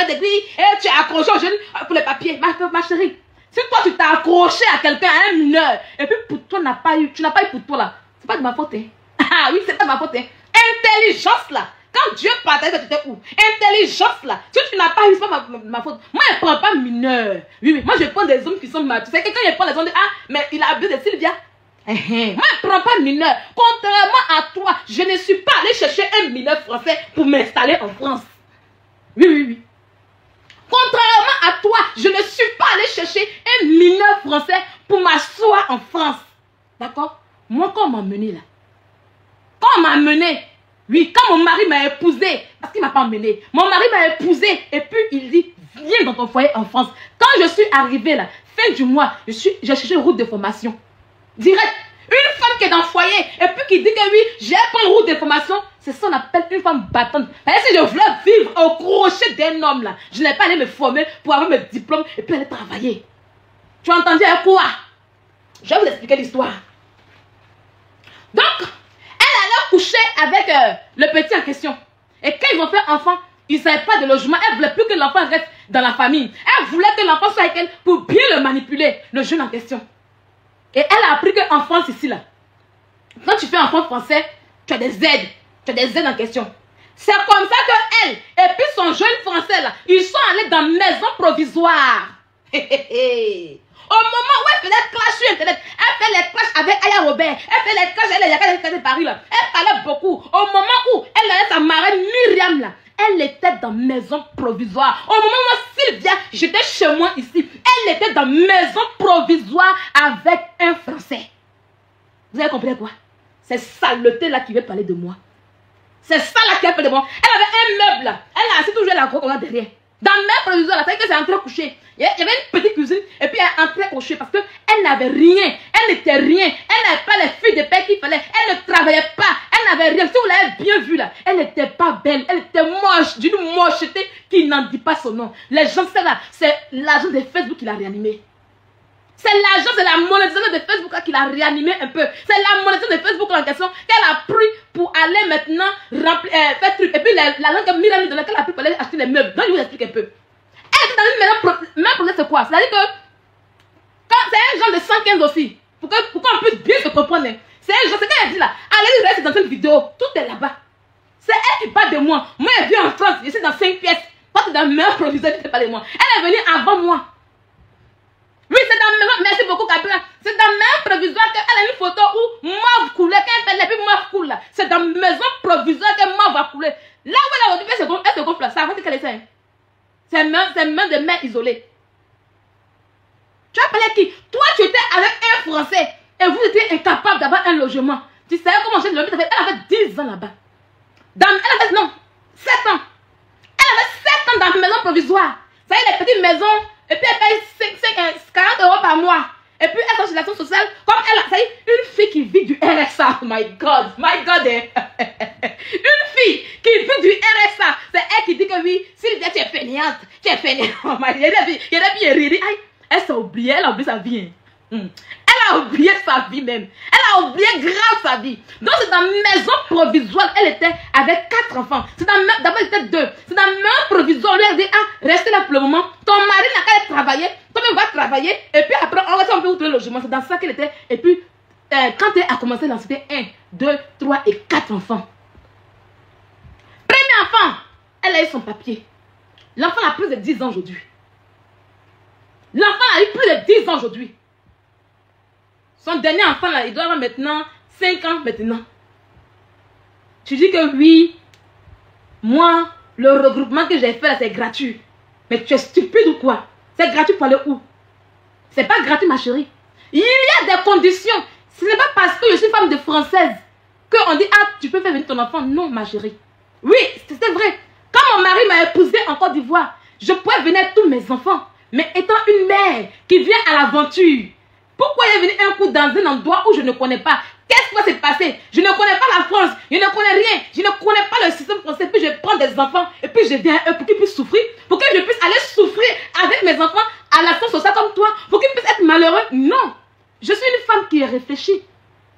fait des grilles et tu es accroché au genou pour les papiers. Ma chérie, si toi tu t'as accroché à quelqu'un, à un mineur, et puis pour toi, tu n'as pas eu pour toi là, c'est pas de ma faute. Hein. Ah oui, c'est pas de ma faute. Hein. Intelligence là. Quand Dieu partage, tu étais où? Intelligence là. Si tu n'as pas eu, c'est pas ma faute. Moi, je ne prends pas mineur. Oui. Moi, je prends des hommes qui sont matures. C'est que quand je prends les hommes, ah, mais il a abusé de Sylvia. Moi, je ne prends pas mineur. Contrairement à toi, je ne suis pas allé chercher un mineur français pour m'installer en France. Oui. Contrairement à toi, je ne suis pas allé chercher un mineur français pour m'asseoir en France. D'accord? Moi, quand on m'a mené là, oui, quand mon mari m'a épousé, parce qu'il ne m'a pas emmené, mon mari m'a épousé et puis il dit, viens dans ton foyer en France. Quand je suis arrivée là, fin du mois, j'ai cherché une route de formation. Direct, une femme qui est dans le foyer et puis qui dit que oui, j'ai pris une route de formation, c'est ça qu'on appelle une femme battante. Et si je voulais vivre au crochet d'un homme là, je n'allais pas aller me former pour avoir mes diplômes et puis aller travailler. Tu as entendu à quoi? Je vais vous expliquer l'histoire. Donc, coucher avec le petit en question. Et quand ils vont faire enfant, ils ne savaient pas de logement. Elle ne voulait plus que l'enfant reste dans la famille. Elle voulait que l'enfant soit avec elle pour bien le manipuler, le jeune en question. Et elle a appris qu'en France, ici, là, quand tu fais enfant français, tu as des aides. Tu as des aides en question. C'est comme ça qu'elle et puis son jeune français, là, ils sont allés dans maison provisoire. Au moment où elle faisait clash sur Internet, elle fait les clashs avec Aya Robert, elle fait les clashs avec les de Paris là, elle parlait beaucoup. Au moment où elle avait sa marraine Myriam là, elle était dans maison provisoire. Au moment où Sylvia, j'étais chez moi ici, elle était dans maison provisoire avec un Français. Vous avez compris quoi? C'est saleté là qui veut parler de moi. C'est ça là qui veut parler de moi. Elle avait un meuble là, elle a assis toujours la grosse derrière. Dans le même provisoire, c'est que c'est entré coucher. Il y avait une petite cuisine et puis elle entrait coucher parce qu'elle n'avait rien. Elle n'était rien. Elle n'avait pas les filles de paix qu'il fallait. Elle ne travaillait pas. Elle n'avait rien. Si vous l'avez bien vu là, elle n'était pas belle. Elle était moche, d'une mocheté qui n'en dit pas son nom. Les gens, c'est là, c'est l'agent de Facebook qui l'a réanimé. C'est l'agent, c'est la monétisation de Facebook qui l'a réanimé un peu. C'est la monétisation de Facebook en question qu'elle a pris pour aller maintenant faire truc. Et puis l'argent que Myriam donnait, qu'elle a pris pour aller acheter les meubles. Donc je vous explique un peu. Elle était dans une maison, même projet c'est quoi? C'est-à-dire que c'est un genre de 115 aussi. Pour qu'on puisse bien se comprendre. C'est un genre, c'est quand elle dit là, allez rester dans cette vidéo, tout est là-bas. C'est elle qui parle de moi. Moi elle vient en France, je suis dans 5 pièces. Toi tu es dans le meilleur proviseur qui ne parle de moi. Elle est venue avant moi. Oui, c'est dans le même, merci beaucoup Kabila. C'est dans le même provisoire qu'elle a une photo où mauve coulait, quand elle fait les puis mauve coule là. C'est dans la maison provisoire que mauve va couler. Là où elle a occupé, elle se gonfle là. Ça va dire qu'elle est saine. C'est même des mères isolées. Tu as parlé qui? Toi, tu étais avec un Français et vous étiez incapable d'avoir un logement. Tu savais comment j'ai le logement? Elle avait 10 ans là-bas. Elle avait, non, 7 ans. Elle avait 7 ans dans la maison provisoire. Ça y est, les petites maisons. Et puis elle paye 40 € par mois. Et puis elle est sur l'action sociale. Comme elle a, ça y est, une fille qui vit du RSA. Oh my God. Une fille qui vit du RSA. C'est elle qui dit que oui, Sylvia, tu es fainéante. Tu es fainéante. Oh my God. Il y a des filles, elle s'est oubliée, elle a oublié sa vie. Elle a oublié sa vie même. Elle a oublié grave sa vie. Donc c'est dans la maison provisoire. Elle était avec 4 enfants. D'abord elle était 2. C'est dans la maison provisoire. On lui a dit, ah, restez là pour le moment. Ton mari n'a qu'à travailler. Toi-même va travailler. Et puis après, on va trouver le logement. C'est dans ça qu'elle était. Et puis, quand elle a commencé, elle en c'était 1, 2, 3 et 4 enfants. Premier enfant, elle a eu son papier. L'enfant a plus de 10 ans aujourd'hui. L'enfant a eu plus de 10 ans aujourd'hui. Son dernier enfant, là, il doit avoir maintenant 5 ans maintenant. Tu dis que oui, moi, le regroupement que j'ai fait là, c'est gratuit. Mais tu es stupide ou quoi? C'est gratuit pour aller où? C'est pas gratuit, ma chérie. Il y a des conditions. Ce n'est pas parce que je suis femme de française qu'on dit, ah, tu peux faire venir ton enfant. Non, ma chérie. Oui, c'est vrai. Quand mon mari m'a épousée en Côte d'Ivoire, je pouvais venir avec tous mes enfants. Mais étant une mère qui vient à l'aventure, pourquoi il est venu un coup dans un endroit où je ne connais pas? Qu'est-ce qui va se passer? Je ne connais pas la France, je ne connais rien, je ne connais pas le système français. Puis je prends des enfants et puis je viens à eux pour qu'ils puissent souffrir, pour que je puisse aller souffrir avec mes enfants à l'action sociale comme toi, pour qu'ils puissent être malheureux. Non, je suis une femme qui est réfléchie.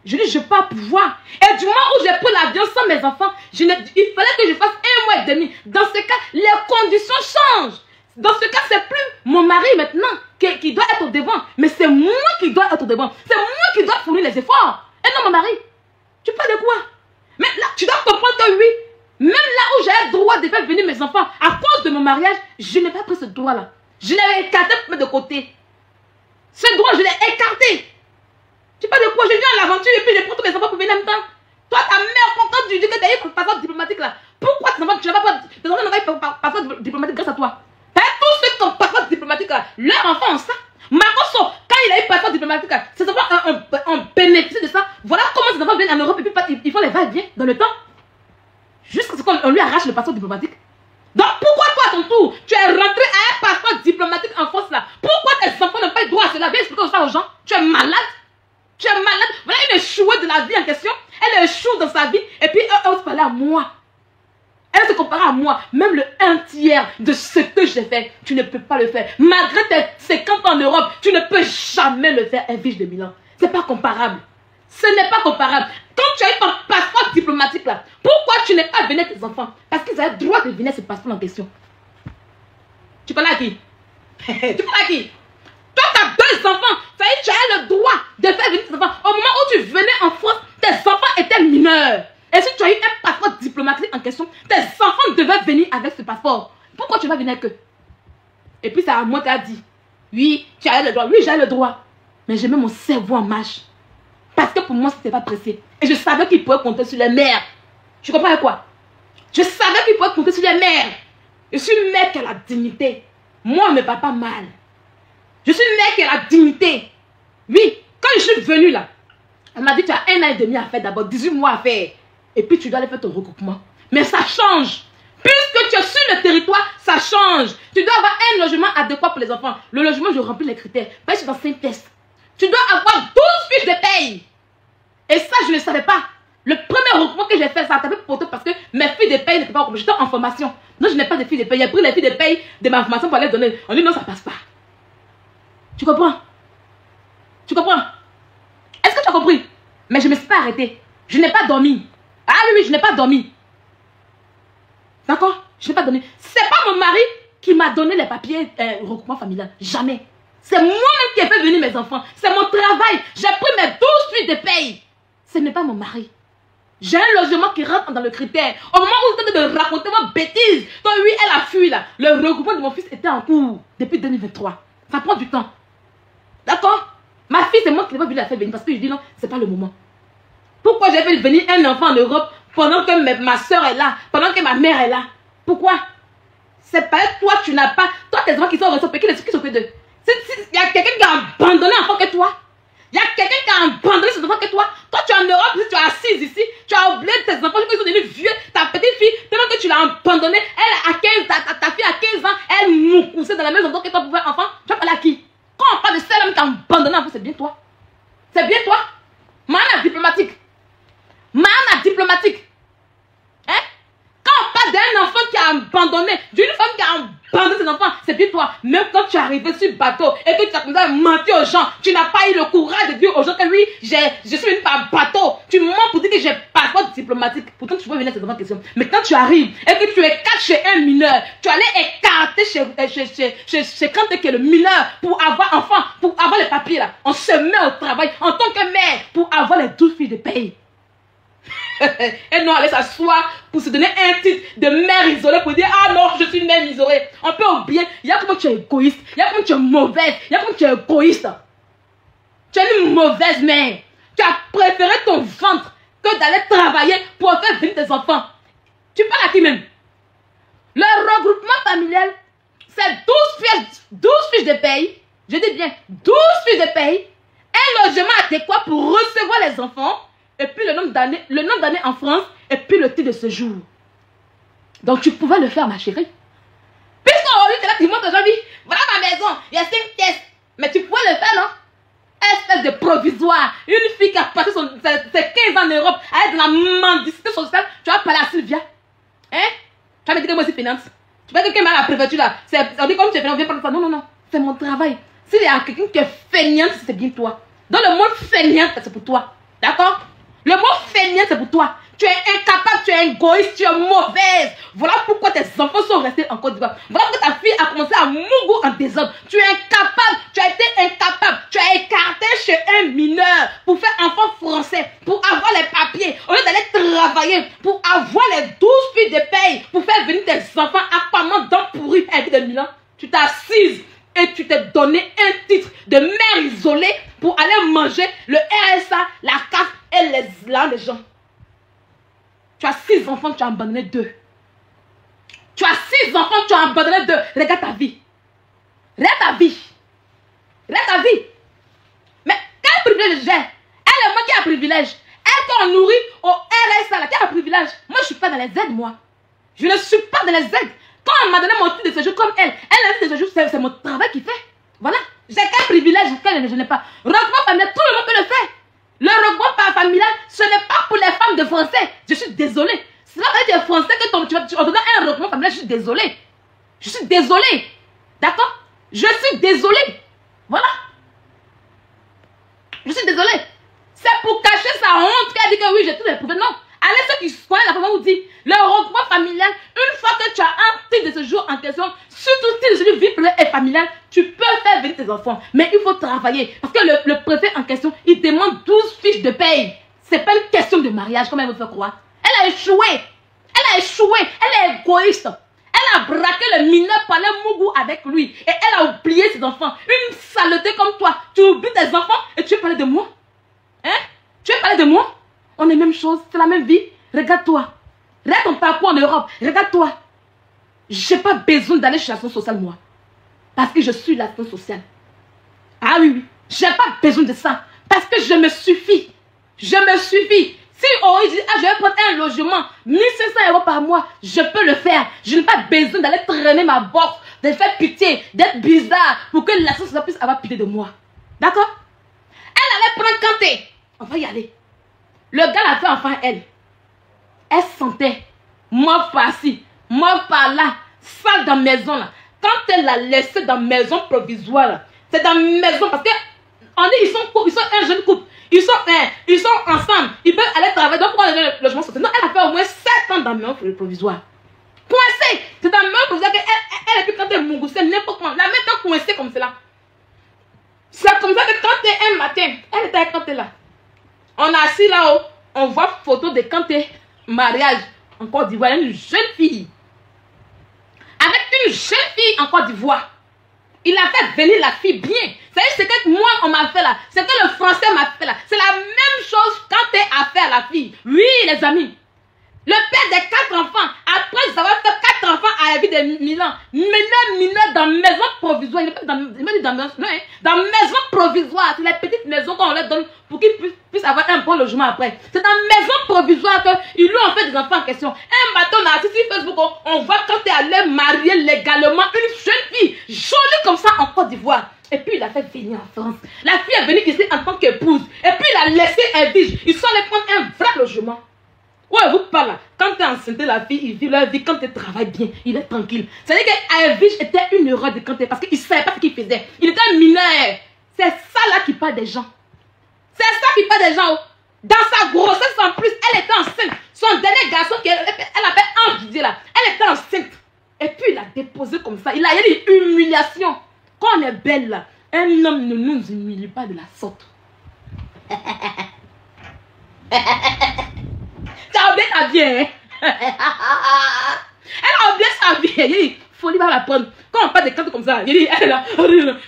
Je dis, je n'ai pas pouvoir. Et du moment où j'ai pris l'avion sans mes enfants, il fallait que je fasse 1 mois et demi. Dans ce cas, les conditions changent. Dans ce cas, c'est plus mon mari maintenant qui doit être au devant. Mais c'est moi qui dois être au devant. C'est moi qui dois fournir les efforts. Et non mon mari. Tu parles de quoi? Mais là, tu dois comprendre que oui, même là où j'ai le droit de faire venir mes enfants, à cause de mon mariage, je n'ai pas pris ce droit-là. Je l'ai écarté pour mettre de côté. Ce droit, je l'ai écarté. Tu parles de quoi? Je viens à l'aventure et puis je prends tous mes enfants pour venir en même temps. Toi, ta mère, quand tu dis que tu as eu un passeport diplomatique là, pourquoi tes enfants, tu n'as pas tes enfants n'ont pas eu un passeport diplomatique grâce à toi? T'as tous ceux qui ont un passeport diplomatique là, leurs enfants ont ça. Marcoso, quand il a eu un passeport diplomatique là, ses enfants ont bénéficié de ça. Voilà comment ses enfants viennent en Europe et puis ils font les va-et-vient dans le temps. Jusqu'à ce qu'on lui arrache le passeport diplomatique. Donc pourquoi toi à ton tour, tu es rentré à un passeport diplomatique en France là? Pourquoi tes enfants n'ont pas eu droit à cela? Viens expliquer ça aux gens. Tu es malade. Tu es malade. Voilà une échouée de la vie en question. Elle échoue dans sa vie et puis elle va se parler à moi. Elle se compare à moi. Même le 1/3 de ce que j'ai fait, tu ne peux pas le faire. Malgré tes 50 ans en Europe, tu ne peux jamais le faire, Edwige de Milan. C'est pas comparable. Ce n'est pas comparable. Quand tu as eu ton passeport diplomatique là, pourquoi tu n'es pas venu avec tes enfants? Parce qu'ils avaient le droit de venir ce passeport en question. Tu parles à qui? Tu parles à qui? Toi, tu as 2 enfants. Ça y est, tu as le droit de faire venir tes enfants. Au moment où tu venais en France, tes enfants étaient mineurs. Et si tu as eu un passeport diplomatique en question, tes enfants devaient venir avec ce passeport. Pourquoi tu vas venir avec eux? Et puis c'est à moi qui a dit, oui, tu as le droit. Oui, j'ai le droit. Mais je mets mon cerveau en marche. Parce que pour moi, ce n'était pas pressé. Et je savais qu'il pouvait compter sur les mères. Tu comprends quoi? Je savais qu'il pouvait compter sur les mères. Je suis une mère qui a la dignité. Moi, mes papas mal. Je suis une mère qui a la dignité. Oui, quand je suis venue là, elle m'a dit tu as 1 an et demi à faire d'abord, 18 mois à faire. Et puis tu dois aller faire ton regroupement. Mais ça change. Puisque tu es sur le territoire, ça change. Tu dois avoir un logement adéquat pour les enfants. Le logement, je remplis les critères. Parce que je suis dans 5 tests. Tu dois avoir 12 fiches de paye. Et ça, je ne savais pas. Le premier regroupement que j'ai fait, ça a tapé pour parce que mes filles de paye n'étaient pas recouvrées. J'étais en formation. Non, je n'ai pas de filles de paye. J'ai pris les filles de paye de ma formation pour les donner. On dit non, ça passe pas. Tu comprends? Tu comprends? Est-ce que tu as compris? Mais je ne me suis pas arrêtée. Je n'ai pas dormi. Ah oui, je n'ai pas dormi. D'accord? Je n'ai pas dormi. C'est pas mon mari qui m'a donné les papiers regroupement familial. Jamais. C'est moi-même qui ai fait venir mes enfants. C'est mon travail. J'ai pris mes 12 fiches de paye. Ce n'est pas mon mari. J'ai un logement qui rentre dans le critère. Au moment où vous êtes de raconter vos bêtises, toi, oui, elle a fui là. Le regroupement de mon fils était en cours depuis 2023. Ça prend du temps. D'accord? Ma fille, c'est moi qui n'ai pas voulu la faire venir parce que je dis non, c'est pas le moment. Pourquoi j'ai fait venir un enfant en Europe pendant que ma soeur est là, pendant que ma mère est là? Pourquoi? C'est pas toi, tu n'as pas. Toi, tes enfants qui sont au restaurant, qui s'occupent d'eux. Il y a quelqu'un qui a abandonné un enfant que toi. Il y a quelqu'un qui a abandonné ses enfants que toi. Toi, tu es en Europe, tu es assise ici, tu as oublié tes enfants, ils sont devenus vieux. Ta petite fille, tellement que tu l'as abandonnée, elle a 15, ta fille a 15 ans, elle moucoussait dans la maison, donc que toi, pour faire enfant, tu vas parler à qui? Quand on parle de celle homme qui a abandonné un enfant, c'est bien toi. C'est bien toi. Mana diplomatique. Mana diplomatique. Hein? Quand on parle d'un enfant qui a abandonné, d'une femme qui a abandonné ses enfants, c'est bien toi. Même quand tu es arrivé sur le bateau et que tu as commencé à mentir aux gens, tu n'as pas eu le courage de dire aux gens que oui, je suis venu par bateau. Tu mens pour dire que j'ai passeport diplomatique. Pourtant, tu peux venir à cette enfant question. Mais quand tu arrives et que tu écartes chez un mineur, tu allais écarter chez quand tu es le mineur pour avoir enfant, pour avoir les papiers là. On se met au travail en tant que mère pour avoir les 12 filles de paye. Et non, aller s'asseoir pour se donner un titre de mère isolée pour dire ah non, je suis mère isolée. On peut oublier, il y a comment tu es égoïste, il y a comment tu es mauvaise, il y a comment tu es égoïste. Tu es une mauvaise mère. Tu as préféré ton ventre que d'aller travailler pour faire venir tes enfants. Tu parles à qui même? Le regroupement familial, c'est 12 fiches de paye. Je dis bien 12 fiches de paye, un logement adéquat pour recevoir les enfants. Et puis le nombre d'années en France, et puis le titre de séjour. Donc tu pouvais le faire, ma chérie. Puisqu'on est là, tu montres aujourd'hui, voilà ma maison, il y a 5 pièces. Mais tu pouvais le faire, non? Espèce de provisoire. Une fille qui a passé ses 15 ans en Europe, à être dans la mendicité sociale, tu vas parler à Sylvia. Hein? Tu vas me dire que moi c'est finance. Tu vas dire que moi la préfecture là, on dit comme tu es finance, on vient prendre ça. Non, non, non, c'est mon travail. S'il y a quelqu'un qui est feignante, c'est bien toi. Dans le monde feignant, c'est pour toi. D'accord? Le mot feignant, c'est pour toi. Tu es incapable, tu es égoïste, tu es mauvaise. Voilà pourquoi tes enfants sont restés en Côte d'Ivoire. Voilà pourquoi ta fille a commencé à mourir en désordre. Tu es incapable, tu as été incapable. Tu as écarté chez un mineur pour faire enfant français, pour avoir les papiers. Au lieu d'aller travailler, pour avoir les 12 filles de paye, pour faire venir tes enfants apparemment dans pourri avec de Milan. Tu t'es assise et tu t'es donné un titre de mère isolée pour aller manger le RSA, la CAF et les gens. Tu as 6 enfants, tu as abandonné 2. Tu as 6 enfants, tu as abandonné 2. Regarde ta vie. Regarde ta vie. Regarde ta vie. Mais quel privilège j'ai? Elle est moi qui a privilège. Elle qu'on nourrit au RSA, là, qui a un privilège. Moi, je ne suis pas dans les aides, moi. Je ne suis pas dans les aides. Quand elle m'a donné mon titre de séjour comme elle a dit de séjour, c'est mon travail qui fait. Voilà. J'ai quel privilège que je n'ai pas. Regroupement familial, tout le monde peut le faire. Le regroupement familial, ce n'est pas pour les femmes de français. Je suis désolée. C'est pas parce que tu es français que tu ordonnes un regroupement familial. Je suis désolée. Je suis désolée. D'accord? Je suis désolée. Voilà. Je suis désolée. C'est pour cacher sa honte qu'elle dit que oui, j'ai tout éprouvé. Non. Allez, ceux qui soignent la femme vous dit, le regroupement familial, une fois que tu as un titre de séjour en question, surtout titre de séjour vie privée et familiale, tu peux faire venir tes enfants. Mais il faut travailler. Parce que le préfet en question, il demande 12 fiches de paye. C'est pas une question de mariage, comme elle veut faire croire. Elle a échoué. Elle a échoué. Elle est égoïste. Elle a braqué le mineur par le mougou avec lui. Et elle a oublié ses enfants. Une saleté comme toi. Tu oublies tes enfants et tu veux parler de moi. Hein? Tu veux parler de moi? On est la même chose, c'est la même vie. Regarde-toi. Regarde ton parcours en Europe. Regarde-toi. Je n'ai pas besoin d'aller chez l'assistance sociale, moi. Parce que je suis l'assistance sociale. Ah oui, oui. Je n'ai pas besoin de ça. Parce que je me suffis. Je me suffis. Si il dit, je vais prendre un logement, 1500 € par mois, je peux le faire. Je n'ai pas besoin d'aller traîner ma bosse, de faire pitié, d'être bizarre, pour que l'assistance sociale puisse avoir pitié de moi. D'accord? Elle allait prendre Kanté. On va y aller. Le gars l'a fait enfin elle. Elle sentait mort par-ci, mort par-là, sale dans la maison là. Quand elle l'a laissé dans la maison provisoire, c'est dans la maison parce que on dit ils sont un jeune couple, ils sont ensemble, ils peuvent aller travailler. Donc pourquoi le logement social? Non, elle a fait au moins 7 ans dans la maison provisoire. Coincée, c'est dans la maison provisoire qu'elle est plus quand elle mougoussait n'importe quoi. La mettre coincée comme cela. C'est comme ça que quand un matin, elle était avec Kanté là. On a assis là-haut, on voit photo de Kanté, mariage en Côte d'Ivoire, une jeune fille. Avec une jeune fille en Côte d'Ivoire. Il a fait venir la fille bien. C'est ce que moi on m'a fait là. C'est que le français m'a fait là. C'est la même chose Kanté a fait à la fille. Oui les amis. Le père des 4 enfants, après avoir fait 4 enfants à la vie de Milan, mineur dans maison provisoire, il n'est pas dans maison provisoire, c'est la petite maison qu'on leur donne pour qu'ils puissent avoir un bon logement après. C'est dans maison provisoire qu'ils lui ont fait des enfants en question. Un matin, on a assis sur Facebook, on voit quand tu es allé marier légalement une jeune fille, jolie comme ça en Côte d'Ivoire. Et puis il a fait venir en France. La fille est venue ici en tant qu'épouse. Et puis il a laissé un vige. Ils sont allés prendre un vrai logement. Ouais, vous parlez. Quand tu es enceinte, la fille, il vit leur vie. Quand tu travailles bien, il est tranquille. C'est-à-dire qu'Avish était une erreur de Kanté parce qu'il ne savait pas ce qu'il faisait. Il était un mineur. C'est ça là qui parle des gens. C'est ça qui parle des gens. Dans sa grossesse en plus, elle était enceinte. Son dernier garçon, elle avait envie là. Elle était enceinte. Et puis il a déposé comme ça. Il a eu une humiliation. Quand on est belle là, un homme ne nous humilie pas de la sorte. Tu as oublié ta vie, hein? Elle a oublié sa vie. Il dit, folie va la prendre. Quand on parle de Kanté comme ça, il dit, elle est là.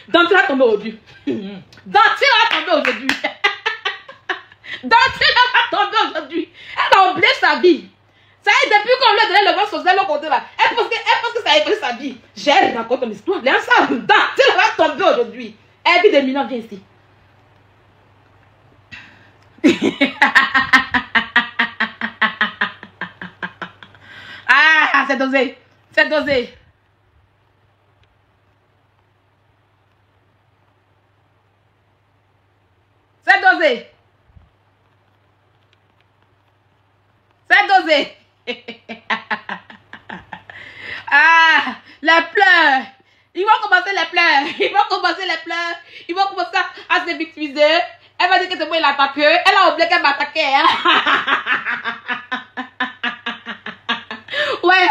Dante va tomber aujourd'hui. Dante va tomber aujourd'hui. Dante va tomber aujourd'hui. Elle a oublié sa vie. Ça y est, depuis qu'on lui a donné le vote social de l'autre côté là, elle pense que ça a effacé sa vie. J'ai raconté une histoire. Dante va tomber aujourd'hui. Elle dit, des Milan, viens ici. Ah, c'est dosé. C'est dosé. C'est dosé. C'est dosé. Ah, les pleurs. Ils vont commencer les pleurs. Ils vont commencer les pleurs. Ils vont commencer à se victimiser. Elle va dire que c'est moi qui l'attaque. Elle a oublié qu'elle m'attaquait. Hein? Ouais,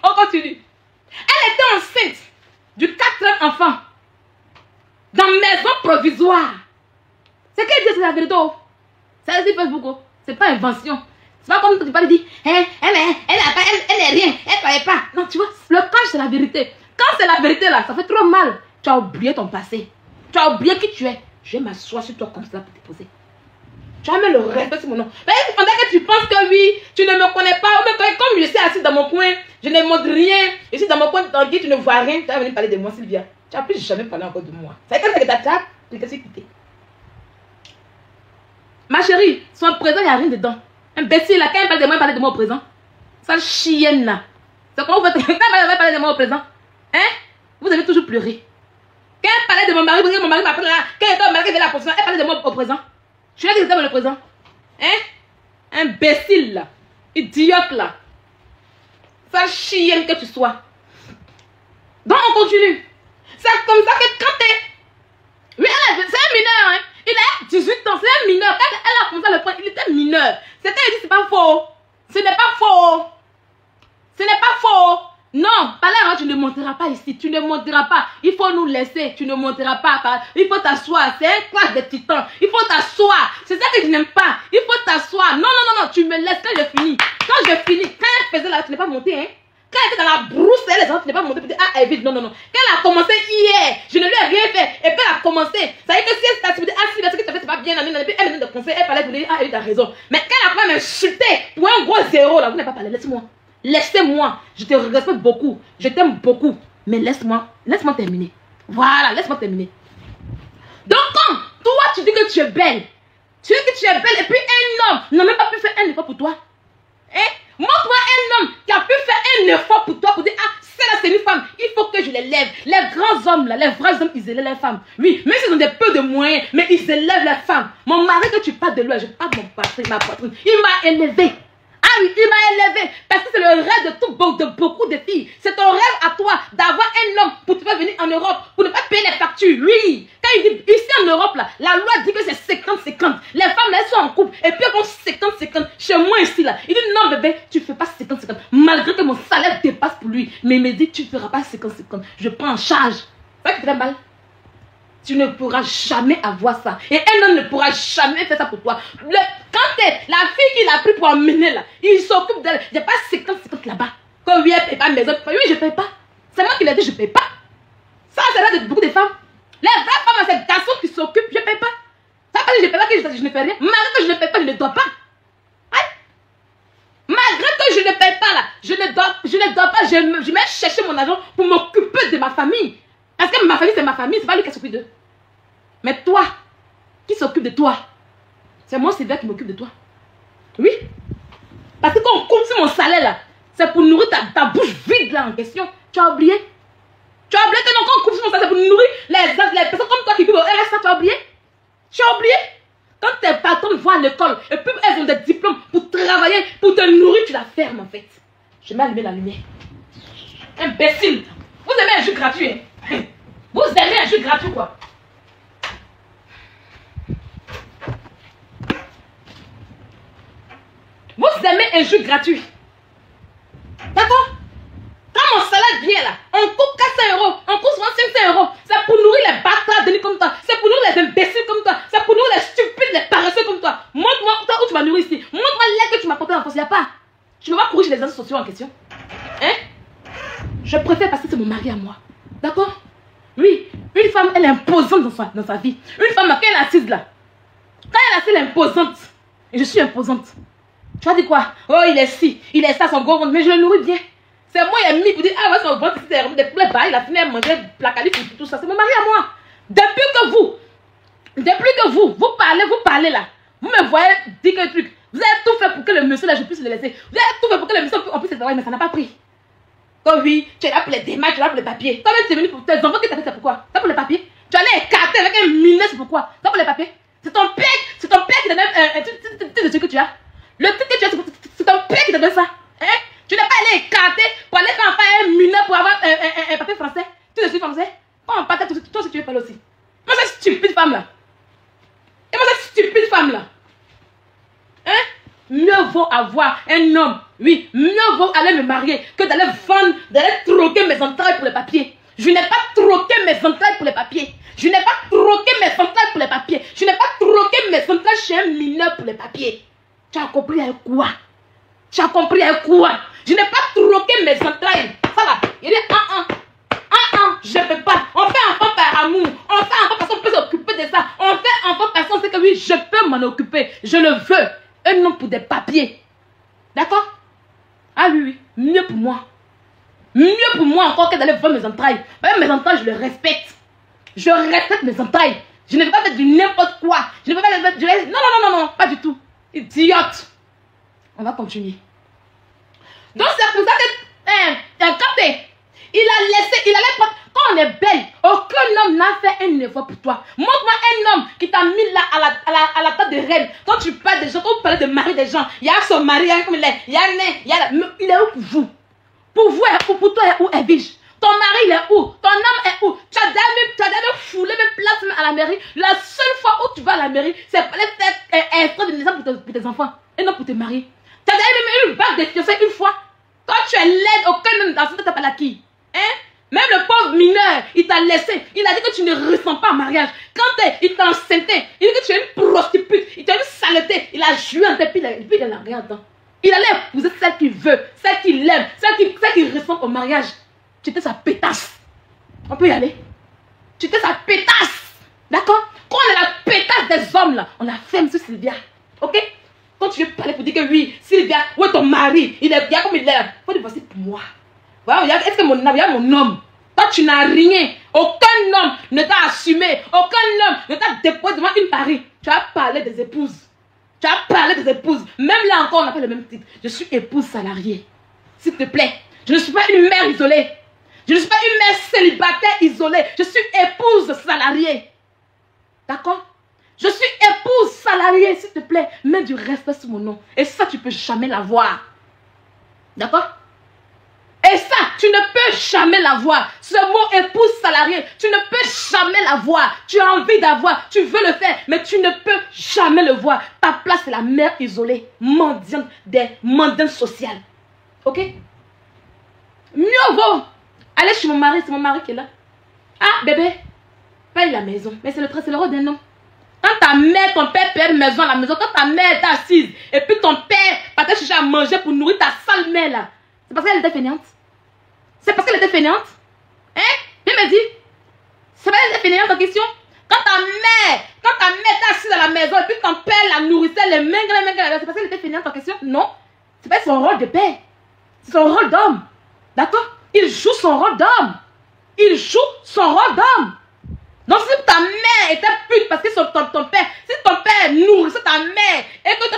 on continue. Elle était enceinte du 4e enfant dans maison provisoire. C'est qu'elle dit, c'est la vérité. Ça dit Facebook. C'est pas invention. C'est pas comme tu vas lui dire, elle est rien, elle ne parlait pas. Non, tu vois, le cache, c'est la vérité. Quand c'est la vérité là, ça fait trop mal. Tu as oublié ton passé. Tu as oublié qui tu es. Je vais m'asseoir sur toi comme ça pour te poser. Tu as mis le respect sur mon nom. Mais pendant que tu penses que oui, tu ne me connais pas, ou même comme je suis assise dans mon coin, je ne montre rien, je suis dans mon coin, tu ne vois rien, tu vas venir parler de moi, Sylvia. Tu n'as plus jamais parlé encore de moi. C'est comme ça que tu as quitté. Ma chérie, son présent, il n'y a rien dedans. Imbécile là, quand elle parle de moi, elle parle de moi au présent. Sale chienne là. C'est comment vous faites quand elle parle de moi au présent? Hein? Vous avez toujours pleuré. Quand elle parlait de mon mari, vous dites que mon mari m'a pris là. Quand elle était au mari, elle faisait la position, elle parlait de moi au présent. Je suis là qui était dans le présent. Hein? Imbécile là. Idiote là. Sale chienne que tu sois. Donc on continue. C'est comme ça que quand t'es... Oui, c'est un mineur, hein. Il a 18 ans, c'est un mineur. Quand elle a commencé à le prendre, il était mineur. C'est qu'elle dit c'est pas faux. Ce n'est pas faux. Ce n'est pas faux. Non, par là, tu ne monteras pas ici. Tu ne monteras pas. Il faut nous laisser. Tu ne monteras pas. Il faut t'asseoir. C'est un classe de titans. Il faut t'asseoir. C'est ça que je n'aime pas. Il faut t'asseoir. Non. Tu me laisses quand je finis. Quand je finis, quand elle faisait là, tu n'es pas monté, hein. Quand elle était dans la brousse, les gens, tu n'es pas monté pour dire, ah, elle vite. Non. Quand elle a commencé hier, je ne lui ai rien fait. Et puis elle a commencé. Ça veut dire que si elle t'a dit, ah, si, ce que tu as fait, c'est pas bien. Elle me donne des conseils. Elle parlait pour dire, ah, elle a raison. Mais quand elle a quand même insulté pour un gros zéro, là, vous n'avez pas parlé. Laisse-moi. Laissez-moi. Je te respecte beaucoup. Je t'aime beaucoup. Mais laisse-moi terminer. Voilà, laisse-moi terminer. Donc, quand toi, tu dis que tu es belle, tu dis que tu es belle, et puis un homme n'a même pas pu faire un effort pour toi. Hein? Montre-moi un homme qui a pu faire un effort pour toi, pour dire, ah, celle-là, c'est une femme, il faut que je l'élève. Les grands hommes, là, les vrais hommes, ils élèvent les femmes. Oui, même s'ils ont des peu de moyens, mais ils élèvent les femmes. Mon mari, que tu parles de lui, je parle de mon patron, ma poitrine. Il m'a élevé. Ah oui, il m'a élevé. Parce que c'est le rêve de beaucoup de filles. C'est ton rêve à toi d'avoir un homme pour te faire venir en Europe, pour ne pas payer les factures. Oui. Quand il dit, ici en Europe, là, la loi dit que c'est 50-50. Les femmes, elles sont en couple. Et puis elles font 50-50. Chez moi ici, là, il dit, non bébé, tu ne fais pas 50-50. Malgré que mon salaire dépasse pour lui. Mais il me dit, tu ne feras pas 50-50. Je prends en charge. Ça te fait mal. Tu ne pourras jamais avoir ça. Et un homme ne pourra jamais faire ça pour toi. Quand la fille qu'il a pris pour emmener là, il s'occupe d'elle. Il n'y a pas 50-50 là-bas. Quand oui, elle ne paye pas maison. Oui, je ne paye pas. C'est moi qui l'ai dit, je ne paye pas. Ça, c'est là de beaucoup de femmes. Les vraies femmes, c'est des garçons qui s'occupent, je ne paye pas. Ça, parce que je ne paye pas, que je ne fais rien. Malgré que je ne paye pas, je ne dois pas. Hein? Malgré que je ne paye pas là, je ne dois pas. Je vais chercher mon argent pour m'occuper de ma famille. Parce que ma famille, c'est ma famille, c'est pas lui qui s'occupe d'eux. Mais toi, qui s'occupe de toi? C'est moi, Sylvia, qui m'occupe de toi. Oui. Parce que quand on coupe sur mon salaire là, c'est pour nourrir ta bouche vide là en question. Tu as oublié? Tu as oublié que non, quand on coupe sur mon salaire, c'est pour nourrir les personnes comme toi qui vivent au RSA, tu as oublié? Tu as oublié? Quand tes patrons vont à l'école et puis elles ont des diplômes pour travailler, pour te nourrir, tu la fermes en fait. Je vais allumer la lumière. Imbécile. Vous aimez un jus gratuit, hein? Vous aimez un jus gratuit quoi? Vous aimez un jus gratuit. D'accord? Quand mon salaire vient là, on coupe 400 €, on coupe 500 €. C'est pour nourrir les bâtards de comme toi. C'est pour nourrir les imbéciles comme toi. C'est pour nourrir les stupides, les paresseux comme toi. Montre-moi toi où tu m'as nourri ici. Montre-moi l'aide que tu m'as apporté en France. Il n'y a pas. Tu ne vas pas courir chez les agents sociaux en question. Hein? Je préfère parce que c'est mon mari à moi. D'accord? Oui, une femme, elle est imposante dans sa vie. Une femme, quand elle est assise là, quand elle est assise, elle est imposante. Et je suis imposante. Tu as dit quoi? Oh, il est ci, il est ça, son gros ventre, mais je le nourris bien. C'est moi, il a mis pour dire, ah ouais, son ventre, c'est des plaies bas, il a fini à manger, placali, tout ça. C'est mon mari à moi. Depuis que vous parlez là, vous me voyez dire que truc. Vous avez tout fait pour que le monsieur là, je puisse le laisser. Vous avez tout fait pour que le monsieur puisse travailler, mais ça n'a pas pris. Oh oui, tu es là pour les démarches, tu es là pour les papiers. Toi-même, tu es venu pour tes enfants qui t'as fait, c'est pourquoi? C'est pour les papiers. Tu allais écarter avec un mineur, c'est pourquoi? C'est pour les papiers. C'est ton père qui t'a donné un truc que tu as. Le truc que tu as, c'est ton père qui t'a donné ça. Hein? Tu n'es pas allé écarter pour aller faire un mineur pour avoir un papier français. Tu ne suis français? Quand on parle, toi aussi tu veux parler aussi. Moi, cette stupide femme là. avoir un homme. Oui, mieux vaut aller me marier que d'aller vendre, d'aller troquer mes entrailles pour les papiers. Je n'ai pas troqué mes entrailles pour les papiers. Je n'ai pas troqué mes entrailles pour les papiers. Je n'ai pas troqué mes entrailles chez un mineur pour les papiers. Tu as compris avec quoi? Tu as compris avec quoi? Je n'ai pas troqué mes entrailles. Ça va. Il dit je ne peux pas. On fait enfant par amour. On fait enfant parce qu'on peut s'occuper de ça. On fait enfant parce qu'on sait que oui, je peux m'en occuper. Je le veux. Un homme pour des papiers. D'accord? Ah oui, mieux pour moi. Mieux pour moi encore que d'aller voir mes entrailles. Même mes entrailles, je les respecte. Je respecte mes entrailles. Je ne vais pas faire du n'importe quoi. Je ne vais pas faire du... Non, pas du tout. Idiote. On va continuer. Donc c'est pour ça que quand il a laissé, il allait prendre, quand on est belle, aucun homme n'a fait un effort pour toi. Montre-moi un homme qui t'a mis là à la table de reine. Quand tu parles des gens, quand vous parlez de mari des gens, il y a son mari, comme il est, il y a il est où pour vous? Pour vous, pour toi, où est Vige? Ton mari, il est où? Ton homme est où? Tu as déjà foulé mes places même à la mairie. La seule fois où tu vas à la mairie, c'est pour aller faire un extrait de naissance pour tes enfants. Et non pour te marier. Tu as déjà même eu une bague de fiancée une fois. Quand tu es laide, aucun homme dans ce t'appelle à qui? Hein? Même le pauvre mineur, il t'a laissé. Il a dit que tu ne ressens pas un mariage. Quand il t'a enceinté, il dit que tu es une prostituée. Il t'a une saleté. Il a joué en tête, puis il n'a rien dedans. Il allait épouser celle qu'il veut, celle qu'il aime, celle qu'il ressent au mariage. Tu étais sa pétasse. On peut y aller. Tu étais sa pétasse. D'accord? Quand on est la pétasse des hommes là, on la ferme sur Sylvia. Ok? Quand tu veux parler pour dire que oui, Sylvia, où est ton mari? Il est bien comme il est. Il faut divorcer pour moi. Voilà, est-ce que il y a mon homme? Toi, tu n'as rien. Aucun homme ne t'a assumé. Aucun homme ne t'a déposé devant une mari. Tu as parlé des épouses. Tu as parlé des épouses. Même là encore, on n'a pas le même titre. Je suis épouse salariée. S'il te plaît. Je ne suis pas une mère isolée. Je ne suis pas une mère célibataire isolée. Je suis épouse salariée. D'accord? Je suis épouse salariée, s'il te plaît. Mets du respect sur mon nom. Et ça, tu ne peux jamais l'avoir. D'accord? Et ça, tu ne peux jamais l'avoir. Ce mot épouse salariée, tu ne peux jamais l'avoir. Tu as envie d'avoir, tu veux le faire, mais tu ne peux jamais le voir. Ta place, c'est la mère isolée, mendiante, des mendiantes sociales. Ok? Mieux vaut aller chez mon mari, c'est mon mari qui est là. Ah, bébé, paye la maison. Mais c'est le rôle d'un homme. Quand ta mère, ton père paye une maison à la maison, quand ta mère est assise, et puis ton père partait chercher à manger pour nourrir ta sale mère là, c'est parce qu'elle était fainéante. C'est parce qu'elle était fainéante. Hein? Viens me dire. C'est parce qu'elle était fainéante en question. Quand ta mère est assise à la maison, et puis ton père la nourrissait, les mains, c'est parce qu'elle était fainéante en question? Non. C'est pas son rôle de père. C'est son rôle d'homme. D'accord? Il joue son rôle d'homme. Il joue son rôle d'homme. Donc si ta mère était pute parce que ton père, si ton père nourrissait ta mère et que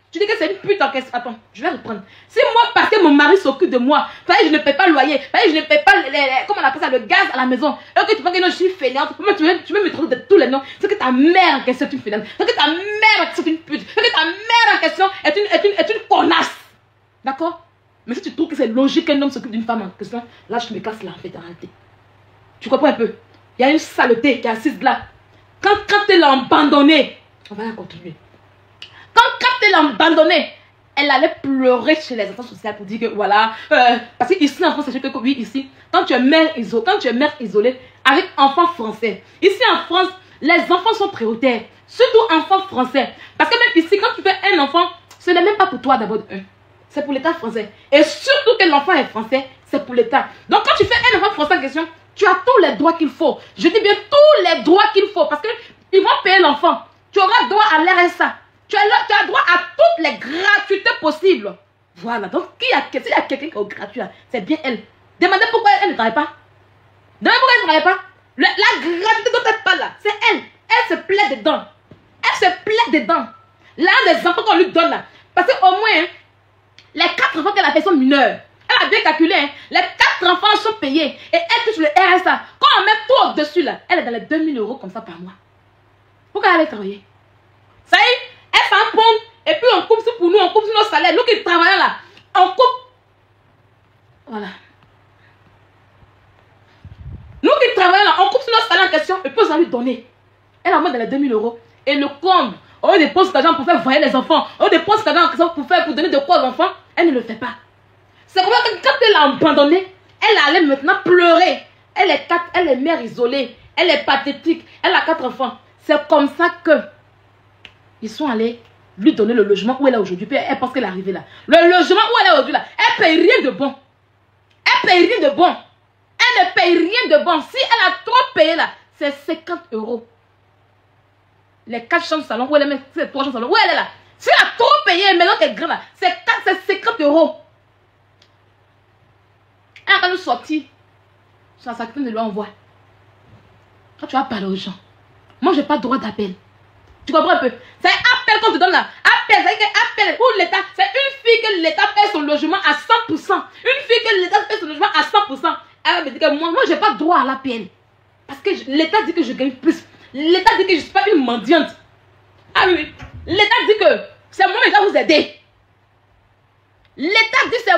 tu dis que c'est une pute en question. Attends, je vais reprendre. Si moi, parce que mon mari s'occupe de moi, je ne paie pas le loyer, je ne paie pas, comment on appelle ça, le gaz à la maison, et que tu penses que non, je suis fainéante, tu veux me trouver de tous les noms, c'est que ta mère en question est une fainéante, c'est que ta mère en question est une pute, c'est que ta mère en question est une connasse. D'accord? Mais si tu trouves que c'est logique qu'un homme s'occupe d'une femme en question, là, je me casse la fédéralité. Tu comprends un peu? Il y a une saleté qui est assise là. Quand elle l'a abandonnée, on va la continuer. Quand elle l'a abandonnée, elle allait pleurer chez les enfants sociaux pour dire que voilà, parce qu'ici en France, c'est que oui, ici, quand tu es mère isolée, avec enfants français, ici en France, les enfants sont prioritaires, surtout enfants français. Parce que même ici, quand tu fais un enfant, ce n'est même pas pour toi d'abord c'est pour l'État français. Et surtout que l'enfant est français, c'est pour l'État. Donc quand tu fais un enfant français en question, tu as tous les droits qu'il faut. Je dis bien tous les droits qu'il faut. Parce qu'ils vont payer l'enfant. Tu auras droit à l'RSA. Tu as droit à toutes les gratuités possibles. Voilà. Donc, s'il y a quelqu'un qui est gratuit, c'est bien elle. Demandez pourquoi elle ne travaille pas. Demandez pourquoi elle ne travaille pas. La gratuité dont elle parle là, c'est elle. Elle se plaît dedans. Elle se plaît dedans. Là, les enfants qu'on lui donne là. Parce qu'au moins, les 4 enfants qu'elle a fait sont mineurs. Elle a bien calculé, hein. Les 4 enfants sont payés. Et elle touche le RSA. Quand on met tout au-dessus là, elle est dans les 2000 € comme ça par mois. Pourquoi elle va travailler? Ça y est, elle s'en pompe. Et puis on coupe pour nous, on coupe sur nos salaires. Nous qui travaillons là, on coupe. Voilà. Nous qui travaillons là, on coupe sur nos salaires en question. Et puis on va lui donner. Elle en met dans les 2000 €. Et le comble, On dépose cet argent pour faire voyager les enfants. On dépose cet argent pour donner de quoi aux enfants. Elle ne le fait pas. C'est pour ça que quand elle l'a abandonné, elle allait maintenant pleurer. Elle est mère isolée. Elle est pathétique. Elle a 4 enfants. C'est comme ça que ils sont allés lui donner le logement où elle est aujourd'hui. Puis elle pense qu'elle est arrivée là. Le logement où elle est aujourd'hui là, elle paye rien de bon. Elle paye rien de bon. Elle ne paye rien de bon. Si elle a trop payé là, c'est 50 €. Les 4 chambres salon, où elle est, c'est 3 chambres salon, où elle est là. Si elle a trop payé, maintenant qu'elle est grande là, c'est 50 €. Elle a quand même sorti. Ça s'active de lui envoie. Quand tu vas parler aux gens, moi j'ai pas droit d'appel. Tu comprends un peu? C'est appel qu'on te donne là. Appel, c'est appel où l'État, c'est une fille que l'État paie son logement à 100%. Une fille que l'État paie son logement à 100%. Elle me dit que moi j'ai pas droit à l'appel. Parce que l'État dit que je gagne plus. L'État dit que je ne suis pas une mendiante. Ah oui, l'État dit que c'est moi qui dois vous aider. L'État dit c'est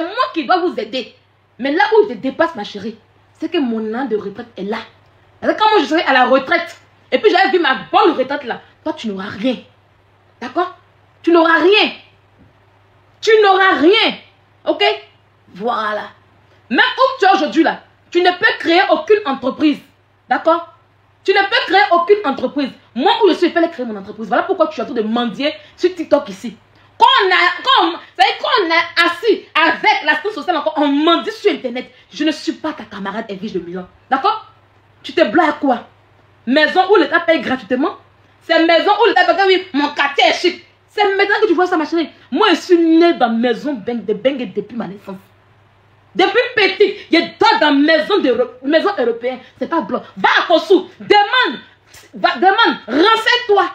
moi qui dois vous aider. Mais là où je dépasse ma chérie, c'est que mon an de retraite est là. Parce que quand moi je serai à la retraite, et puis j'avais vu ma bonne retraite là, toi tu n'auras rien. D'accord? Tu n'auras rien. Tu n'auras rien. Ok? Voilà. Même où tu es aujourd'hui là, tu ne peux créer aucune entreprise. D'accord? Tu ne peux créer aucune entreprise. Moi où je suis, il fallait créer mon entreprise. Voilà pourquoi tu es en train de mendier sur TikTok ici. Quand on est assis avec la sécurité sociale encore, on mendie sur internet. Je ne suis pas ta camarade Edwige de Milan. D'accord? Tu te blagues à quoi? Maison où l'État paye gratuitement. C'est maison où l'État paye, oui, mon quartier est chic. C'est maintenant que tu vois ça, ma chérie. Moi, je suis née dans maison de Bengue depuis ma naissance. Depuis petit, je dors dans maison européenne. C'est pas blanc. Va à Kossou. Demande. Renseigne-toi.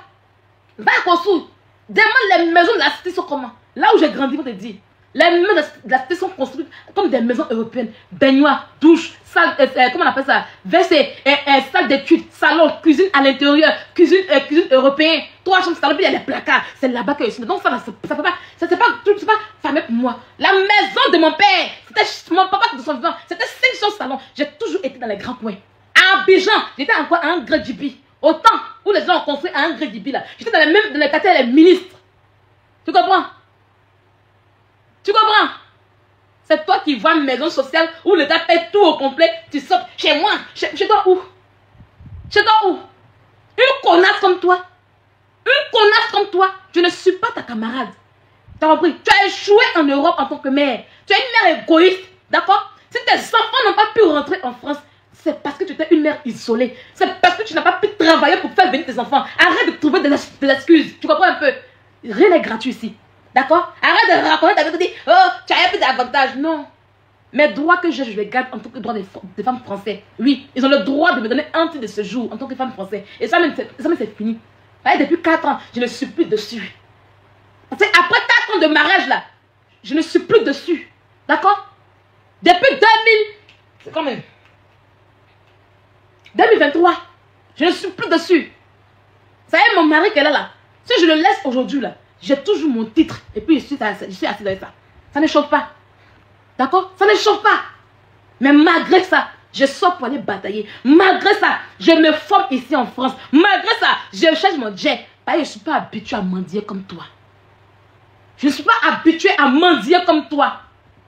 Va à Kossou. Demande les maisons de la cité sont comment. Là où j'ai grandi, on te dit. Les maisons de la cité sont construites comme des maisons européennes. Baignoire, douche, salle, comment on appelle ça? WC, salle d'études, salon, cuisine à l'intérieur, cuisine européenne. 3 chambres, salon, puis il y a les placards. C'est là-bas que je suis. Donc ça peut pas, c'est pas fameux pour moi. La maison de mon père, c'était mon papa de son vivant. C'était 5 chambres salon. J'ai toujours été dans les grands coins. À Abidjan, j'étais encore à un Gredibi. Au temps où les gens ont construit à un Gredibi là. J'étais dans les quartiers des ministres. Tu comprends? Tu comprends? C'est toi qui vois une maison sociale où l'État paie tout au complet. Tu sors chez moi. Chez toi où? Chez toi où? Une connasse comme toi. Une connasse comme toi. Je ne suis pas ta camarade. T'as compris? Tu as échoué en Europe en tant que mère. Tu es une mère égoïste. D'accord? Si tes enfants n'ont pas pu rentrer en France, c'est parce que tu étais une mère isolée. C'est parce que tu n'as pas pu travailler pour faire venir tes enfants. Arrête de trouver des excuses. Tu comprends un peu? Rien n'est gratuit ici. D'accord? Arrête de raconter ta vie, de dire, oh, tu as plus d'avantages. Non. Mes droits que je les garde en tant que droit des femmes françaises. Oui, ils ont le droit de me donner un titre de séjour en tant que femme française. Et ça même, c'est fini. Depuis 4 ans, je ne suis plus dessus. Parce que après 4 ans de mariage, là, je ne suis plus dessus. D'accord? Depuis 2000, c'est quand même 2023, je ne suis plus dessus. Ça y est, mon mari qu'elle est là. Si je le laisse aujourd'hui, là, j'ai toujours mon titre. Et puis, je suis assise avec ça. Ça ne chauffe pas. D'accord? Ça ne chauffe pas. Mais malgré ça, je sors pour aller batailler. Malgré ça, je me forme ici en France. Malgré ça, je cherche mon jet. Parce que je ne suis pas habituée à mendier comme toi. Je ne suis pas habituée à mendier comme toi.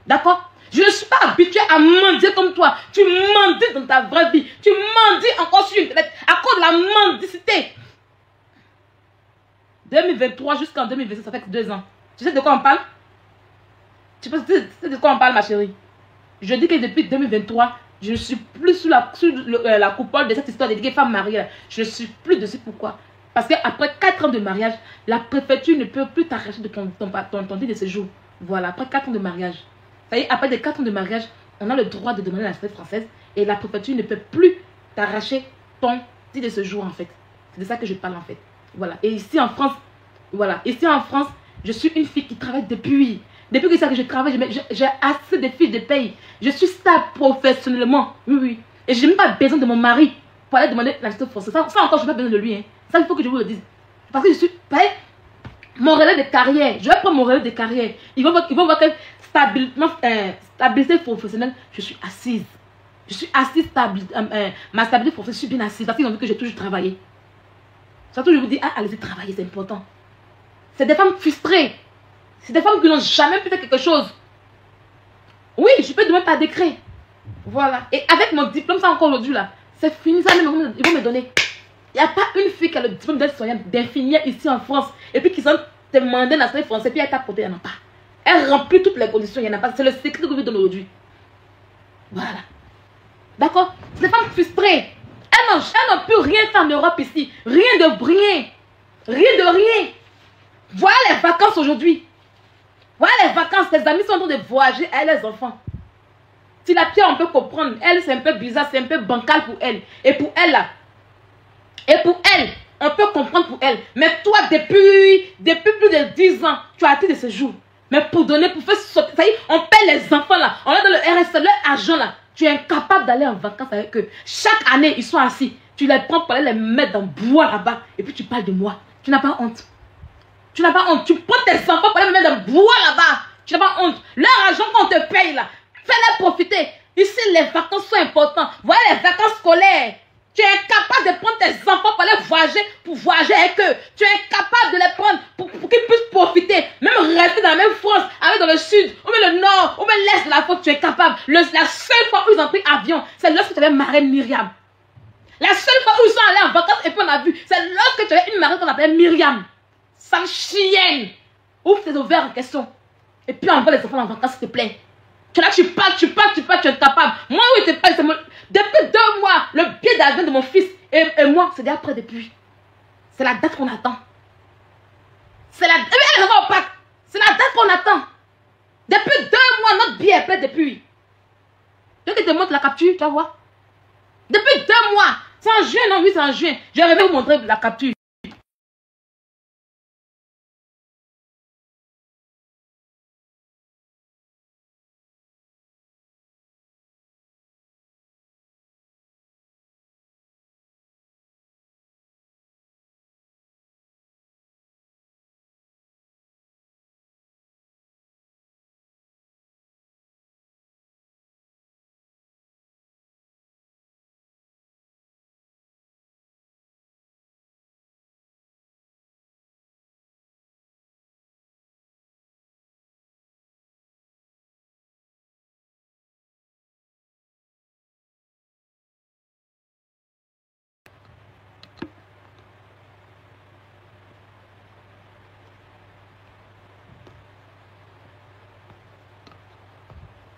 D'accord? Je ne suis pas habituée à mendier comme toi. Tu mendies dans ta vraie vie. Tu mendies encore sur Internet à cause de la mendicité. 2023 jusqu'en 2027, ça fait 2 ans. Tu sais de quoi on parle? Tu sais de quoi on parle, ma chérie? Je dis que depuis 2023, je ne suis plus sous la coupole de cette histoire des femmes mariées. Je ne suis plus dessus. Pourquoi? Parce qu'après 4 ans de mariage, la préfecture ne peut plus t'arracher de ton titre de séjour. Voilà, après 4 ans de mariage. Ça y est, après 4 ans de mariage, on a le droit de demander la nationalité française et la préfecture ne peut plus t'arracher ton titre de séjour en fait. C'est de ça que je parle en fait. Voilà. Et ici en France, voilà. Ici en France, je suis une fille qui travaille depuis que ça que je travaille, j'ai assez de fiches de paye. Je suis stable professionnellement. Oui, oui. Et je n'ai même pas besoin de mon mari pour aller demander la nationalité française. Ça encore, je n'ai pas besoin de lui. Hein. Ça, il faut que je vous le dise. Parce que je suis, mon relais de carrière, je vais prendre mon relais de carrière. Ils vont voir que stabilité professionnelle, je suis assise. Je suis assise, ma stabilité professionnelle, je suis bien assise. Parce qu'ils ont vu que j'ai toujours travaillé. Surtout, je vous dis, ah, allez-y travailler, c'est important. C'est des femmes frustrées. C'est des femmes qui n'ont jamais pu faire quelque chose. Oui, je peux demander par décret. Voilà. Et avec mon diplôme, ça encore aujourd'hui, là, c'est fini, ça, ils vont me donner. Il n'y a pas une fille qui a le diplôme d'infirmière ici en France. Et puis qui sont demandé la nationalité française, puis elle t'a porté, il n'y en a pas. Elle remplit toutes les conditions, il n'y en a pas. C'est le secret que je vous donne aujourd'hui. Voilà. D'accord? C'est des femmes frustrées. Elles n'ont plus rien fait en Europe ici. Rien de rien. Rien de rien. Voilà les vacances aujourd'hui. Voilà les vacances. Les amis sont en train de voyager, elles, les enfants. Si la pierre, on peut comprendre. Elle, c'est un peu bizarre, c'est un peu bancal pour elle. Et pour elle, là. Et pour elle, on peut comprendre pour elle. Mais toi, depuis plus de 10 ans, tu as arrêté de ce jour. Mais pour donner, pour faire sauter, ça y est, on paie les enfants là. On a dans le RSE, leur argent là. Tu es incapable d'aller en vacances avec eux. Chaque année, ils sont assis. Tu les prends pour aller les mettre dans le bois là-bas. Et puis tu parles de moi. Tu n'as pas honte. Tu n'as pas honte. Tu prends tes enfants pour aller les mettre dans le bois là-bas. Tu n'as pas honte. Leur argent qu'on te paye là, fais-les profiter. Ici, les vacances sont importantes. Voilà les vacances scolaires. Tu es incapable de prendre tes enfants pour aller voyager, pour voyager avec eux. Tu es incapable de les prendre pour qu'ils puissent profiter. Même rester dans la même France, aller dans le sud, ou même le nord, ou même l'est de la France, tu es capable. La seule fois où ils ont pris avion, c'est lorsque tu avais marraine Myriam. La seule fois où ils sont allés en vacances et puis on a vu, c'est lorsque tu avais une marraine qu'on appelait Myriam. Sale chienne. Ouvre tes ovaires en question. Et puis envoie les enfants en vacances, s'il te plaît. Tu es là, tu parles, tu es incapable. Moi, oui, tu parles, depuis 2 mois, le billet d'avion de mon fils et moi, c'est déjà prêt depuis. C'est la date qu'on attend. C'est la date. C'est la date qu'on attend. Depuis 2 mois, notre billet est prêt depuis. Je te montre la capture, tu vas voir. Depuis 2 mois. C'est en juin, non, oui, c'est en juin. Je vais vous montrer la capture.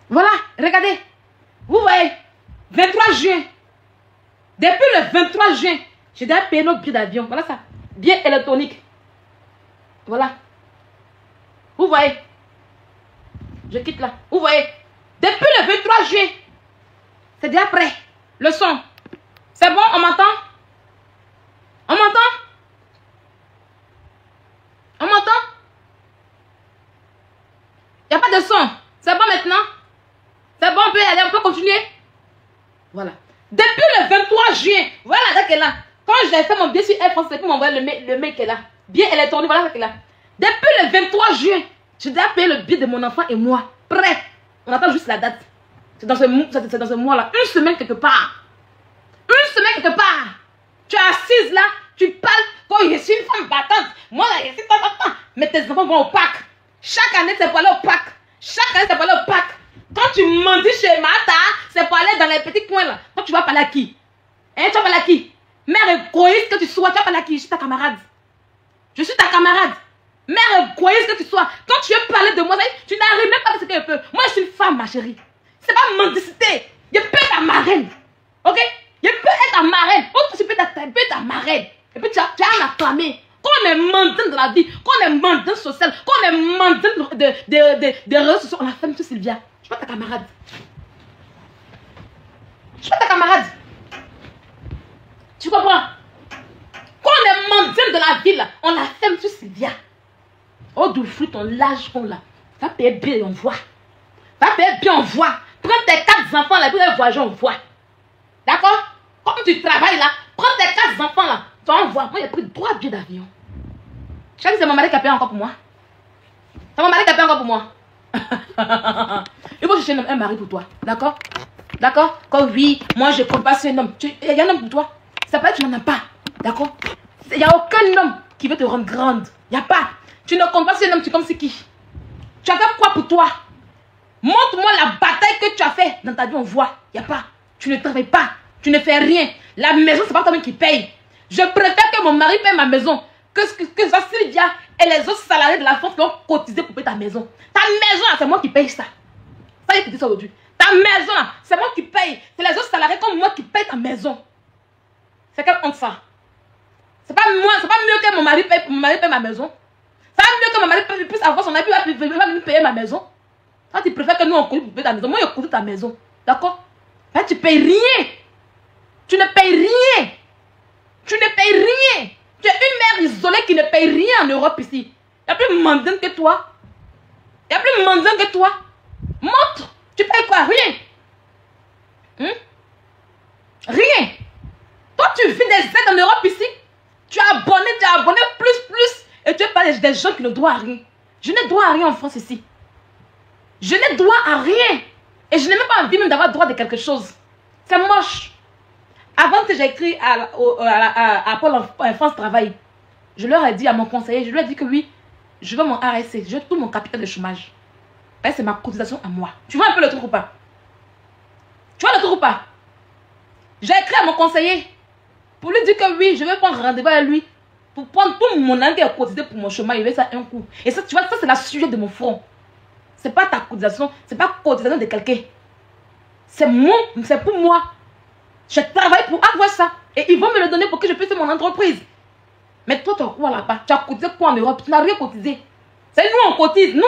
Voilà, regardez. Vous voyez, 23 juin. Depuis le 23 juin, j'ai déjà payé notre billet d'avion. Voilà ça. Billet électronique. Voilà. Vous voyez. Je quitte là. Vous voyez. Depuis le 23 juin, c'est déjà prêt. Le son. C'est bon, on m'entend? On m'entend? On m'entend? Il n'y a pas de son. C'est bon maintenant? C'est bon, on peut y aller, on peut continuer? Voilà. Depuis le 23 juin, voilà la date qu'elle est là. Quand j'ai fait mon billet sur Air France, c'est pour m'envoyer le mail qu'elle est là. Billet électronique, voilà qu'elle est là. Depuis le 23 juin, j'ai déjà payé le billet de mon enfant et moi. Prêt. On attend juste la date. C'est dans ce mois-là. Une semaine quelque part. Une semaine quelque part. Tu es assise là, tu parles comme je suis une femme battante. Moi là, je suis pas battante. Mais tes enfants vont au Pâques. Chaque année, c'est pour aller au Pâques. Chaque année, c'est pour aller au Pâques. Quand tu mendis chez Martha, c'est pour aller dans les petits coins là. Quand tu vas parler à qui? Hein, tu vas parler à qui? Mère égoïste que tu sois, tu vas parler à qui? Je suis ta camarade. Je suis ta camarade. Mère égoïste que tu sois. Quand tu veux parler de moi, tu n'arrives même pas à ce que je peux. Moi, je suis une femme, ma chérie. C'est pas mendicité. Je peux être ta marraine. Ok? Je peux être ta marraine. Tu peux être ta marraine. Et puis tu as à acclamer. Quand on est mendiant dans la vie, quand on est mendiant social, quand on est mendiant des réseaux sociaux, on a fait M. Sylvia. Je suis pas ta camarade. Je suis pas ta camarade. Tu comprends? Quand on est mendiant de la ville, on a fait M. Sylvia. Oh, d'où fruit ton large fond là. Va payer bien et on voit. Va payer bien, on voit. Prends tes 4 enfants là, puis les voyager, on voit. D'accord? Quand tu travailles là, prends tes 4 enfants là, tu vas en voir. Moi, j'ai pris 3 billets d'avion. Je sais que c'est mon mari qui a payé encore pour moi. C'est mon mari qui a payé encore pour moi. Il faut chercher un mari pour toi. D'accord? D'accord? Quand oui, moi je compte pas sur un homme. Il y a un homme pour toi. Ça peut être que tu n'en as pas. D'accord? Il n'y a aucun homme qui veut te rendre grande. Il n'y a pas. Tu ne comptes pas si un homme, tu comme c'est qui? Tu as fait quoi pour toi? Montre-moi la bataille que tu as fait dans ta vie, on voit. Il n'y a pas. Tu ne travailles pas. Tu ne fais rien. La maison, c'est pas toi-même qui paye. Je préfère que mon mari paye ma maison que ça, Sylvia et les autres salariés de la France qui ont cotisé pour payer ta maison. Ta maison, là, c'est moi qui paye ça. Ça y est, tu dis ça aujourd'hui. Ta maison, là, c'est moi qui paye. C'est les autres salariés comme moi qui payent ta maison. C'est quelle honte ça? C'est pas moi, c'est pas mieux que mon mari paye ma maison. C'est pas mieux que mon mari puisse avoir son habit, va me payer ma maison. Toi, tu préfères que nous, on cotise pour payer ta maison. Moi, je cotise ta maison. D'accord? Ben, tu payes rien. Tu ne payes rien. Tu ne payes rien. Tu es une mère isolée qui ne paye rien en Europe ici. Il n'y a plus mendiant que toi. Il n'y a plus mendiant que toi. Montre. Tu payes quoi? Rien. Rien. Toi, tu vis des aides en Europe ici. Tu as abonné plus. Et tu parles des gens qui ne doivent à rien. Je n'ai droit à rien en France ici. Je n'ai droit à rien. Et je n'ai même pas envie même d'avoir droit de quelque chose. C'est moche. Avant que j'ai écrit à Pôle France Travail, je leur ai dit à mon conseiller, je lui ai dit que oui, je veux mon RSC, je veux tout mon capital de chômage. C'est ma cotisation à moi. Tu vois un peu le truc ou pas? Tu vois le truc ou pas? J'ai écrit à mon conseiller pour lui dire que oui, je vais prendre rendez-vous avec lui pour prendre tout mon année à cotiser pour mon chômage. Il veut ça un coup. Et ça, tu vois, ça c'est la sujet de mon front. C'est pas ta cotisation, c'est pas cotisation de quelqu'un. C'est pour moi. Je travaille pour avoir ça. Et ils vont me le donner pour que je puisse faire mon entreprise. Mais toi, tu as quoi là-bas? Tu as cotisé quoi en Europe? Tu n'as rien cotisé. C'est nous, on cotise, nous,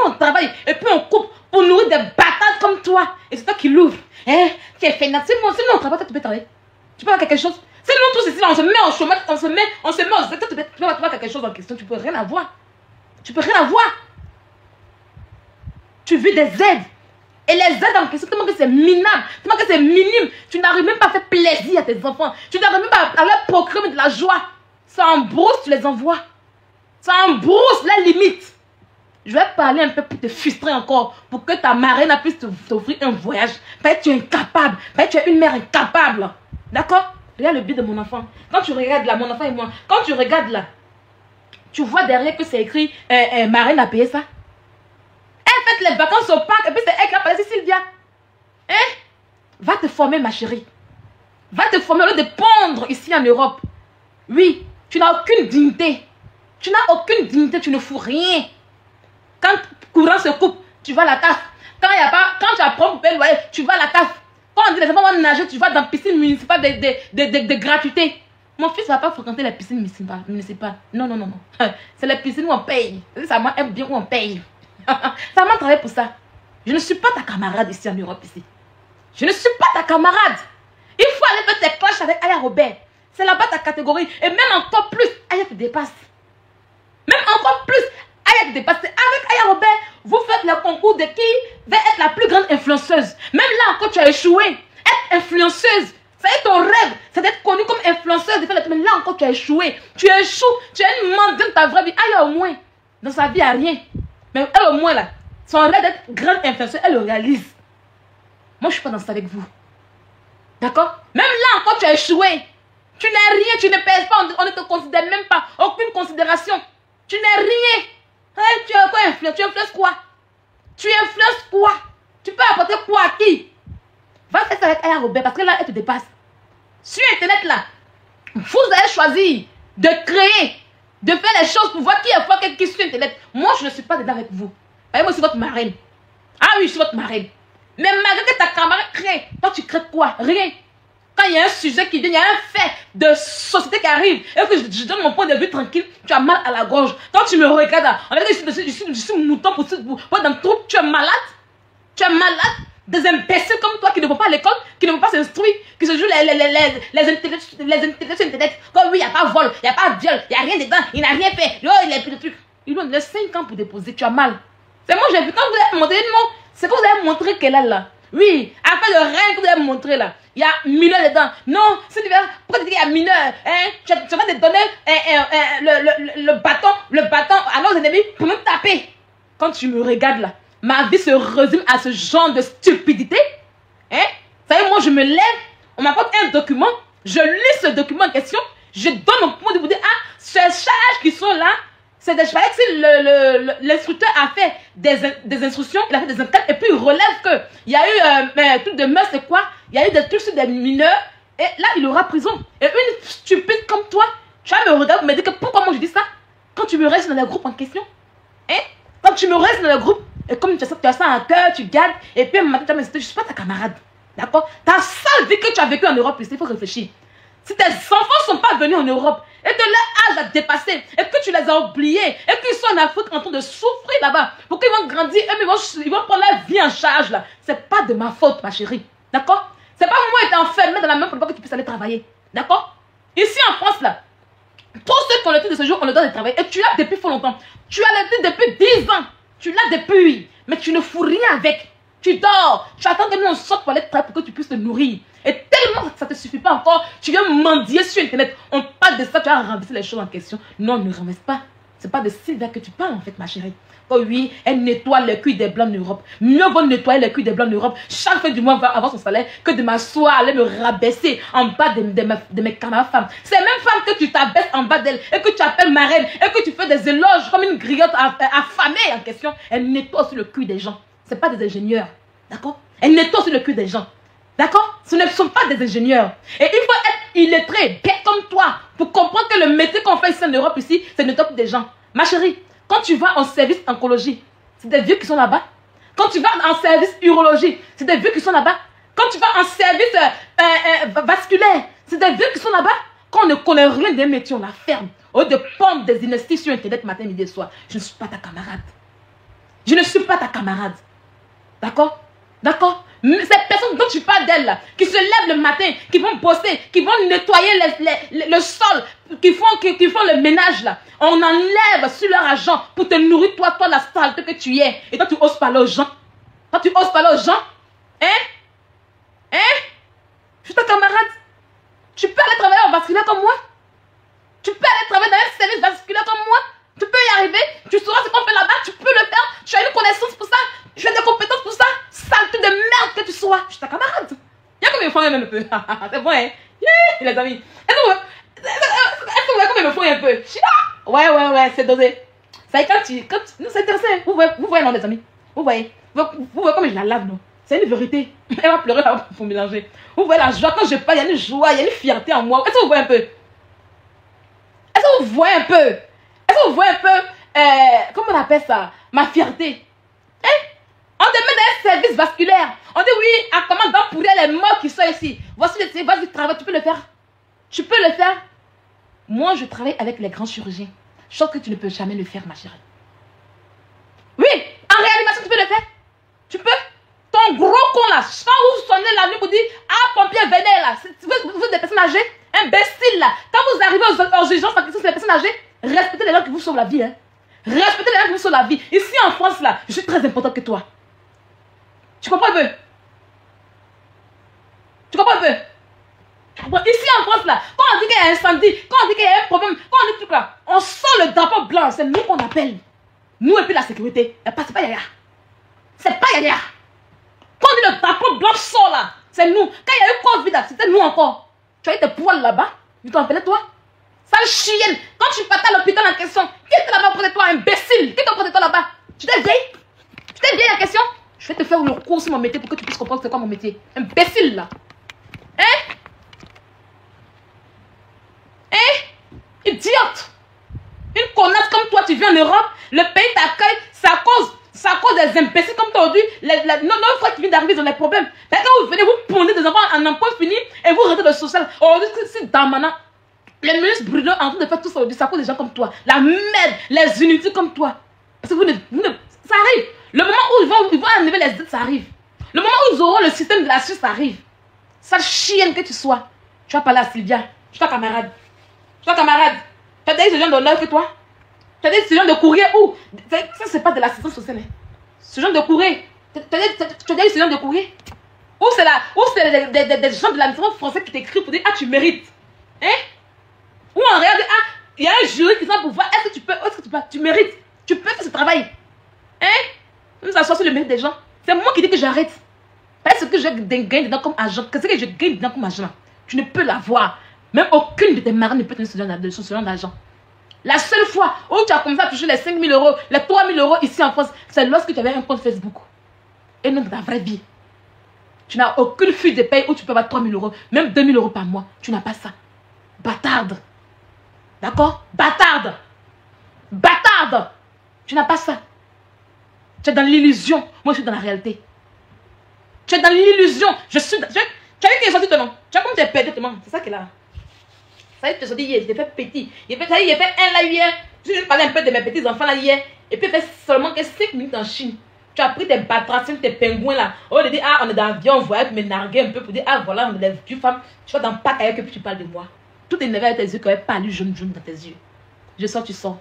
on travaille. Et puis on coupe pour nourrir des bâtards comme toi. Et c'est toi qui l'ouvre. Tu es financier. Si nous, on travaille, toi, tu peux travailler. Tu peux avoir quelque chose. Si nous tous ici, là, on se met en chômage, on se met au secteur, tu peux avoir quelque chose en question. Tu peux rien avoir. Tu peux rien avoir. Tu veux des aides. Et les aides en question, tellement que c'est minable, tellement que c'est minime. Tu n'arrives même pas à faire plaisir à tes enfants. Tu n'arrives même pas à leur procurer de la joie. Ça en brousse, tu les envoies. Ça en brousse la limite. Je vais parler un peu pour te frustrer encore. Pour que ta marraine puisse t'offrir un voyage. Peut-être tu es incapable. Peut-être tu es une mère incapable. D'accord? Regarde le but de mon enfant. Quand tu regardes là, mon enfant et moi. Quand tu regardes là, tu vois derrière que c'est écrit marraine a payé ça. Elle fait les vacances au parc et puis c'est elle qui a parlé, c'est Sylvia. Va te former, ma chérie. Va te former au lieu de pondre ici en Europe. Oui, tu n'as aucune dignité. Tu n'as aucune dignité, tu ne fous rien. Quand le courant se coupe, tu vas à la taf. Quand tu apprends pour payer le loyer, tu vas à la taf. Quand on dit les enfants vont nager, tu vas dans la piscine municipale de gratuité. Mon fils ne va pas fréquenter la piscine municipale. Non. C'est la piscine où on paye. Ça m'a un bien où on paye. Ça m'a travaillé pour ça. Je ne suis pas ta camarade ici en Europe ici. Je ne suis pas ta camarade. Il faut aller faire tes clashs avec Aya Robert. C'est là-bas ta catégorie. Et même encore plus, Aya te dépasse. Même encore plus, Aya te dépasse. Avec Aya Robert, vous faites le concours de qui va être la plus grande influenceuse. Même là encore, tu as échoué. Être influenceuse, c'est ton rêve. C'est d'être connue comme influenceuse. Mais là encore, tu as échoué. Tu échoues. Tu es une mendiante de ta vraie vie. Aya au moins, dans sa vie, il n'y a rien. Mais elle au moins là, son rêve d'être grande influenceuse, elle le réalise. Moi, je ne suis pas dans ça avec vous. D'accord? Même là encore, tu as échoué. Tu n'es rien, tu ne pèses pas, on ne te considère même pas. Aucune considération. Tu n'es rien. Tu es quoi influence? Tu influences quoi? Tu influences quoi? Tu peux apporter quoi à qui? Va faire ça avec Aya Robert parce que là, elle te dépasse. Sur Internet là, vous allez choisir de créer, de faire les choses pour voir qui est fort, qui est sur Internet. Moi, je ne suis pas dedans avec vous. Moi, je suis votre marraine. Ah oui, je suis votre marraine. Mais malgré que ta camarade crée, toi, tu crées quoi? Rien. Quand il y a un sujet qui vient, il y a un fait de société qui arrive, et que je donne mon point de vue tranquille, tu as mal à la gorge. Quand tu me regardes, on va dire que je suis mouton pour dans le trou, tu es malade. Tu es malade. Des imbéciles comme toi qui ne vont pas à l'école, qui ne vont pas s'instruire, qui se jouent les intellectuels sur Internet. Comme oui, il n'y a pas vol, il n'y a pas viol, il n'y a rien dedans, il n'a rien fait. Oh, il a plus de trucs. Ils ont 5 ans pour déposer, tu as mal. C'est moi, j'ai vu, quand vous avez montré, c'est que vous avez montré qu'elle est là. Oui, après le règne que vous avez montré là, il y a mineur dedans. Non, si tu veux, pourquoi tu dis qu'il y a mineur? Tu vas te donner le bâton à nos ennemis pour nous taper. Quand tu me regardes là, ma vie se résume à ce genre de stupidité. Vous savez, moi je me lève, on m'apporte un document, je lis ce document en question, Je donne mon point de vous dire, ah, ces charges qui sont là, c'est des charges. Si l'instructeur a fait des instructions, il a fait des enquêtes, et puis il relève qu'il y a eu un truc de meurtre, c'est quoi? Il y a eu des trucs sur des mineurs, et là, il aura prison. Et une stupide comme toi, tu vas me regarder, me dire que pourquoi moi je dis ça? Quand tu me restes dans le groupe en question, hein? Quand tu me restes dans le groupe, et comme tu as ça en cœur, tu gardes, et puis un matin, tu vas me dire, je ne suis pas ta camarade. D'accord? Ta seule vie que tu as vécue en Europe, il faut réfléchir. Si tes enfants ne sont pas venus en Europe, et que leur âge a dépassé, et que tu les as oubliés, et qu'ils sont en Afrique en train de souffrir là-bas, pour qu'ils vont grandir, et ils vont prendre leur vie en charge là. C'est pas de ma faute, ma chérie. D'accord? C'est pas moi être enfermé dans la main pour pas que tu puisses aller travailler. D'accord? Ici en France là, tous ceux qui ont le titre de ce jour ont le droit de travailler. Et tu l'as depuis fort longtemps. Tu as le titre depuis 10 ans. Tu l'as depuis. Mais tu ne fous rien avec. Tu dors. Tu attends que nous on sorte pour aller travailler pour que tu puisses te nourrir. Et tellement que ça ne te suffit pas encore, tu viens mendier sur Internet. On parle de ça, tu vas renverser les choses en question. Non, ne renverse pas. C'est pas de Sylvia que tu parles en fait, ma chérie. Oh oui, elle nettoie le cul des blancs en Europe. Mieux vaut nettoyer le cul des blancs en Europe. Chaque fin du mois, va avoir son salaire que de m'asseoir, aller me rabaisser en bas de mes camarades femmes. C'est même femmes que tu t'abaisses en bas d'elle et que tu appelles ma reine et que tu fais des éloges comme une griotte affamée en question. Elle nettoie sur le cul des gens. Ce pas des ingénieurs. D'accord? Elle nettoie sur le cul des gens. D'accord? Ce ne sont pas des ingénieurs. Et il faut être illettré, bien comme toi, pour comprendre que le métier qu'on fait ici en Europe, ici, c'est nettoyer des gens. Ma chérie, quand tu vas en service oncologie, c'est des vieux qui sont là-bas. Quand tu vas en service urologie, c'est des vieux qui sont là-bas. Quand tu vas en service vasculaire, c'est des vieux qui sont là-bas. Quand on ne connaît rien des métiers, on la ferme. Au lieu de prendre des investissements sur Internet matin, midi et soir. Je ne suis pas ta camarade. Je ne suis pas ta camarade. D'accord? D'accord? Ces personnes dont tu parles d'elles, qui se lèvent le matin, qui vont bosser, qui vont nettoyer le sol, qui font le ménage là. On enlève sur leur argent pour te nourrir, toi la saleté que tu es. Et toi, tu oses parler aux gens. Toi, tu oses parler aux gens. Hein? Hein? Je suis ta camarade. Tu peux aller travailler en vasculaire comme moi. Tu peux aller travailler dans un service vasculaire comme moi. Tu peux y arriver. Tu sauras ce qu'on fait là-bas. Tu peux le faire. Tu as une connaissance pour ça. Tu as des compétences pour ça. Saleté de merde que tu sois. Je suis ta camarade. Il y a combien de fois même un peu. C'est bon, hein? Les amis. Est-ce que vous voyez comme il me faut un peu? Ouais, c'est dosé. Ça y est, non, c'est intéressant. Vous voyez, non, les amis? Vous voyez comme je la lave, non? C'est une vérité. Elle va pleurer là pour mélanger. Vous voyez la joie, quand je parle, il y a une joie, il y a une fierté en moi. Est-ce que vous voyez un peu? Est-ce que vous voyez un peu? Est-ce que vous voyez un peu, comment on appelle ça? Ma fierté. Hein? On te met dans un service vasculaire. On dit oui, à comment dans pourrir les morts qui sont ici. Voici le travail, tu peux le faire. Tu peux le faire. Moi, je travaille avec les grands chirurgiens. Chose que tu ne peux jamais le faire, ma chérie. Oui, en réanimation, tu peux le faire. Tu peux. Ton gros con là, quand vous sonnez la nuit, vous dites, ah, pompier, venez là. Vous êtes des personnes âgées, imbéciles là. Quand vous arrivez aux urgences, c'est des personnes âgées, respectez les gens qui vous sauvent la vie. Hein. Respectez les gens qui vous sauvent la vie. Ici en France là, je suis très importante que toi. Tu comprends un peu? Tu comprends un peu? Ici en France là, quand on dit qu'il y a un incendie, quand on dit qu'il y a un problème, quand on dit truc là, on sort le drapeau blanc, c'est nous qu'on appelle. Nous et puis la sécurité. C'est pas Yaya. C'est pas Yaya. Quand on dit le drapeau blanc sort là, c'est nous. Quand il y a eu Covid là, c'était nous encore. Tu as eu tes poils là-bas, ils t'ont appelé toi. Sale chienne. Quand tu partais à l'hôpital en question, qui était là-bas auprès de toi, imbécile? Qui était auprès de toi là-bas? Tu t'es vieille? Tu t'es vieille en question? Je vais te faire le cours sur mon métier pour que tu puisses comprendre c'est quoi mon métier. Imbécile là. Hein? Hein? Idiote. Une connasse comme toi, tu viens en Europe, le pays t'accueille, c'est à cause des imbéciles comme toi aujourd'hui. Nos frères qui viennent d'arriver, ils ont des problèmes. Mais quand vous venez, vous pondez des enfants en emploi fini et vous rentrez dans le social. Aujourd'hui, c'est Damana. Le ministre Bruno en train de faire tout ça aujourd'hui, c'est à cause des gens comme toi. La merde, les inutiles comme toi. Parce que ça arrive. Le moment où ils vont enlever les aides, ça arrive. Le moment où ils auront le système de la Suisse, ça arrive. Sale chienne que tu sois. Tu vas parler à Sylvia. Je suis ta camarade. Je suis ta camarade. Tu as des gens d'honneur que toi. Tu as des gens de courrier où? Ça, c'est pas de l'assistance sociale. Hein. Ce genre de courrier. Tu as des gens de courrier. Ou c'est des gens de l'administration française qui t'écrivent pour dire, ah, tu mérites. Hein? Ou en réalité, ah, il y a un jury qui va pour voir, est-ce que tu peux, tu mérites. Tu peux faire ce travail. Hein? Nous asseoir sur le mérite des gens. C'est moi qui dis que j'arrête. Parce que je gagne dedans comme argent. Qu'est-ce que je gagne dedans comme argent? Tu ne peux l'avoir. Même aucune de tes marraines ne peut te donner ce genre d'argent. La seule fois où tu as commencé à toucher les 5 000 euros, les 3 000 euros ici en France, c'est lorsque tu avais un compte Facebook. Et non dans ta vraie vie. Tu n'as aucune fuite de paye où tu peux avoir 3 000 euros, même 2 000 euros par mois. Tu n'as pas ça. Bâtarde. D'accord? Bâtarde. Bâtarde. Tu n'as pas ça. Tu es dans l'illusion. Moi, je suis dans la réalité. Tu es dans l'illusion. Je suis... Tu as vu qu'il est sorti ton nom. Tu as comme tu es pété ton nom. C'est ça qu'il a. Ça y est, tu es sorti hier. Il fait petit. Il fait un là hier. Je parlais un peu de mes petits enfants là hier. Et puis il fait seulement que 5 minutes en Chine. Tu as pris tes batraciens, tes pingouins là. Au lieu de dire, ah, on est dans l'avion, on voit me narguer un peu pour dire, ah, voilà, on est des vieilles femmes. Tu vas dans le parc ailleurs que tu parles de moi. Tout est énervé avec tes yeux, qui avait palu jaune dans tes yeux. Je sors, tu sors.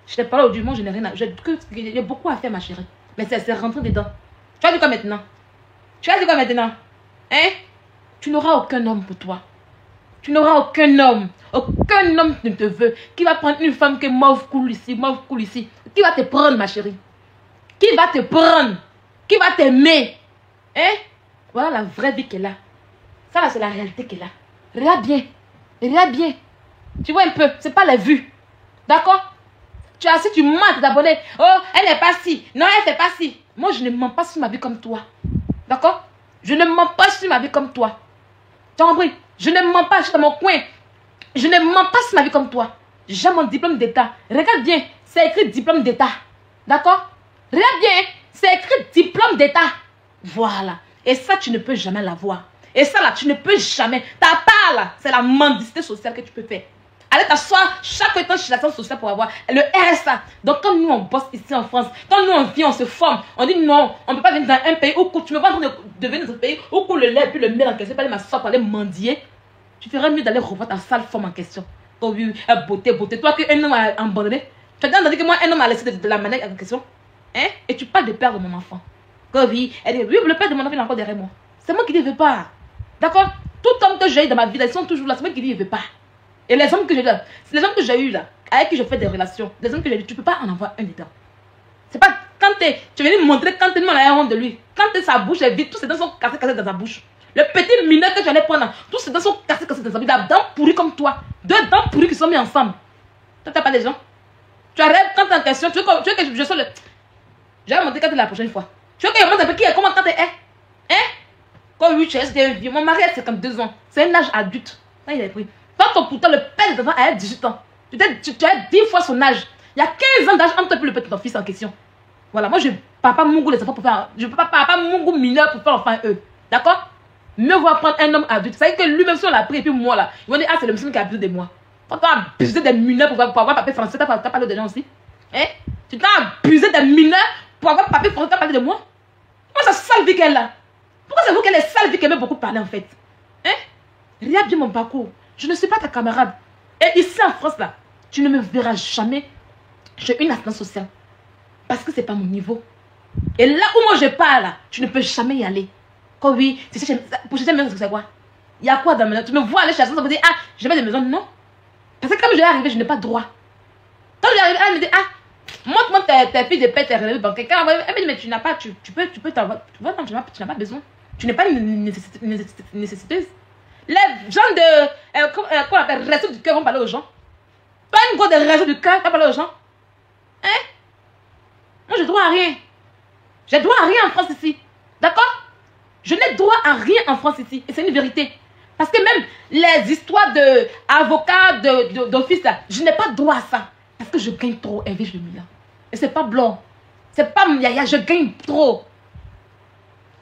Je t'ai parlé au moins, je n'ai rien à... J'ai beaucoup à faire, ma chérie. Mais c'est rentré dedans. Tu vas dire quoi maintenant? Tu vas dire quoi maintenant? Hein? Tu n'auras aucun homme pour toi. Tu n'auras aucun homme. Aucun homme ne te veut. Qui va prendre une femme qui est mauve cool ici, mauve cool ici? Qui va te prendre, ma chérie? Qui va te prendre? Qui va t'aimer? Hein? Voilà la vraie vie qu'elle a. Ça là, c'est la réalité qu'elle a. Regarde bien. Regarde bien. Tu vois un peu, c'est pas les vues. D'accord? Tu as assis, tu mens à tes abonnés. Oh, elle n'est pas si. Non, elle fait pas si. Moi, je ne mens pas sur ma vie comme toi. D'accord? Je ne mens pas sur ma vie comme toi. Tu as compris? Je ne mens pas, je suis dans mon coin. Je ne mens pas sur ma vie comme toi. J'ai mon diplôme d'état. Regarde bien, c'est écrit diplôme d'état. D'accord? Regarde bien, c'est écrit diplôme d'état. Voilà. Et ça, tu ne peux jamais l'avoir. Et ça, là, tu ne peux jamais. Ta part, là, c'est la mendicité sociale que tu peux faire. Allez t'asseoir chaque temps chez l'assistance sociale pour avoir le RSA. Donc, quand nous, on bosse ici en France, quand nous, on vient, on se forme, on dit non, on ne peut pas venir dans un pays où tu me vois en train de venir dans un pays où le lait et puis le miel encaissé, pas aller m'asseoir pour aller mendier. Tu ferais mieux d'aller revoir ta sale forme en question. Oh oui, beauté, beauté. Toi, qu'un homme a abandonné. Tu as déjà dit que moi, un homme a laissé de la manière en question. Hein? Et tu parles de père de mon enfant. Oh oui, elle dit, oui, le père de mon enfant est encore derrière moi. C'est moi qui ne veux pas. D'accord? Tout homme que j'ai eu dans ma vie, ils sont toujours là. C'est moi qui dis, il ne veut pas. Et les hommes que j'ai là, c'est les hommes que j'ai eu là, avec qui je fais des relations. Les hommes que j'ai eu, tu ne peux pas en avoir un dedans. C'est pas quand tu viens me montrer quand tu me la honte de lui. Quand sa bouche est vide, tous ses dents sont cassés dans sa bouche. Le petit mineur que j'allais prendre, tous ses dents sont cassés dans sa bouche. Il a dents pourries comme toi. Deux dents pourries qui sont mises ensemble. Toi, tu n'as pas des gens. Tu arrêtes quand tu es en question. Tu veux que je sois le. Je vais montrer quand tu es la prochaine fois. Tu veux que je montre un peu qui est, comment quand tu es. Hein? Quand oui, tu es vieux. Mon mari a 52 ans. C'est un âge adulte. Là, il a pris. Quand pourtant le père de l'enfant a 18 ans. Tu as 10 fois son âge. Il y a 15 ans d'âge entre toi et le petit ton fils en question. Voilà, moi je ne parle pas Mungu les enfants pour faire. Je ne peux pas Mungu mineur pour faire l'enfant eux. D'accord? Mieux vaut prendre un homme adulte. Ça veut dire que lui-même si on l'a pris et puis moi là, ils vont dire ah c'est le monsieur qui a abusé de moi. Quand tu as abusé des mineurs pour avoir papier français, tu as parlé de gens aussi. Hein? Tu t'as abusé des mineurs pour avoir papier français, tu as parlé de moi. Moi ça sale vie qu'elle a. Pourquoi c'est vous qu'elle est sale vie qu'elle aime beaucoup parler en fait? Hein? Regarde bien mon parcours. Je ne suis pas ta camarade. Et ici en France, là, tu ne me verras jamais. J'ai une assistance sociale. Parce que ce n'est pas mon niveau. Et là où moi je pars, là, tu ne peux jamais y aller. Quand oui, pour chercher une maison, c'est quoi? Il y a quoi dans ma maison? Tu me vois aller chercher ça, ça veut dire, ah, je vais des maisons. Non. Parce que comme je vais arriver, je n'ai pas droit. Quand je vais arriver, elle me dit, ah, montre-moi tes filles de paix, tes relevés bancaires. Elle me dit, mais tu n'as pas, tu peux t'avoir. Tu vois, non, tu n'as pas besoin. Tu n'es pas une nécessiteuse. Les gens de, qu'on appelle réseau du cœur vont parler aux gens. Pas une grosse de réseau du cœur va parler aux gens. Hein? Moi, j'ai droit à rien. J'ai droit à rien en France ici. D'accord? Je n'ai droit à rien en France ici. Et c'est une vérité. Parce que même les histoires d'avocats, d'office, je n'ai pas droit à ça. Parce que je gagne trop, Hervé Jemila. Et c'est pas blanc. C'est pas yaya, je gagne trop.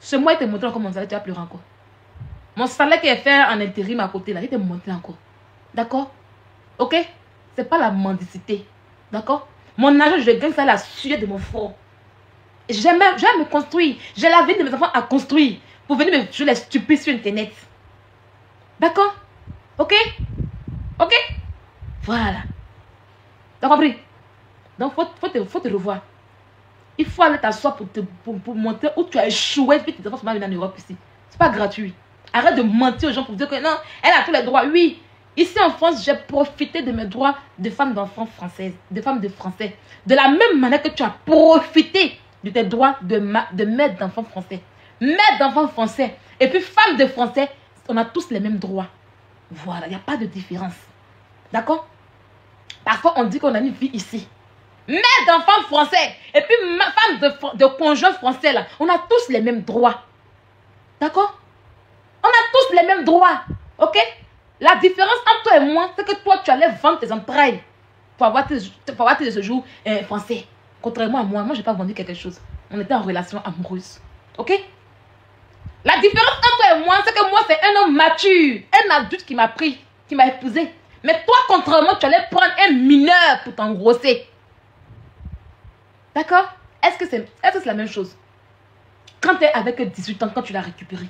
Ce mois, il te montre encore mon salaire, tu vas pleurer encore. Mon salaire qui est fait en intérim à côté, là, il te montre encore. D'accord? Ok? C'est pas la mendicité. D'accord? Mon argent, je gagne ça la sueur de mon front. J'aime me construire. J'ai la vie de mes enfants à construire. Pour venir me jouer les stupides sur Internet. D'accord? Ok? Ok? Voilà. T'as compris? Donc, faut te revoir. Il faut aller t'asseoir pour montrer où tu as échoué. Puis tes enfants sont venus en Europe ici. C'est pas gratuit. Arrête de mentir aux gens pour dire que non, elle a tous les droits. Oui. Ici en France, j'ai profité de mes droits de femme d'enfants françaises, de femmes de français. De la même manière que tu as profité de tes droits de mère d'enfants français. Mère d'enfants français. Et puis femme de français, on a tous les mêmes droits. Voilà, il n'y a pas de différence. D'accord? Parfois, on dit qu'on a une vie ici. Mère d'enfants français et puis ma femme de conjoint français, là, on a tous les mêmes droits. D'accord? On a tous les mêmes droits. Ok? La différence entre toi et moi, c'est que toi, tu allais vendre tes entrailles pour avoir tes séjours français. Contrairement à moi, je n'ai pas vendu quelque chose. On était en relation amoureuse. Ok? La différence entre toi et moi, c'est que moi, c'est un homme mature, un adulte qui m'a pris, qui m'a épousé. Mais toi, contrairement, tu allais prendre un mineur pour t'engrosser. D'accord? Est-ce que c'est la même chose? Quand tu es avec 18 ans, quand tu l'as récupéré.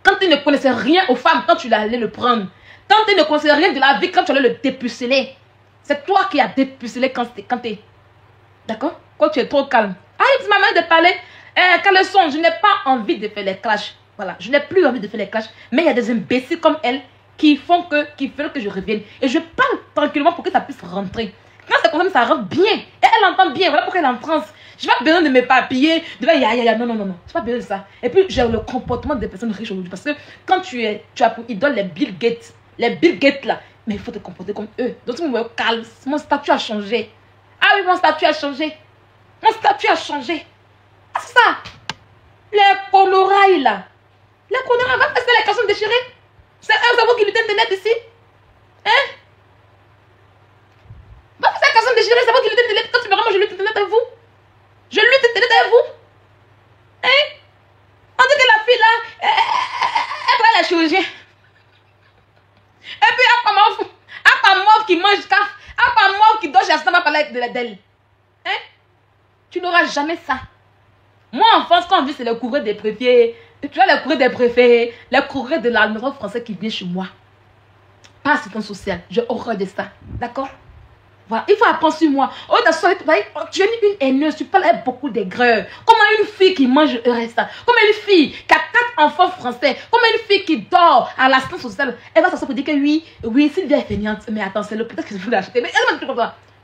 Quand tu ne connaissais rien aux femmes, quand tu allais le prendre. Quand tu ne connaissais rien de la vie, quand tu allais le dépuceler. C'est toi qui as dépucelé quand tu es. D'accord? Quand tu es trop calme. Ah, il dit maman de parler. Caleçon, je n'ai pas envie de faire les clashs. Voilà, je n'ai plus envie de faire les clashs. Mais il y a des imbéciles comme elle qui veulent que je revienne. Et je parle tranquillement pour que ça puisse rentrer. Quand c'est comme ça rentre bien. Et elle entend bien. Voilà pourquoi elle est en transe. Je n'ai pas besoin de m'éparpiller. Non. C'est pas besoin de ça. Et puis, j'ai le comportement des personnes riches aujourd'hui. Parce que quand tu as pour idole les Bill Gates. Les Bill Gates là. Mais il faut te comporter comme eux. Donc, tu me vois calme. Mon statut a changé. Ah oui, mon statut a changé. Mon statut a changé. Ah, c'est ça. Les conorailles là. Les conorailles. Va faire les caleçons déchirées. C'est vous qui luttez Internet ici. Hein? Va faire les caleçons déchirées. C'est vous qui luttez Internet. Quand tu me rends, moi je lutte Internet avec vous. Je lutte Internet avec vous. Hein? On dit que la fille là, elle va la chirurgien. Et puis, à pas mort qui mange caf. À pas mort qui dort, j'ai pas parler d'elle. Hein? Tu n'auras jamais ça. Moi, en France, quand on vit, c'est le courrier des préfets. Tu vois, le courrier des préfets, le courrier de l'administration français qui vient chez moi. Pas assistance sociale. J'ai horreur de ça. D'accord? Voilà. Il faut apprendre sur moi. Oh, tu es une haineuse. Tu parles avec beaucoup d'aigreur. Comment une fille qui mange ça? Comment une fille qui a 4 enfants français? Comment une fille qui dort à l'assistance sociale? Elle va s'asseoir pour dire que oui, Sylvia est feignante. Mais attends, c'est le peut-être que je voulais acheter. Mais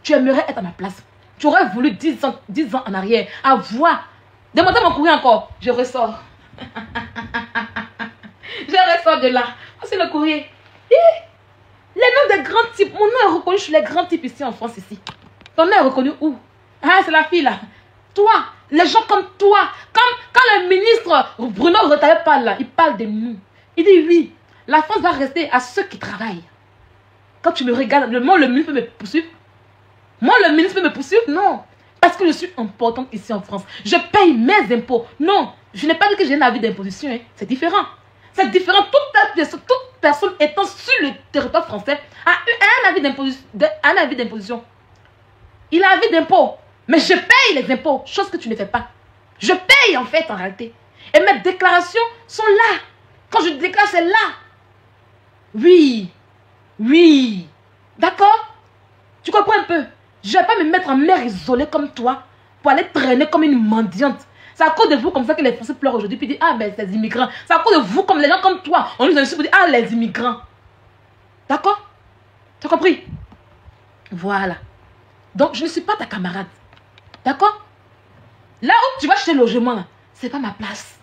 tu aimerais être à ma place. Tu aurais voulu 10 ans en arrière. Avoir. Demandez mon courrier encore. Je ressors. Je ressors de là. C'est le courrier. Les noms des grands types. Mon nom est reconnu chez les grands types ici en France. Ici. Ton nom est reconnu où? Ah, c'est la fille là. Toi, les gens comme toi. Quand le ministre Bruno Retailleau parle là, il parle de nous. Il dit oui, la France va rester à ceux qui travaillent. Quand tu me regardes, le ministre peut me poursuivre. Moi, le ministre peut me poursuivre? Non. Parce que je suis importante ici en France. Je paye mes impôts. Non, je n'ai pas dit que j'ai un avis d'imposition. Hein. C'est différent. C'est différent. Toute personne étant sur le territoire français a eu un avis d'imposition. Il a un avis d'impôt. Mais je paye les impôts. Chose que tu ne fais pas. Je paye en fait en réalité. Et mes déclarations sont là. Quand je déclare, c'est là. Oui. Oui. D'accord? Tu comprends un peu? Je ne vais pas me mettre en mer isolée comme toi pour aller traîner comme une mendiante. C'est à cause de vous comme ça que les Français pleurent aujourd'hui puis disent ah ben c'est les immigrants. C'est à cause de vous comme les gens comme toi. On nous insulte pour dire ah les immigrants. D'accord? Tu as compris? Voilà. Donc je ne suis pas ta camarade. D'accord? Là où tu vas chercher le logement là, c'est pas ma place.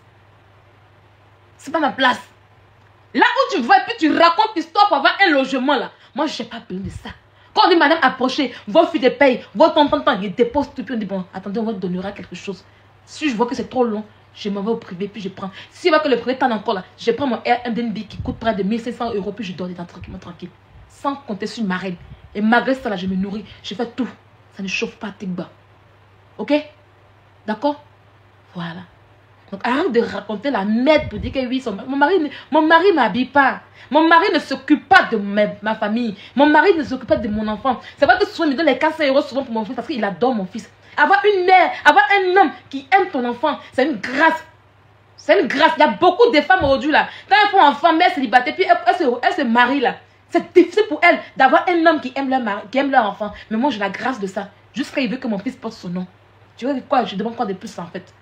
C'est pas ma place. Là où tu vas et puis tu racontes l'histoire pour avoir un logement là. Moi je n'ai pas besoin de ça. Quand on dit madame approchez, vos filles de paye, vos tontons, ils déposent tout, puis on dit bon, attendez, on vous donnera quelque chose. Si je vois que c'est trop long, je m'en vais au privé, puis je prends. Si je vois que le privé tend encore là, je prends mon Airbnb qui coûte près de 1500 €, puis je dors dedans tranquille. Sans compter sur ma reine. Et malgré ça là, je me nourris, je fais tout. Ça ne chauffe pas Tigba. Ok? D'accord? Voilà. Donc arrête de raconter la merde pour dire que oui, mon mari ne m'habille pas. Mon mari ne s'occupe pas de ma famille. Mon mari ne s'occupe pas de mon enfant. C'est vrai que souvent il me donne les 400 € souvent pour mon fils parce qu'il adore mon fils. Avoir une mère, avoir un homme qui aime ton enfant, c'est une grâce. C'est une grâce. Il y a beaucoup de femmes aujourd'hui là. Quand elles font enfant, mère célibataire, puis elles se marient là. C'est difficile pour elles d'avoir un homme qui aime leur enfant. Mais moi j'ai la grâce de ça. Jusqu'à il veut que mon fils porte son nom. Tu vois quoi? Je demande quoi de plus en fait?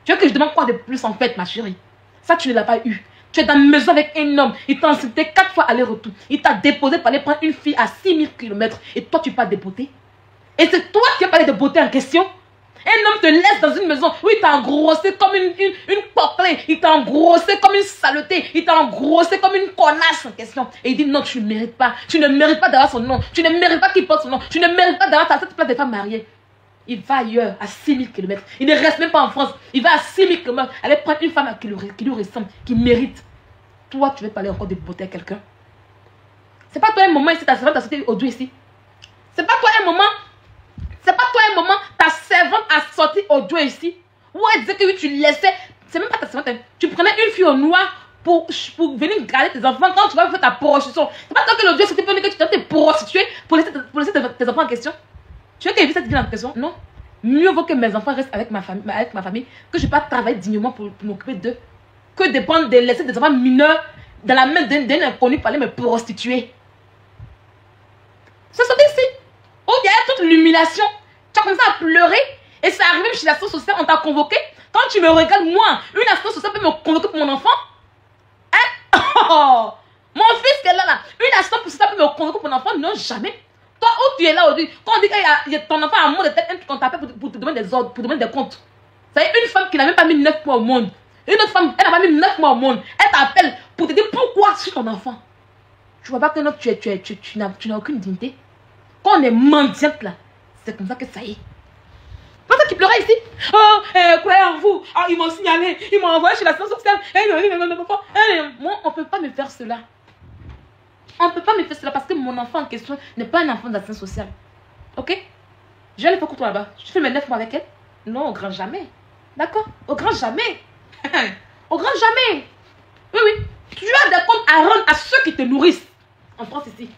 Tu veux que je demande quoi de plus en fait, ma chérie? Ça, tu ne l'as pas eu. Tu es dans une maison avec un homme. Il t'a insulté 4 fois aller-retour. Il t'a déposé pour aller prendre une fille à 6000 km. Et toi, tu pas dépoté. Et c'est toi qui as parlé de beauté en question. Un homme te laisse dans une maison où il t'a engrossé comme une coquelin, il t'a engrossé comme une saleté, il t'a engrossé comme une connasse en question. Et il dit non, tu ne mérites pas. Tu ne mérites pas d'avoir son nom. Tu ne mérites pas qu'il porte son nom. Tu ne mérites pas d'avoir cette place de femme mariée. Il va ailleurs, à 6000 km. Il ne reste même pas en France. Il va à 6000 km. Aller prendre une femme qui lui ressemble, qui mérite. Toi, tu veux parler encore de beauté à quelqu'un? C'est pas toi un moment ici, ta servante a sorti audio ici. C'est pas toi un moment. C'est pas toi un moment, ta servante a sorti audio ici. Où elle disait que oui, tu laissais. C'est même pas ta servante. Tu prenais une fille au noir pour venir garder tes enfants quand tu vas faire ta prostitution. C'est pas toi que l'audio c'était pour dire que tu dois te prostituer pour laisser tes enfants en question. Tu veux que j'évite cette vie en question? Non. Mieux vaut que mes enfants restent avec ma famille, que je ne pas travailler dignement pour m'occuper d'eux, que de laisser des enfants mineurs dans la main d'un inconnu pour aller me prostituer. C'est ça ici. Oh, il y a toute l'humiliation. Tu as commencé à pleurer et ça arrive même chez l'assistance sociale, on t'a convoqué. Quand tu me regardes, moi, une assistance sociale peut me convoquer pour mon enfant? Hein? Oh, mon fils qui est là, une assistance sociale peut me convoquer pour mon enfant? Non, jamais. Toi, où tu es là aujourd'hui, quand on dit que ton enfant a un monde de tête, un truc qu'on t'appelle pour te demander des ordres, pour te demander des comptes. C'est une femme qui n'a même pas mis 9 mois au monde. Une autre femme, elle n'a pas mis 9 mois au monde. Elle t'appelle pour te dire pourquoi sur ton enfant. Tu vois pas que non, tu n'as aucune dignité. Quand on est mendiante là, c'est comme ça que ça y est. Pas ça qui pleurait ici. Oh, croyez en vous. Oh, ils m'ont signalé. Ils m'ont envoyé chez la science sociale. Moi, on ne peut pas me faire cela. On ne peut pas me faire cela parce que mon enfant en question n'est pas un enfant d'assistance sociale. Ok? Je vais aller faire couteau là-bas. Je fais mes 9 mois avec elle? Non, au grand jamais. D'accord? Au grand jamais. Au grand jamais. Oui, oui. Tu as des comptes à rendre à ceux qui te nourrissent en France ici.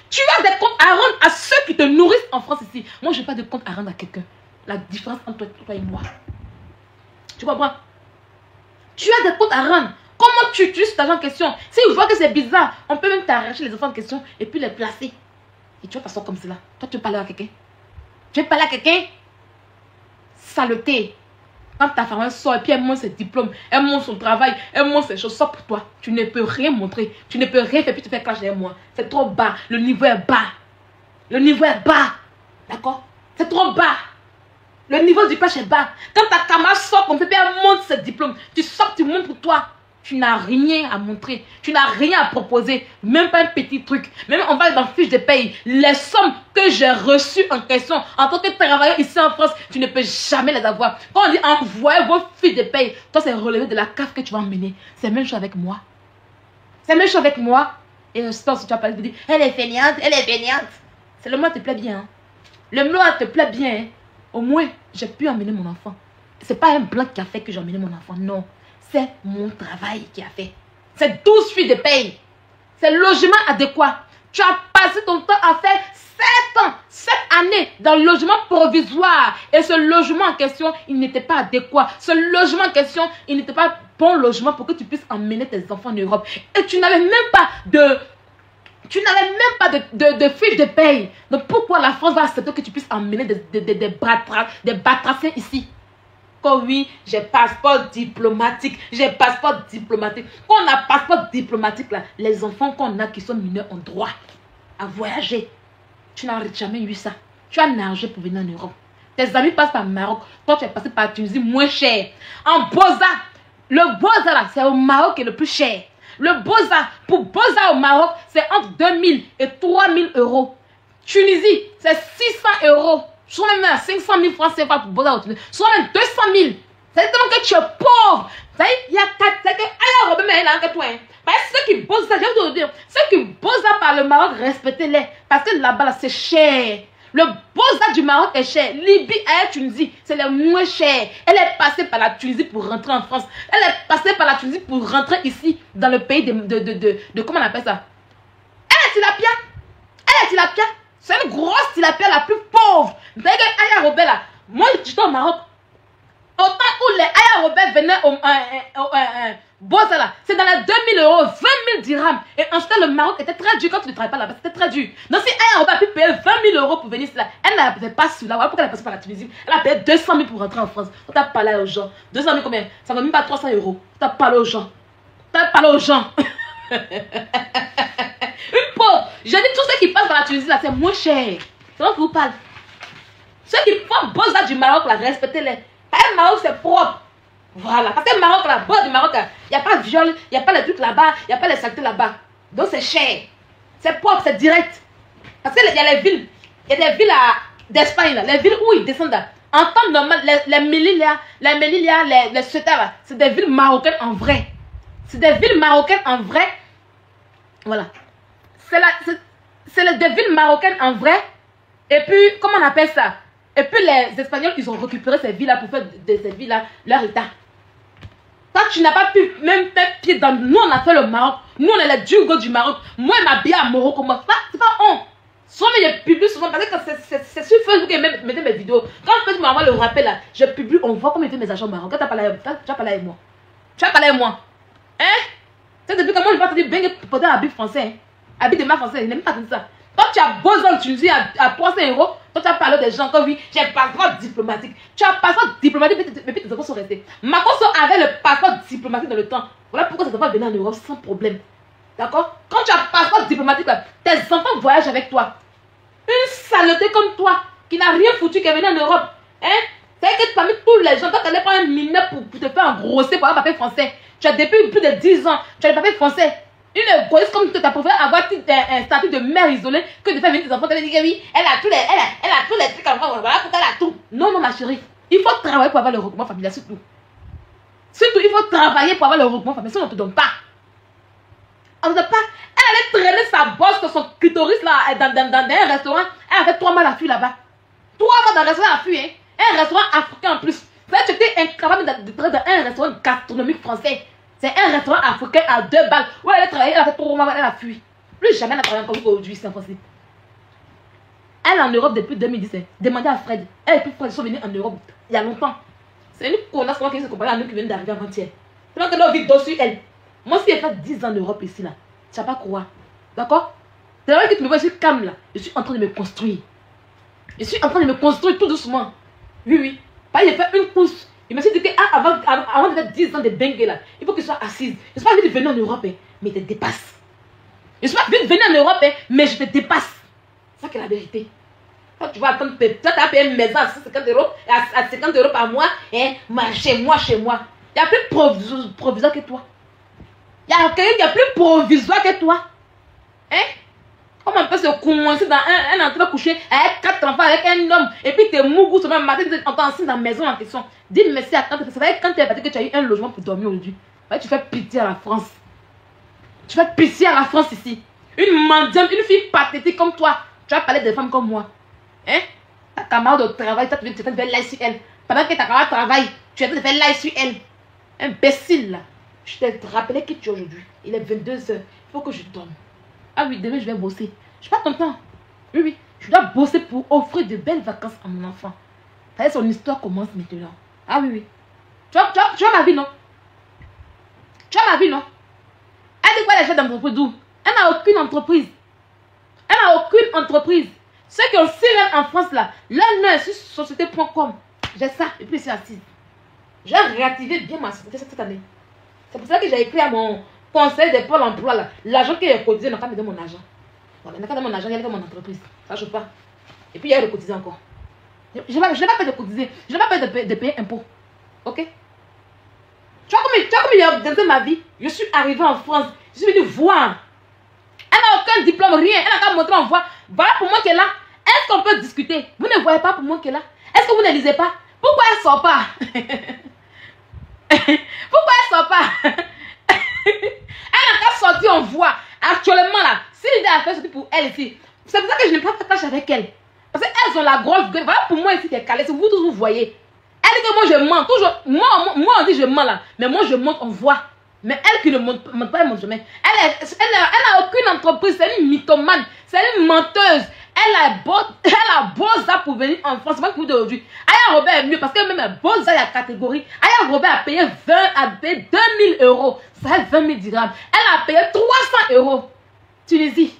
Tu as des comptes à rendre à ceux qui te nourrissent en France ici. Moi, je n'ai pas de compte à rendre à quelqu'un. La différence entre toi et moi. Tu comprends? Tu as des comptes à rendre. Comment tu utilises cet argent en question? Si tu vois que c'est bizarre, on peut même t'arracher les enfants en question et puis les placer. Et tu vas t'asseoir comme cela. Toi, tu veux parler à quelqu'un? Tu veux parler à quelqu'un? Saleté. Quand ta femme sort et puis elle montre ses diplômes, elle montre son travail, elle montre ses choses, sort pour toi. Tu ne peux rien montrer. Tu ne peux rien faire puis tu fais clash derrière moi. C'est trop bas. Le niveau est bas. Le niveau est bas. D'accord? C'est trop bas. Le niveau du pêche est bas. Quand ta camarade sort comme ça, puis elle montre ses diplômes, tu sors, tu montres pour toi. Tu n'as rien à montrer. Tu n'as rien à proposer. Même pas un petit truc. Même on va dans la fiche de paye. Les sommes que j'ai reçues en question en tant que travailleur ici en France, tu ne peux jamais les avoir. Quand on dit envoyez vos fiches de paye, toi c'est relevé de la CAF que tu vas emmener. C'est la même chose avec moi. C'est la même chose avec moi. Et je pense que tu vas parler de dire elle est fainéante, elle est fainéante. C'est le mot te plaît bien. Hein? Le mot te plaît bien. Hein? Au moins, j'ai pu emmener mon enfant. C'est pas un blanc qui a fait que j'ai emmené mon enfant. Non. C'est mon travail qui a fait. C'est 12 fiches de paye. C'est le logement adéquat. Tu as passé ton temps à faire 7 ans, 7 années dans le logement provisoire. Et ce logement en question, il n'était pas adéquat. Ce logement en question, il n'était pas bon logement pour que tu puisses emmener tes enfants en Europe. Et tu n'avais même pas de... Tu n'avais même pas de fiche de paye. Donc pourquoi la France va accepter que tu puisses emmener des batraciens ici? Oh oui, j'ai passeport diplomatique. J'ai passeport diplomatique. Quand on a passeport diplomatique, là, les enfants qu'on a qui sont mineurs ont droit à voyager. Tu n'as jamais eu ça. Tu as nagé pour venir en Europe. Tes amis passent par Maroc. Toi, tu es passé par Tunisie moins cher. En Boza, le Boza, là, c'est au Maroc qui est le plus cher. Le Boza, pour Boza au Maroc, c'est entre 2000 et 3000 euros. Tunisie, c'est 600 euros. Soit même à 500 000 francs CFA pour Boza au Tunisie. Soit même 200 000. C'est tellement que tu es pauvre. Il y a 4. C'est que alors, Robin, mais là, que toi. Parce que ceux qui bossent, je vais vous dire, ceux qui bossent par le Maroc, respectez-les. Parce que là-bas, c'est cher. Le Boza du Maroc est cher. Libye et Tunisie, c'est le moins cher. Elle est passée par la Tunisie pour rentrer en France. Elle est passée par la Tunisie pour rentrer ici, dans le pays de comment on appelle ça? Elle est tilapia. Elle est tilapia. C'est une grosse tilapia la plus pauvre. Dès que Aya Robert là, moi j'étais au Maroc. Au temps où les Aya Robert venaient au Boza là, c'est dans les 2000 euros, 20 000 dirhams. Et ensuite le Maroc était très dur quand tu ne travailles pas là-bas, c'était très dur. Donc si Aya Robert a pu payer 20 000 euros pour venir là, elle n'avait pas celui-là. Voilà pourquoi elle est passée par la Tunisie. Elle a payé 200 000 pour rentrer en France. On t'a parlé aux gens. 200 000 combien? Ça ne vaut même pas 300 euros. On t'a parlé aux gens. On t'a parlé aux gens. Une pauvre. J'ai dit tout ce qui passe par la Tunisie là, c'est moins cher. C'est donc que vous parle. Ceux qui font beaux-arts du Maroc, là, respectez-les. Parce que le Maroc, c'est propre. Voilà. Parce que le Maroc, là, bord du Maroc, il n'y a pas de viol, il n'y a pas les trucs là-bas, il n'y a pas les saletés là-bas. Donc, c'est cher. C'est propre, c'est direct. Parce qu'il y a les villes, il y a des villes d'Espagne, là, les villes où ils descendent là. En temps normal, les Melilla, les Ceuta, c'est des villes marocaines en vrai. C'est des villes marocaines en vrai. Voilà. C'est des villes marocaines en vrai. Et puis, comment on appelle ça? Et puis les Espagnols, ils ont récupéré ces villes-là pour faire de ces villes-là leur état. Toi, tu n'as pas pu même mettre pied dans... Nous, on a fait le Maroc. Nous, on est les Djungo du Maroc. Moi, je m'habille à Morocco. C'est pas honte. Souvent, je publie souvent. Parce que c'est sur Facebook que je mets mes vidéos. Quand je m'envoie le rappel, là, je publie. On voit comment ils font mes agents au Maroc. Quand tu as parlé avec moi. Tu as parlé avec moi. Hein? Tu sais, depuis comment je vais te dire, ben, porter un habit français. Hein? Habit de ma français. Il n'aime pas comme ça. Quand tu as besoin de Tunisie à 300 €, toi tu as parlé des gens comme oui, j'ai un passeport diplomatique. Tu as un passeport diplomatique, mais tes enfants sont restés. Makosso avait le passeport diplomatique dans le temps. Voilà pourquoi tes enfants venaient en Europe sans problème. D'accord? Quand tu as un passeport diplomatique, là, tes enfants voyagent avec toi. Une saleté comme toi, qui n'a rien foutu, qui est venue en Europe. Hein? C'est que parmi tous les gens, toi tu allais prendre un mineur pour te faire engrosser pour avoir un papier français. Tu as depuis plus de 10 ans, tu as le papier français. Une égoïste comme tu as préféré avoir un statut de mère isolée que de faire venir tes enfants. Tu vas dire oui, elle a tous les trucs en France. Voilà pourquoi elle a tout. Non, non, ma chérie. Il faut travailler pour avoir le regroupement familial, surtout. Surtout, il faut travailler pour avoir le regroupement familial. Sinon, on ne te donne pas. On ne te donne pas. Elle allait traîner sa bosse de son clitoris là, dans un restaurant. Elle a fait 3 mois la fuite là-bas. 3 mois dans le restaurant à fuir. Hein? Un restaurant africain en plus. Tu étais incapable de travailler dans un restaurant gastronomique français. C'est un restaurant africain à 2 balles. Où elle a travaillé, elle a fait 3 mois, elle a fui. Plus jamais elle n'a travaillé encore aujourd'hui, c'est impossible. Elle est en Europe depuis 2017. Demandez à Fred. Elle et puis Fred sont venus en Europe il y a longtemps. C'est une connasse qui se compare à nous qui viennent d'arriver avant-hier. Donc elle vit dessus elle. Moi, si elle fait 10 ans en Europe ici, là, tu vas pas croire. D'accord? C'est vrai que tu me vois, je suis calme là. Je suis en train de me construire. Je suis en train de me construire tout doucement. Oui, oui. Pas j'ai fait une course. Il m'a dit que avant de faire 10 ans de bengue là, il faut que tu sois assise. Je ne suis pas venue de venir en Europe, hein, mais je te dépasse. Je ne suis pas venue de venir en Europe, hein, mais je te dépasse. C'est ça qui est la vérité. Quand tu vas attendre, tu as payé une maison à 50 €, à 50 € par mois, hein, chez moi. Il y a plus provisoire que toi. Il y a quelqu'un qui est plus provisoire que toi. Hein? Comment on peut se coincer dans un endroit couché avec 4 enfants, avec un homme, et puis t'es mougou ce même matin, tu es enceinte dans la maison en question. Dis merci à quand c'est vrai quand tu es parti que tu as eu un logement pour dormir aujourd'hui. Ouais, tu fais pitié à la France. Tu fais pitié à la France ici. Une mendiante, une fille pathétique comme toi. Tu vas parler des femmes comme moi. Hein? Ta camarade de travail, tu es en train de faire l'ail sur elle. Pendant que ta camarade travaille, tu es en train de faire l'ail sur elle. Imbécile là. Je t'ai rappelé qui tu es aujourd'hui. Il est 22 h. Il faut que je dorme. Ah oui, demain je vais bosser. Je suis pas content. Oui, oui. Je dois bosser pour offrir de belles vacances à mon enfant. Son histoire commence maintenant. Ah oui, oui. Tu vois ma vie, non? Tu vois ma vie, non? Elle dit quoi les chefs d'entreprise d'où? Elle n'a aucune entreprise. Elle n'a aucune entreprise. Ceux qui ont 6 ans en France là, leur nom est sur société.com. J'ai ça et puis je suis assise. J'ai réactivé bien ma société cette année. C'est pour ça que j'ai écrit à mon conseil de Pôle emploi là. L'argent qui est cotisé n'a pas me donné mon argent. Voilà, il n'a pas donné mon argent, il a fait mon entreprise. Ça ne joue pas. Et puis il y a le cotisé encore. Je n'ai pas fait de cotiser. Je n'ai pas fait de payer impôt. Ok? Tu vois comme il y a organisé ma vie. Je suis arrivée en France. Je suis venue voir. Elle n'a aucun diplôme, rien. Elle n'a qu'à montrer en voix. Voilà pour moi qu'elle est là. Est-ce qu'on peut discuter? Vous ne voyez pas pour moi qu'elle est là? Est-ce que vous ne lisez pas? Pourquoi elle ne sort pas? Pourquoi elle ne sort pas? Elle n'a qu'à sortir en voix. Actuellement là, si l'idée a fait sortir pour elle ici, c'est pour ça que je n'ai pas fait tâche avec elle. Parce qu'elles ont la grosse gueule. Voilà pour moi ici qui est calée. C'est vous tous vous voyez. Elle dit que moi je mens. Toujours. Moi on dit je mens là. Mais moi je monte en voix. Mais elle qui ne monte pas, elle monte jamais. Elle n'a aucune entreprise. C'est une mythomane. C'est une menteuse. Elle a beau ça pour venir en France. C'est pas que vous d'aujourd'hui. Aya Robert est mieux parce qu'elle même beau ça il y a catégorie. Aya Robert a payé 2000 €. Ça fait 20 000 dirhams. Elle a payé 300 €. Tunisie.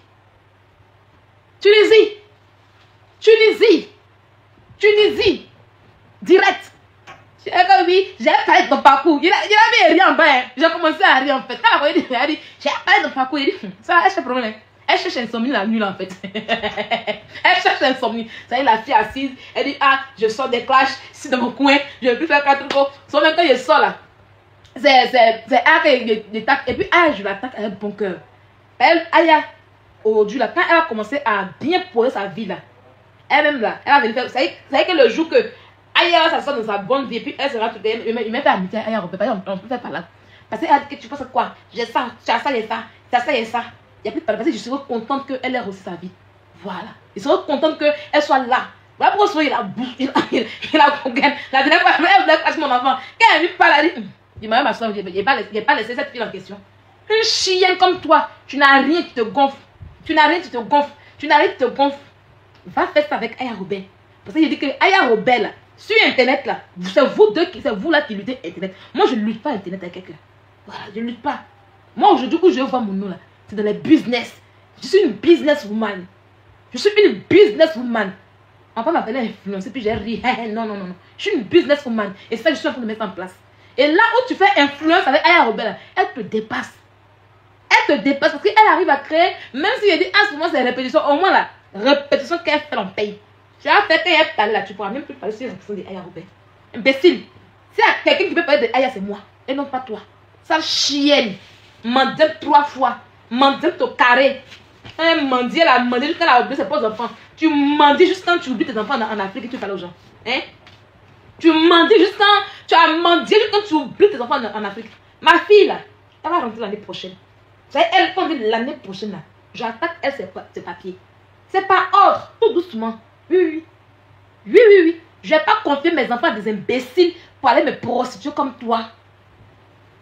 Direct. Oui, j'ai parlé de ton parcours. Il avait rien en bas. J'ai commencé à rire en fait. Quand elle a dit, j'ai parlé de ton parcours. Il dit, ça, c'est le problème. Elle cherche insomnie la nuit, là, en fait. Elle cherche insomnie. Ça y est, la fille assise, elle dit, ah, je sors des clashs, ici dans mon coin, je ne vais plus faire 4 trucs. Sauf même quand je sors, là, c'est ah, que tac. Et puis, ah, je l'attaque avec bon cœur. Elle, Aya, aujourd'hui, là, quand elle a commencé à bien poser sa vie, là, elle-même, là, elle va venir faire, ça y est que le jour que Aya va s'asseoir dans sa bonne vie, et puis elle sera tout il met fait amitié, Aya, on peut faire par là. Parce qu'elle dit que tu penses quoi? J'ai ça, tu as ça, il y a ça, tu as ça, il y a ça. Il n'y a plus de parler, parce que je serais contente qu'elle ait reçu sa vie. Voilà. Je serais contente qu'elle soit là. Voilà pourquoi souvent il a bouffé, il a conquête. La dernière fois, elle voulait passer mon enfant. Quand elle lui parle, elle dit, il m'a soeur, je n'ai pas laissé cette fille en question. Une chienne comme toi, tu n'as rien qui te gonfle. Tu n'as rien qui te gonfle. Tu n'as rien qui te gonfle. Va faire ça avec Aya Robert. Parce que je dis que Aya Robert, là, sur Internet, là, c'est vous deux, c'est vous là qui luttez Internet. Moi, je ne lutte pas Internet avec quelqu'un. Voilà, je ne lutte pas. Moi, aujourd'hui, où je vois mon nom, là, c'est dans les business. Je suis une businesswoman. Je suis une businesswoman. On va m'appeler influencer, puis j'ai ri. Non, non, non, non. Je suis une businesswoman. Et ça, je suis en train de mettre en place. Et là où tu fais influence avec Aya Robert, elle te dépasse. Elle te dépasse parce qu'elle arrive à créer, même si elle dit, ah, souvent c'est répétition, au moins la répétition qu'elle fait en paye. Tu as fait qu'elle parle là, tu pourras même plus parler sur les répétitions d'Aya Robert. Imbécile. Si y a quelqu'un qui peut parler d'Aya, c'est moi. Et non pas toi. Sale chienne. Mendiant 3 fois. Mendiant au carré. Un mendier, elle a mendié jusqu'à la oublié ses pauvres enfants. Tu mendies juste quand tu oublies tes enfants en Afrique et tu parles aux gens. Hein? Tu mendies juste quand tu as mendié juste quand tu oublies tes enfants en Afrique. Ma fille là, elle va rentrer l'année prochaine. Vous savez, elle, quand l'année prochaine là, j'attaque elle ses papiers. C'est pas ordre, tout doucement. Oui, oui. Oui, oui, oui. Je vais pas confier mes enfants à des imbéciles pour aller me prostituer comme toi.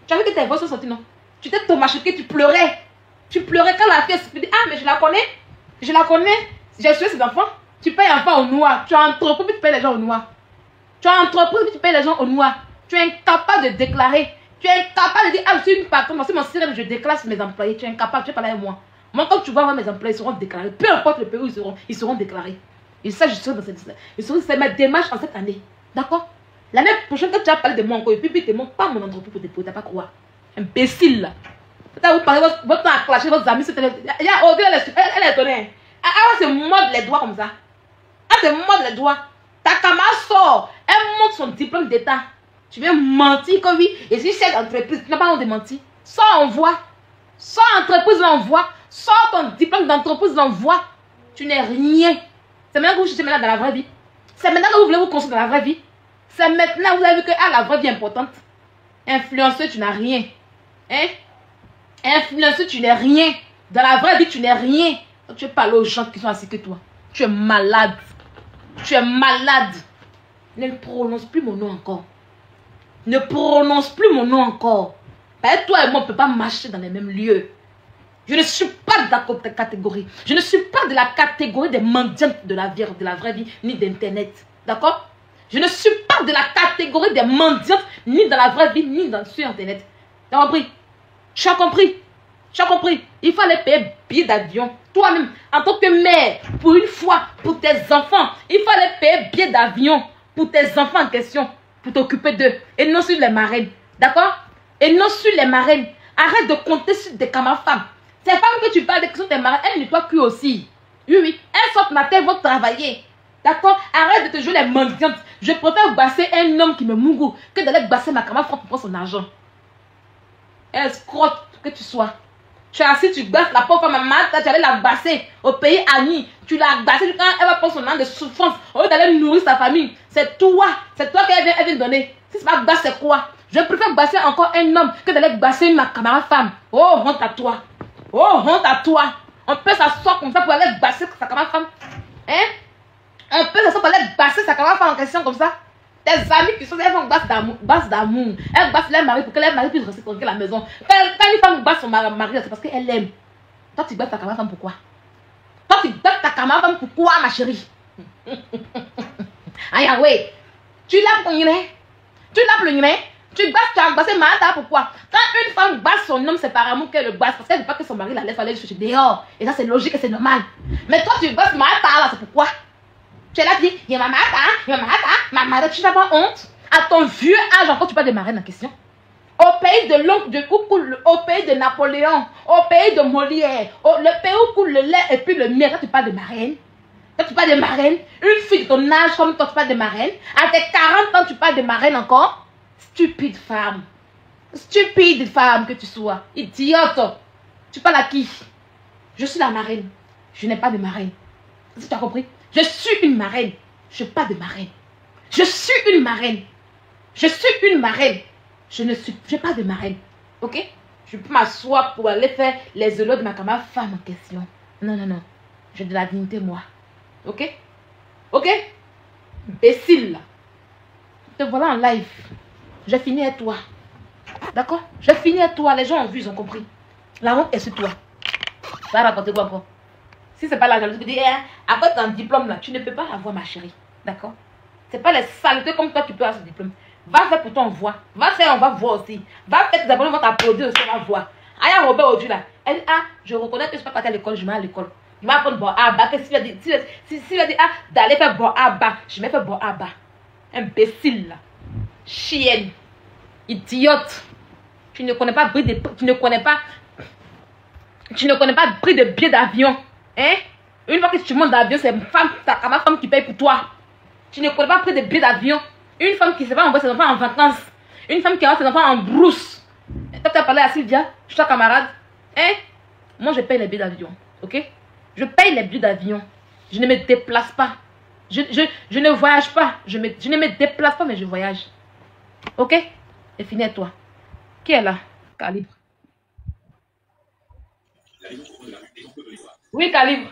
Tu as vu que tes voix sont sorties, non? Tu t'es tomachoqué, tu pleurais. Tu pleurais quand la fille se dit, ah, mais je la connais. Je la connais. J'ai suivi ses enfants. Tu payes enfants au noir. Tu as entrepris, puis tu payes les gens au noir. Tu as entrepris, puis tu payes les gens au noir. Tu es incapable de déclarer. Tu es incapable de dire, ah, je suis une patronne, c'est mon CRM, je déclare sur mes employés. Tu es incapable, tu es pas là avec moi. Moi, quand tu vas voir mes employés, ils seront déclarés. Peu importe le pays où ils seront déclarés. Et ça, je serai dans cette liste-là. C'est ma démarche en cette année. D'accord? L'année prochaine, quand tu vas parler de moi encore, et puis tu ne montres pas mon entreprise pour déposer, tu n'as pas croire. Imbécile, là. Vous parlez votre temps à clasher vos amis. Elle est étonnée. Elle se morde les doigts comme ça. Elle se morde les doigts. Ta camarade sort. Elle montre son diplôme d'état. Tu viens mentir comme oui. Et si cette entreprise, tu n'as pas honte de mentir. Sors, on voit. Sors, entreprise, on voit. Sors ton diplôme d'entreprise, on voit. Tu n'es rien. C'est maintenant que vous cherchez maintenant dans la vraie vie. C'est maintenant que vous voulez vous construire dans la vraie vie. C'est maintenant que vous avez vu que la vraie vie est importante. Influenceur, tu n'as rien. Hein? Influenceur, tu n'es rien. Dans la vraie vie, tu n'es rien. Donc, tu parles aux gens qui sont assis que toi. Tu es malade. Tu es malade. Ne prononce plus mon nom encore. Ne prononce plus mon nom encore. Parce que toi et moi, on ne peut pas marcher dans les mêmes lieux. Je ne suis pas de la catégorie. Je ne suis pas de la catégorie des mendiantes de la vraie vie, ni d'Internet. D'accord? Je ne suis pas de la catégorie des mendiantes, ni dans la vraie vie, ni sur Internet. Tu as compris? Tu as compris? Tu as compris? Il faut aller payer billet d'avion. Toi-même, en tant que mère, pour une fois, pour tes enfants, il faut aller payer billet d'avion pour tes enfants en question, pour t'occuper d'eux. Et non sur les marraines. D'accord? Et non sur les marraines. Arrête de compter sur des camarades femmes. Ces femmes que tu parles, qui sont tes marraines, elles nettoient que aussi. Oui, oui. Elles sortent matin, elles vont travailler. D'accord? Arrête de te jouer les mendiantes. Je préfère basser un homme qui me mougou que d'aller basser ma camarade pour prendre son argent. Escrotte que tu sois. Tu es assis, tu basses la pauvre femme, tu allais la basser au pays Annie. Tu l'as bassée quand elle va prendre son an de souffrance. Au lieu d'aller nourrir sa famille. C'est toi qu'elle vient donner. Si c'est pas basse, c'est quoi? Je préfère basser encore un homme que d'aller basser ma camarade femme. Oh, honte à toi. Oh, honte à toi. On peut s'asseoir comme ça pour aller basser sa camarade femme. Hein? On peut s'asseoir pour aller basser sa camarade femme en question comme ça. Tes amis qui sont, elles vont basse d'amour. Elles bassent leur mari pour que leur mari puisse rester tranquille à la maison. Quand une femme basse son mari, c'est parce qu'elle aime. Toi, tu basses ta camarade femme pourquoi? Toi, tu basses ta camarade femme pourquoi, ma chérie? Aïe, ouais. Tu l'as pour une. Tu l'as pour une. Tu as bassé Martha, pourquoi? Quand une femme basse son homme, c'est par amour qu'elle le basse. Parce qu'elle ne veut pas que son mari la laisse aller le chercher dehors. Et ça, c'est logique et c'est normal. Mais toi, tu basses Martha, là, c'est pourquoi? Tu es là, tu dis, il y a ma marraine, tu n'as pas honte? À ton vieux âge, encore, tu parles de marraine en question. Au pays de l'oncle au pays de Napoléon, au pays de Molière, le pays où coule le lait et puis le miel. Quand tu parles de marraine, une fille de ton âge comme toi, tu parles de marraine. À tes 40 ans, tu parles de marraine encore. Stupide femme que tu sois. Idiote. Tu parles à qui? Je suis la marraine. Je n'ai pas de marraine. Tu as compris? Je suis une marraine. Je n'ai pas de marraine. Je suis une marraine. Je suis une marraine. Je n'ai pas de marraine. Ok? Je peux m'asseoir pour aller faire les éloges de ma camarade femme en question. Non, non, non. J'ai de la dignité, moi. Ok? Ok? Imbécile, là. Te voilà en live. J'ai fini avec toi. D'accord? J'ai fini avec toi. Les gens ont vu, ils ont compris. La honte est sur toi. Ça va raconter quoi encore? Si c'est pas la jalousie, tu dis, après ton diplôme là, tu ne peux pas avoir, ma chérie. D'accord? C'est pas les saletés comme toi, tu peux avoir ce diplôme. Va faire pour toi, on voit. Va faire, on va voir aussi. Va faire tes abonnés, on va t'applaudir aussi, on va voir. Aya Robert Odu là. Elle dit, je reconnais que je ne suis pas partie à l'école, je vais à l'école. Je vais apprendre bon bas. Qu'est-ce qu'il a dit? S'il a dit, d'aller faire bon bas, je vais faire bon bas. Imbécile là. Chienne. Idiote. Tu ne connais pas prix de billet d'avion. Hein? Une fois que tu montes d'avion, c'est ma femme qui paye pour toi. Tu ne connais pas prix de billet d'avion. Une femme qui ne sait pas envoyer ses enfants en vacances. Une femme qui envoie ses enfants en brousse. Toi, tu as parlé à Sylvia, je suis ta camarade. Hein? Moi, je paye les billets d'avion. Ok? Je paye les billets d'avion. Je ne me déplace pas. Je ne voyage pas. Je ne me déplace pas, mais je voyage. Ok? Et fini à toi. Qui est là? Calibre. Oui, Calibre.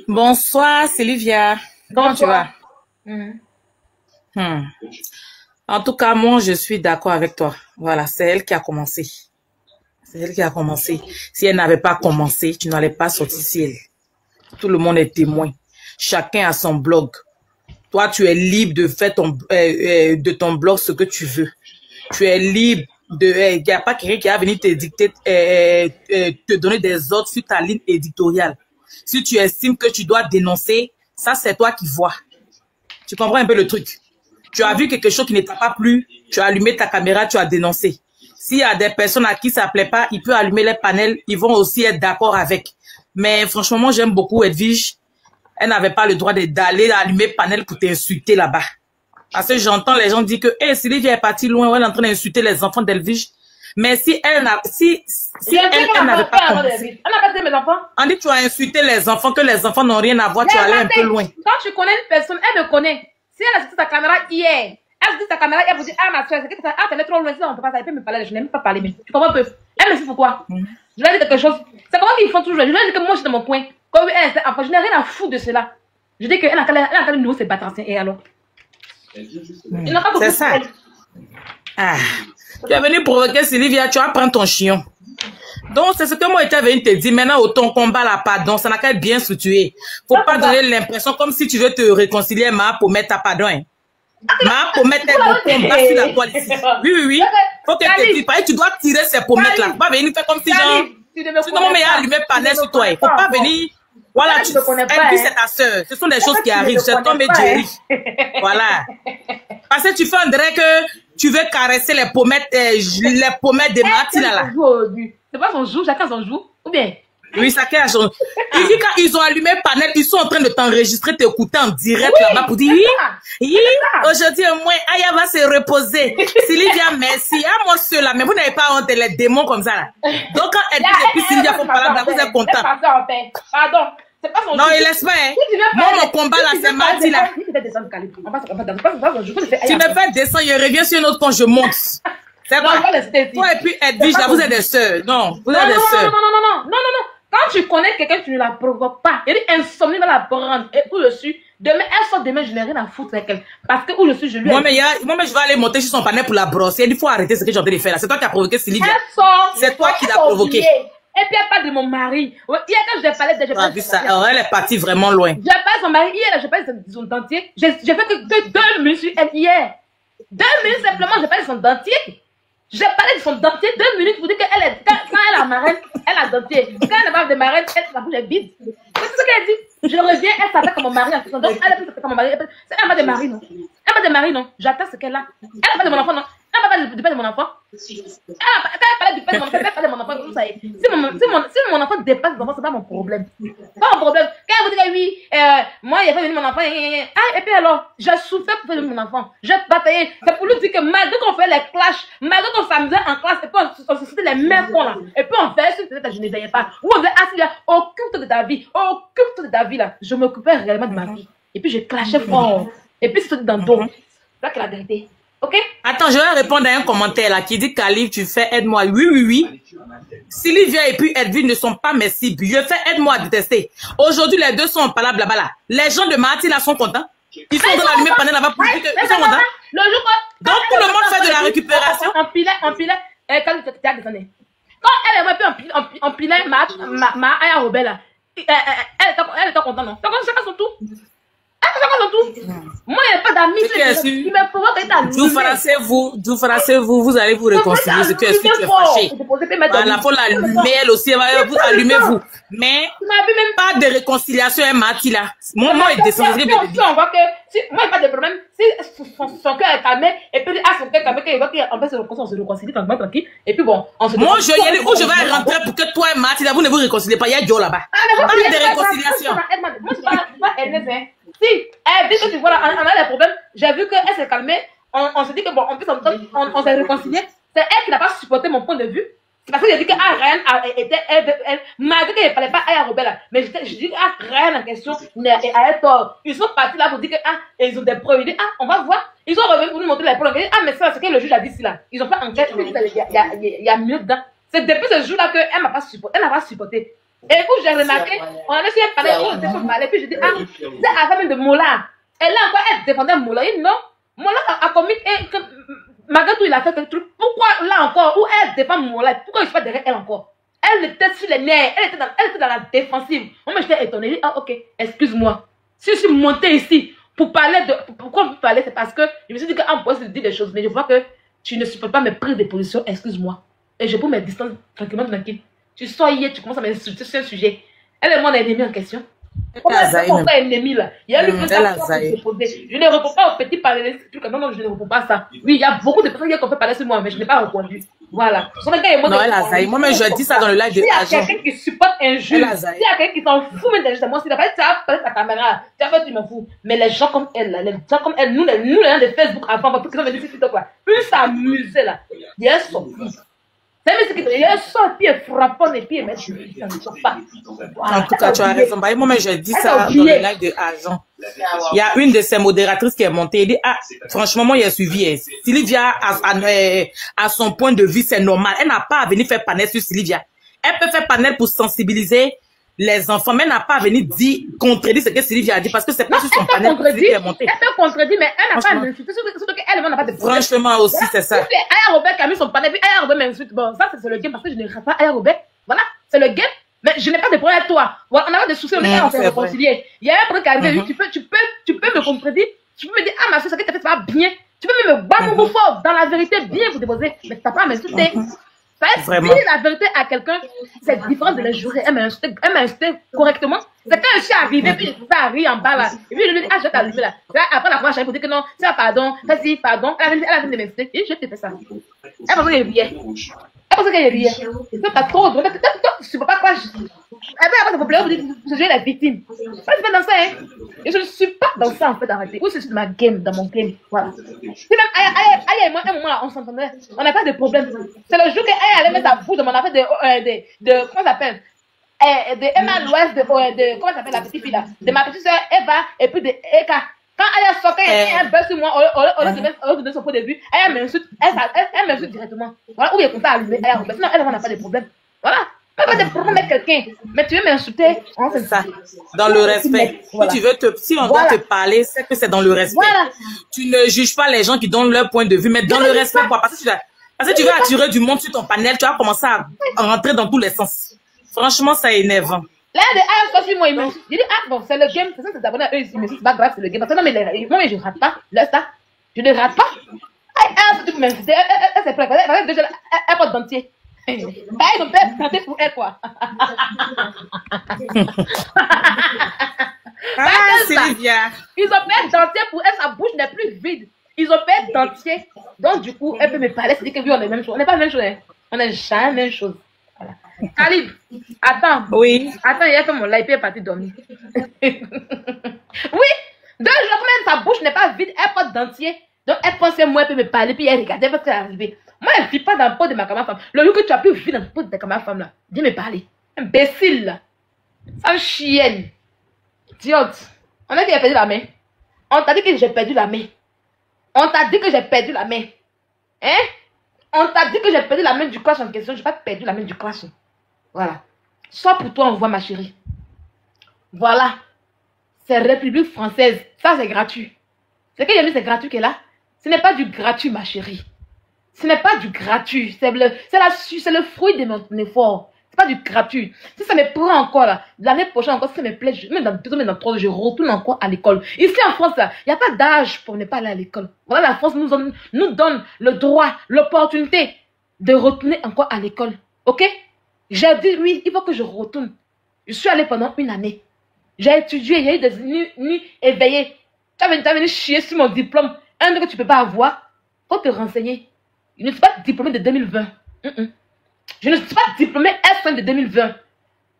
Bonsoir, Sylvia. Comment tu vas? En tout cas, moi, je suis d'accord avec toi. Voilà, c'est elle qui a commencé. C'est elle qui a commencé. Si elle n'avait pas commencé, tu n'allais pas sortir si elle. Tout le monde est témoin. Chacun a son blog. Toi, tu es libre de faire de ton blog ce que tu veux. Tu es libre de... Il n'y a pas quelqu'un qui va venir te dicter, te donner des ordres sur ta ligne éditoriale. Si tu estimes que tu dois dénoncer, ça, c'est toi qui vois. Tu comprends un peu le truc? Tu as vu quelque chose qui ne t'a pas plu, tu as allumé ta caméra, tu as dénoncé. S'il y a des personnes à qui ça ne plaît pas, ils peuvent allumer les panels, ils vont aussi être d'accord avec. Mais franchement, moi, j'aime beaucoup Edwige. Elle n'avait pas le droit d'aller allumer panel pour t'insulter là-bas. Parce que j'entends les gens dire que Sylvia est partie loin, elle est en train d'insulter les enfants d'Edwige. Mais si elle n'a elle n'avait pas commencé. Elle n'a pas dit mes enfants. On dit que tu as insulté les enfants, que les enfants n'ont rien à voir, tu allais un peu loin. Quand tu connais une personne, elle me connaît. Si elle a sorti sa caméra hier, elle a sorti sa caméra, elle vous dit, ma soeur, c'est que ça, t'es trop loin, si on ne peut pas ça, elle peut me parler, je n'aime pas parler, mais tu comprends un peu. Elle me dit pourquoi. Je lui ai dit quelque chose. C'est comment ils font toujours. Je lui ai dit que moi, je suis dans mon coin. Comme elle, enfin, je n'ai rien à foutre de cela. Je dis qu'elle a qu'à le nouveau se battre, et alors. C'est ça. Tu es venu provoquer Sylvia, tu vas prendre ton chien. Donc, c'est ce que moi, j'étais venu te dire. Maintenant, au ton combat là, pardon, ça n'a qu'à être bien structuré. Faut pas donner l'impression comme si tu veux te réconcilier, ma pour mettre ta pardon. Hein. Ma pommettes est le combat sur la toile ici. Oui. Faut qu'elle te dise. Tu dois tirer ces pommettes là. Faut pas venir faire comme si genre. Sinon, mais il y a allumé panel sur toi. Faut pas venir. Voilà, tu connais pas. Et puis c'est ta soeur. Ce sont des choses qui arrivent. C'est Tom et Jerry. Voilà. Parce que tu fais un dirait que tu veux caresser les pommettes de Marty là. C'est pas son jour, chacun son jour. Ou bien? Oui, chacun a son. Il dit quand ils ont allumé le panel, ils sont en train de t'enregistrer, t'écouter en direct là-bas pour dire oui, aujourd'hui au moins, Aya va se reposer. Sylvia, merci. Ah, moi, ceux-là, mais vous n'avez pas honte les démons comme ça là. Donc quand elle dit depuis Sylvia faut parler là, vous êtes content. Pardon. C'est pas son non, il laisse pas, hein. Moi, mon combat là, c'est Marty là. Tu me fais descendre, je reviens sur une autre quand je monte. C'est quoi? Toi et puis Edwige là, vous êtes des sœurs. Non, vous êtes des sœurs. Non. Quand tu connais quelqu'un, tu ne la provoques pas. Il dit insomnie va la prendre. Et où je suis, demain, elle sort demain, je n'ai rien à foutre avec elle. Parce que où je suis, je lui ai... Moi, mais je vais aller monter sur son panel pour la brosser. Il faut arrêter ce que j'ai en train de faire là. C'est toi qui as provoqué Sylvia. C'est toi qui l'as provoqué. Et puis elle parle de mon mari. Hier, quand je parlais de... Ah, vu ça. Alors, elle est partie vraiment loin. J'ai parlé de son mari hier, j'ai parlé de son dentier. J'ai fait que 2 minutes sur elle hier. 2 minutes simplement, j'ai parlé de son dentier. J'ai parlé de son dentier 2 minutes pour dire qu'elle est... Quand elle a marraine, elle a dentier. Quand elle a marre de marraine, la bouche est vide. C'est ce qu'elle dit. Je reviens, elle s'appelle comme mon mari. Donc, elle a plus comme mon mari. Elle n'a pas de mari, non. Elle n'a pas de mari, non. J'attends ce qu'elle a. Elle n'a pas de mon enfant, non. Elle va parler du père de mon enfant. Quand elle parlait du père de mon enfant, elle parlait de mon enfant. Vous savez, si mon enfant dépasse les enfants, c'est pas mon problème. Pas mon problème. Quand elle vous dit, oui, moi, il a fait venir mon enfant. Ah, et puis alors, j'ai souffert pour faire venir mon enfant. J'ai bataillé. C'est pour lui dire que malgré qu'on fait les clashs, malgré qu'on s'amusait en classe, et puis on se faisait les mêmes cons là. Et puis on fait, si je ne veillais pas. Ou on faisait, ah, là, occupe-toi de ta vie. Occupe-toi de ta vie là. Je m'occupais réellement de ma vie. Et puis je clashais fort. Et puis c'était dans le dos. C'est ça que la vérité. Ok? Attends, je vais répondre à un commentaire là qui dit Khalif, tu fais aide-moi. Oui, oui, oui. Sylvia et puis Edwin ne sont pas mes cibles. Je fais aide-moi à détester. Aujourd'hui, les deux sont en palabre là-bas là. Les gens de Marty là sont contents. Ils sont dans l'allumé pendant là-bas pour dire qu'ils sont contents. Donc tout le monde fait de la récupération. Empilait. Quand tu as descendu. Quand elle est empilait ma Aya Robert là. Elle était contente, non? Chacun son tour. Moi, il n'y a pas d'amis. Il me provoque d'être vous, vous allez vous réconcilier. C'est que tu es fâché. La faut l'allumer, elle aussi, vous allumez-vous. Mais, pas de réconciliation, un Marty là. Moi, il descend. On voit que, moi, il n'y a pas de problème. Si son cœur est calmé, et puis, son cœur est calmé, il voit qu'on peut se réconcilier tranquille. Et puis bon, on se moi, je vais y aller où je vais rentrer pour que toi et Marty là, vous ne vous réconciliez pas. Il y a Joe là-bas. Pas de réconciliation. Moi, je suis pas Ernest. Si, elle dit que tu vois, on a des problèmes, j'ai vu qu'elle s'est calmée, on s'est dit que bon, en plus, on s'est réconcilié. C'est elle qui n'a pas supporté mon point de vue. C'est parce que j'ai dit que Ryan était, malgré qu'elle ne parlait pas à Robert, mais je dis que Ryan en question a tort. Ils sont partis là pour dire que ils ont des preuves. Ils disent, on va voir. Ils sont revenus pour nous montrer les preuves. Ils disent, mais ça, c'est que le juge a dit ici là. Ils ont fait enquête, il y a mieux dedans. C'est depuis ce jour-là qu'elle n'a pas supporté. Et où j'ai remarqué, on a laissé parler, on était parler, puis je dis, c'est à la femme de Mola. Et là encore, elle défendait Mola. Il dit non, Mola a commis, malgré tout, il a fait quelque truc. Pourquoi là encore, où elle défend Mola, pourquoi il se fait derrière elle encore? Elle était sur les nerfs, elle était dans la défensive. Moi, j'étais étonnée. Je dis, ok, excuse-moi. Si je suis montée ici pour parler de. Pourquoi on peut parler? C'est parce que je me suis dit qu'on pourrait se dire des choses, mais je vois que tu ne supportes pas mes prises de position, excuse-moi. Et je peux me distancer tranquille. Tu sors hier, tu commences à m'insulter sur un sujet. Elle est mon ennemie en question. Pourquoi ennemi là? Il y a eu je ne réponds pas aux petits parler. Non, je ne réponds pas à ça. Oui, il y a beaucoup de personnes qui ont fait parler sur moi, mais je n'ai pas répondu. Voilà. Non, elle a zaï. Moi-même, je dis ça dans le live de Agent. Il y a quelqu'un qui supporte un juge. Il y a quelqu'un qui s'en fout même de moi. Si tu as parlé ta caméra, tu as fait, tu m'en fous. Mais les gens comme elle, nous, les gens de Facebook avant, parce qu'ils ont venu sur TikTok là, plus s'amuser là. Il y a sorti. Il y a sorti et frappant et puis ça ne sort pas. En tout cas, tu as raison. Moi-même, je dis ça dans le live de Agent. Il y a une de ces modératrices qui est montée. Elle dit, franchement, moi, j'ai suivi. Sylvia, à son point de vue, c'est normal. Elle n'a pas à venir faire panel sur Sylvia. Elle peut faire panel pour sensibiliser les enfants, mais elle n'a pas à venir contredire ce que Sylvia a dit, parce que c'est pas sur son panel que Sylvia est montée. Elle peut contredire, mais elle n'a pas à m'insulter, surtout qu'elle n'a pas de problème. Franchement aussi, c'est ça. Aya Robert qui a mis son panel, puis Aya Robert m'insulte. Bon, ça, c'est le game, parce que je ne rate pas Aya Robert. Voilà, c'est le game. Mais je n'ai pas de problème avec toi. Voilà, on a pas de soucis, on s'est réconcilié. Il y a un truc qui arrive, tu peux me contredire, tu peux me dire, ma soeur, ce que tu as fait, ça va bien. Tu peux même me battre mon fort, dans la vérité, bien pour déposer, mais tu n'as pas à m'insulter. Dire la vérité à quelqu'un, c'est différent de la jurer. Elle m'a insulté correctement. C'est quand je suis arrivé, puis je suis rire en bas là. Et puis je lui dis, je vais t'allumer là. Après la fois, j'arrive pour dire que non, c'est pardon, vas-y, pardon. Elle a venu de m'insulter. Et je te fais ça. Elle pensait qu'elle riait. Elle pensait qu'elle riait. Toi, t'as trop. Tu ne peux pas quoi. Elle va avoir problème, vous jouez la victime. Moi, je fais dans ça, hein. Et je ne suis pas dans ça, en fait, arrêtez. Oui, c'est ma game, dans mon game. Voilà. C'est même, Aya et moi, un moment là, on s'entendait. On n'a pas de problème. C'est le jour qu'Aya allait mettre sa bouche dans mon affaire de comment ça s'appelle? De Emma Louest, comment ça s'appelle la petite fille là? De ma petite soeur Eva, et puis de Eka. Quand Aya sort, quand il y a un buzz sur moi, au lieu de donner son point de vue, Aya m'insulte, elle m'insulte directement. Voilà, où il est comme ça allumé, Aya Robert. Sinon, elle n'a pas de problème. Voilà. Pas de problème avec quelqu'un, mais tu veux m'insulter, c'est ça. Dans le respect. Voilà. Si on doit te parler, c'est que c'est dans le respect. Voilà. Tu ne juges pas les gens qui donnent leur point de vue, mais dans le respect, quoi. Parce que tu vas attirer du monde sur ton panel, tu vas commencer à rentrer dans tous les sens. Franchement, ça énerve. Là, moi, il me dit, bon, c'est le game, c'est ça, c'est abonné à eux ici, mais c'est pas grave, c'est le game. Parce que non, mais je ne rate pas, laisse ça. Je ne rate pas. Elle s'est prête, elle porte dentier. Ils ont fait planter pour elle, quoi. Sylvia. Ils ont fait dentier pour elle, sa bouche n'est plus vide. Ils ont fait dentier. Donc, du coup, elle peut me parler, c'est-à-dire que lui, on est la même chose. On n'est pas la même chose, hein. On n'est jamais la même chose. Voilà. Khalid, attends. Oui. Attends, il a fait mon live, il est parti dormir. Oui, 2 jours, même sa bouche n'est pas vide, elle porte dentier. Donc, elle pensait, moi, elle peut me parler, puis elle regardait parce qu'elle est arrivée. Moi, elle ne vit pas dans le pot de ma camarade femme. Le jour que tu as pu vivre dans le pot de ta camarade femme, là, viens me parler. Imbécile, là. Sans chienne. Idiote. On a dit que j'ai perdu la main. On t'a dit que j'ai perdu la main. On t'a dit que j'ai perdu la main. Hein? On t'a dit que j'ai perdu la main du clash en question. Je n'ai pas perdu la main du clash. Voilà. Soit pour toi, on voit ma chérie. Voilà. C'est République française. Ça, c'est gratuit. Ce que j'ai mis, c'est gratuit qu'elle a. Ce n'est pas du gratuit, ma chérie. Ce n'est pas du gratuit. C'est le fruit de mon effort. C'est pas du gratuit. Si ça me prend encore, là, l'année prochaine encore, si ça me plaît, même dans 2 ans, même dans 3 ans, je retourne encore à l'école. Ici en France, il n'y a pas d'âge pour ne pas aller à l'école. Voilà, la France nous donne le droit, l'opportunité de retourner encore à l'école. Ok? J'ai dit, oui, il faut que je retourne. Je suis allée pendant 1 année. J'ai étudié, il y a eu des nuits éveillées. Tu as venu chier sur mon diplôme. Un truc que tu ne peux pas avoir. Il faut te renseigner. Je ne suis pas diplômée de 2020. Je ne suis pas diplômée S1 de 2020.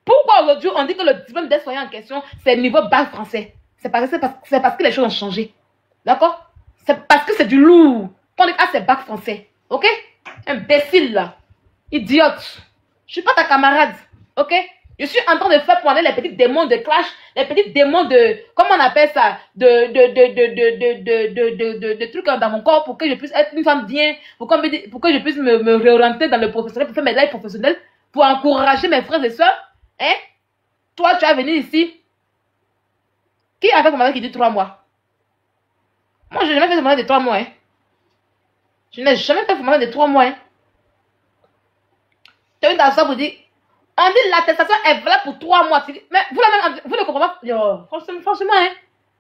Pourquoi aujourd'hui on dit que le diplôme d'aide-soignant en question, c'est niveau bac français? C'est parce que les choses ont changé. D'accord? C'est parce que c'est du lourd. On dit, ah, c'est bac français. Ok? Imbécile là. Idiote. Je ne suis pas ta camarade. Ok? Je suis en train de faire pointer les petits démons de clash, les petits démons de, comment on appelle ça, de trucs dans mon corps pour que je puisse être une femme bien, pour que je puisse me réorienter dans le professionnel, pour faire mes lives professionnels, pour encourager mes frères et soeurs. Hein? Toi, tu as venu ici. Qui a fait son mariage qui dit 3 mois? Moi, je n'ai jamais fait son mariage de 3 mois. Hein? Je n'ai jamais fait son mariage de 3 mois. Hein? Tu as une dans pour dire. On dit l'attestation est valable pour 3 mois. Mais vous ne comprenez pas. Yo, franchement, hein.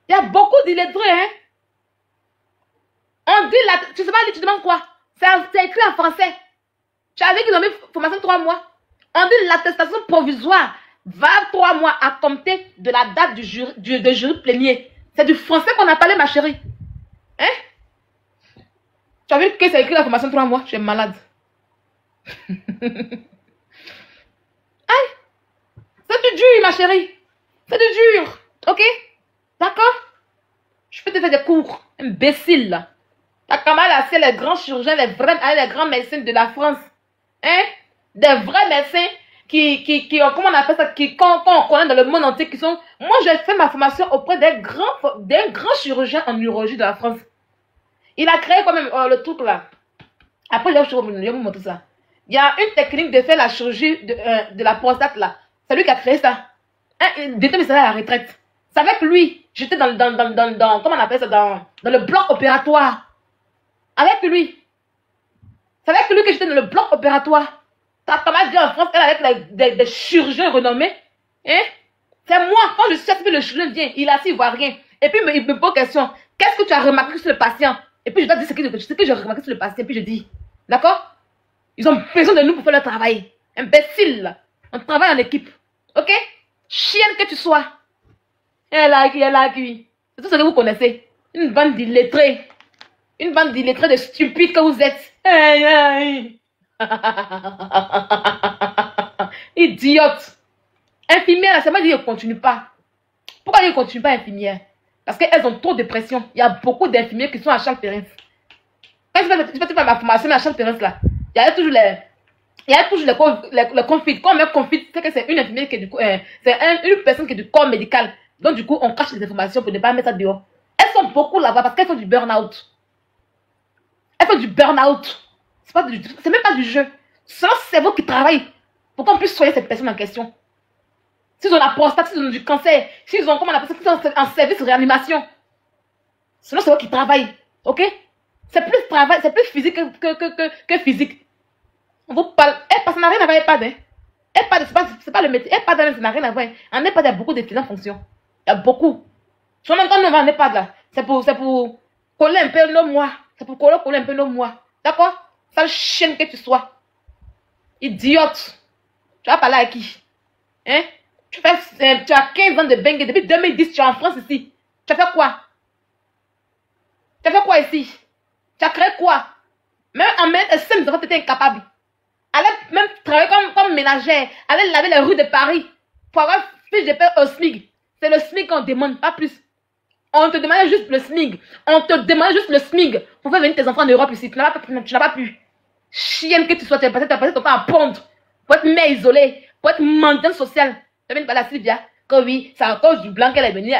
Il y a beaucoup d'illettrés, hein. On dit tu sais pas, tu demandes quoi? C'est écrit en français. Tu avais qu'ils ont mis formation 3 mois. On dit l'attestation provisoire va 3 mois à compter de la date du jury plénier. C'est du français qu'on a parlé, ma chérie. Hein? Tu as vu que c'est écrit la formation 3 mois? Je suis malade. C'est du dur, ma chérie. C'est du dur. Ok? D'accord? Je peux te faire des cours. Imbécile, là. Ta camarade, c'est les grands chirurgiens, les grands médecins de la France. Hein? Des vrais médecins qui comment on appelle ça, qu'on connaît dans le monde entier, qui sont... Moi, j'ai fait ma formation auprès d'un grand chirurgien en urologie de la France. Il a créé quand même le truc, là. Après, je vais vous montrer ça. Il y a une technique de faire la chirurgie de la prostate, là. C'est lui qui a créé ça. Il était à la retraite. C'est avec lui. J'étais dans comment on appelle ça, dans le bloc opératoire. Avec lui. C'est avec lui que j'étais dans le bloc opératoire. Ta camarade dit en France, elle avec des chirurgiens renommés. Hein? C'est moi, quand je suis assis, le chirurgien vient, il est assis, il voit rien. Et puis il me pose question. Qu'est-ce que tu as remarqué sur le patient? Et puis je dois dire ce que j'ai remarqué sur le patient. Et puis je dis, d'accord? Ils ont besoin de nous pour faire leur travail. Imbécile. On travaille en équipe. Ok? Chienne que tu sois. Elle a acquis. C'est tout ce que vous connaissez. Une bande d'illettrés. Une bande d'illettrés de stupides que vous êtes. Hey, hey. Idiote. Infirmière, c'est moi qui ne continue pas. Pourquoi ils ne continuent pas infirmière? Parce qu'elles ont trop de pression. Il y a beaucoup d'infirmières qui sont à Charles Perrin. Quand je fais ma formation à Charles Perrin, là, il y a toujours les conflits. Quand on met conflit, c'est que c'est une infirmière qui est du coup, c'est une personne qui est du corps médical. Donc, du coup, on cache les informations pour ne pas mettre ça dehors. Elles sont beaucoup là-bas parce qu'elles font du burn-out. Elles font du burn-out. C'est même pas du jeu. C'est leur cerveau qui travaille pour qu'on puisse soigner cette personne en question. S'ils ont la prostate, s'ils ont du cancer, s'ils ont, comment on appelle ça, s'ils sont en service de réanimation. C'est leur cerveau qui travaille. Ok? C'est plus travail, c'est plus physique que physique. On vous parle. Ça n'a rien à voir avec EHPAD. Hein. EHPAD, c'est pas le métier. EHPAD, ça n'a rien à voir. En EHPAD, il y a beaucoup de différentes fonctions. Il y a beaucoup. Si on entend en EHPAD là, c'est pour coller un peu nos mois. C'est pour coller un peu nos mois. D'accord? Sale chienne que tu sois. Idiote. Tu vas parler à qui? Hein? Tu as 15 ans de bengue. Depuis 2010, tu es en France ici. Tu as fait quoi? Tu as fait quoi ici? Tu as créé quoi? Même en mettre 5 enfants, tu étais incapable. Allez même travailler comme ménagère. Allez laver les rues de Paris. Pour avoir fiche de paie au SMIC. C'est le SMIC qu'on demande, pas plus. On te demandait juste le SMIC. On te demandait juste le SMIC pour faire venir tes enfants en Europe ici. Tu n'as pas pu. Chienne que tu sois, tu as passé ton temps à pondre. Pour être mère isolée. Pour être mendiante sociale. Tu as venu parler à Sylvia. Que oui, c'est à cause du blanc qu'elle est venue.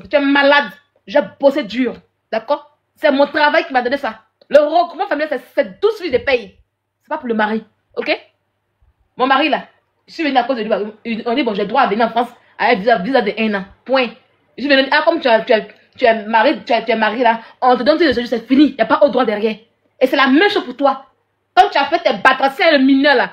Tu es malade. J'ai bossé dur. D'accord? C'est mon travail qui m'a donné ça. Le regroupement familial, c'est 12 fiches de paye. C'est pas pour le mari. Ok? Mon mari là. Je suis venue à cause de lui. On dit, bon, j'ai droit à venir en France à un visa de 1 an. Point. Je suis venue, comme tu es marié là, on te donne tout de suite, c'est fini. Il n'y a pas au droit derrière. Et c'est la même chose pour toi. Quand tu as fait tes batraciens et le mineur là.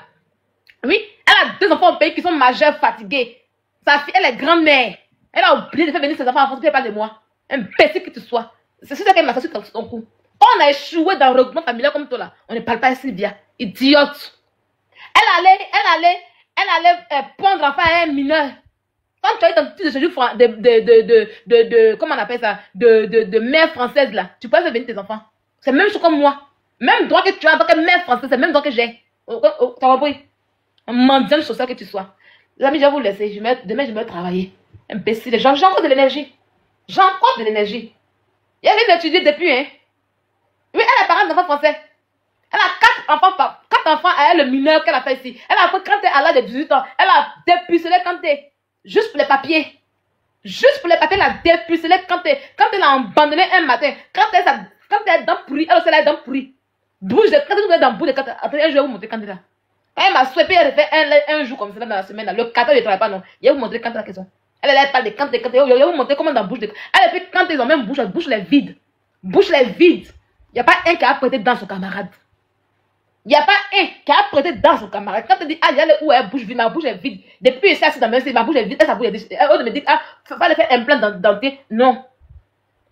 Oui, elle a 2 enfants au pays qui sont majeurs, fatigués. Sa fille, elle est grand-mère. Elle a oublié de faire venir ses enfants en France, tu ne pas de moi. Imbécile que tu sois. C'est ça qu'elle m'a sorti sur ton cou. Quand on a échoué dans le regroupement familial comme toi là, on ne parle pas à Sylvia. Idiote. Elle allait prendre enfin un mineur. Quand tu as eu ton petit séjour comment on appelle ça, de mère française là, tu peux faire venir tes enfants. C'est même chose comme moi. Même droit que tu as en tant que mère française, c'est le même droit que j'ai. T'as compris? Un mendiant social que tu sois. Les amis, je vais vous laisser. Demain, je vais travailler. Imbécile. J'ai encore de l'énergie. J'ai encore de l'énergie. Il y a rien d'étudier depuis, hein. Oui, elle a parlé d'enfants français. Elle a 4 enfants à elle, le mineur qu'elle a fait ici. Elle a appris quand elle a l'âge de 18 ans. Elle a dépucelé quand t'es. Juste pour les papiers. Juste pour les papiers, elle a dépucelé quand elle a abandonné un matin. Quand elle est dans pourri, elle aussi elle est dans pourri. Bouge de quand elle est dans bouge de quand. Attendez, je vais vous montrer quand elle est là. Quand elle m'a souhaité, elle fait un jour comme ça dans la semaine. Là. Le 14, je ne travaille pas, non. Je vais vous montrer quand elle a la question. Elle parle de quand elle. Je vais vous montrer comment dans bouche de. Elle fait quand ils ont même bouche les vides. Bouche les vides. Il n'y a pas un qui a prêté dans son camarade. Il n'y a pas un qui a prêté dans son camarade. Quand tu dis, ah, il y a le où elle bouche vide, ma bouche est vide. Depuis ici, assise dans ma bouche est vide, sa bouche est vide. Elle me dit, ah, il faut aller faire un plan dentier. Non.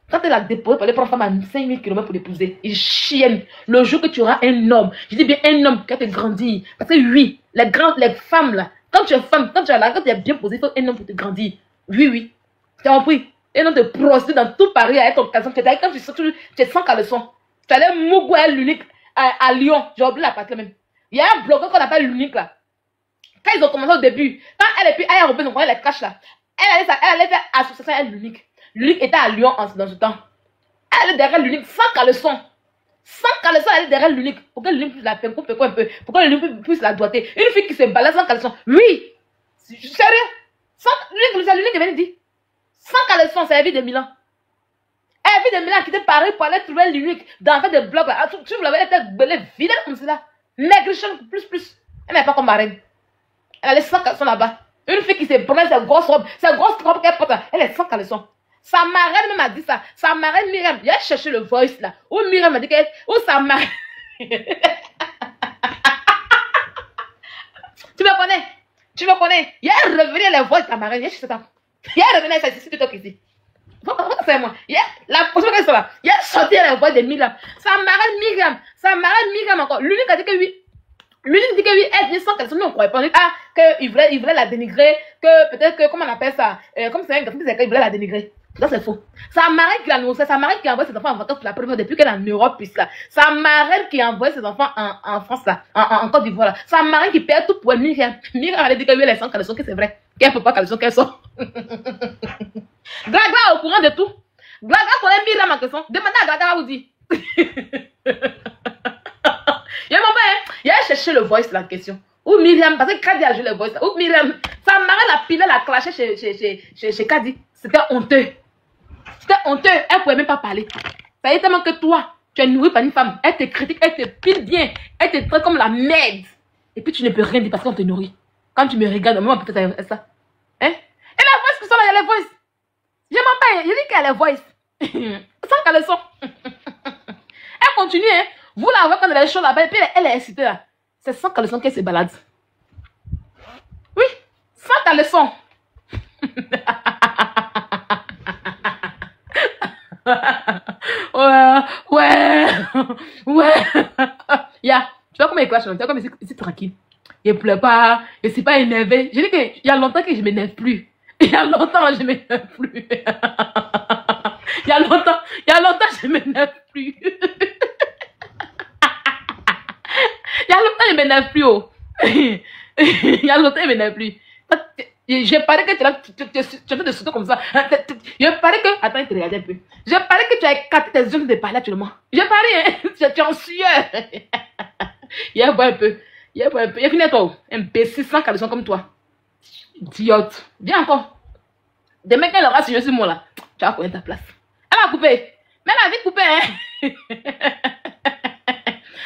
Quand elle a déposé pour les prendre femme à 5000 km pour l'épouser, il chienne. Le jour que tu auras un homme, je dis bien un homme qui a te grandir. Parce que oui, les femmes là, quand tu es femme, quand tu es bien posé, il faut un homme pour te grandir. Oui, oui. Tu as compris? Un homme te procède dans tout Paris avec ton caleçon. Quand tu es sans caleçon. Tu allais Mougou à l'unique à Lyon. J'ai oublié la partie même. Il y a un blogueur qu'on appelle l'unique là. Quand ils ont commencé au début, quand elle et puis elle a repris, donc on les cache là. Elle allait faire association à l'unique. L'unique était à Lyon dans ce temps. Elle allait derrière l'unique sans caleçon. Sans caleçon, elle allait derrière l'unique. Pour que l'unique puisse la faire un peu. Pour que l'unique puisse la doiter. Une fille qui se balade sans caleçon. Oui. Sérieux. Sans l'unique devait dire. Sans caleçon, c'est la vie de Milan. Elle vit de Milan qui était Paris pour aller trouver l'unique dans des blocs là. Tu vous l'avais été vide comme cela. Maigrichonne plus. Elle n'est pas comme ma reine. Elle allait sans caleçon là-bas. Une fille qui se promène ses grosses robes qu'elle porte, elle est sans caleçon. Sa marraine même a dit ça. Sa marraine Myriam, il a cherché le voice là. Où Myriam a dit qu'elle. Où sa marraine. Tu me connais. Il a revenu les voix de ta marraine. Il a cherché ça. Il a revenu ça ici, plutôt qu'ici. C'est moi. La prochaine question là. Il a sorti les voix de Myriam. Sa marraine Myriam encore. L'unique a dit que oui. L'unique dit que oui, elle dit sans qu'elle ne croyait pas. Ah, qu'il voulait la dénigrer. Que peut-être que, comment on appelle ça? Comme c'est un garçon, il voulait la dénigrer. Ça, c'est faux. Sa marraine qui l'a annoncé, sa marraine qui a envoyé ses enfants en vacances pour la première fois depuis qu'elle est en Europe, puis là. Sa marraine qui a envoyé ses enfants en France, là, en Côte d'Ivoire, là. Sa marraine qui perd tout pour elle. Myriam a dit que oui, elle est sans caleçon, que c'est vrai. Qu'elle ne peut pas caleçon, qu'elle sort. Gragra au courant de tout. Gragra connaît Myriam en question. Demandez à Gragra, vous dit. Il a cherché le voice la question. Ou Myriam, parce que Kadi a joué le voice. Ou Myriam, sa marraine a pilé la clashé chez Kadi. C'était honteux. C'était honteux. Elle ne pouvait même pas parler. Ça y est tellement que toi, tu es nourri par une femme. Elle te critique, elle te pile bien. Elle te traite comme la merde. Et puis tu ne peux rien dire parce qu'on te nourrit. Quand tu me regardes, au moment peut-être ça. Hein? Et la voice qui sont là, il y a les voices. Je m'en parle. Je dis qu'il y a les voices. Sans caleçon. Elle continue, hein. Vous la voyez quand elle est chaude là-bas, et puis elle est excitée là. C'est sans caleçon qu'elle se balade. Oui, sans caleçon. Ouais. Ya, tu vois comment il clash, tu vois comme ici tranquille. Il pleure pas, je ne suis pas énervé. Je dis qu'il y a longtemps que je ne m'énerve plus. Il y a longtemps que je ne m'énerve plus. Il y a longtemps que je ne m'énerve plus. y a longtemps, il m'énerve plus. Oh. Il y a longtemps, il m'énerve plus. J'ai parlé que tu es en train de sauter comme ça. J'ai parlé que... Attends, il te regardait un peu. J'ai parlé que tu as écarté tes yeux de parler actuellement. J'ai parlé, hein. Tu es en sueur. Il y a un peu. Il y a fini toi. Imbécile sans caleçon comme toi. Idiote. Viens encore. Demain, quand elle aura signé sur moi là, tu vas connaître ta place. Elle va couper. Mais elle a vite coupé, hein.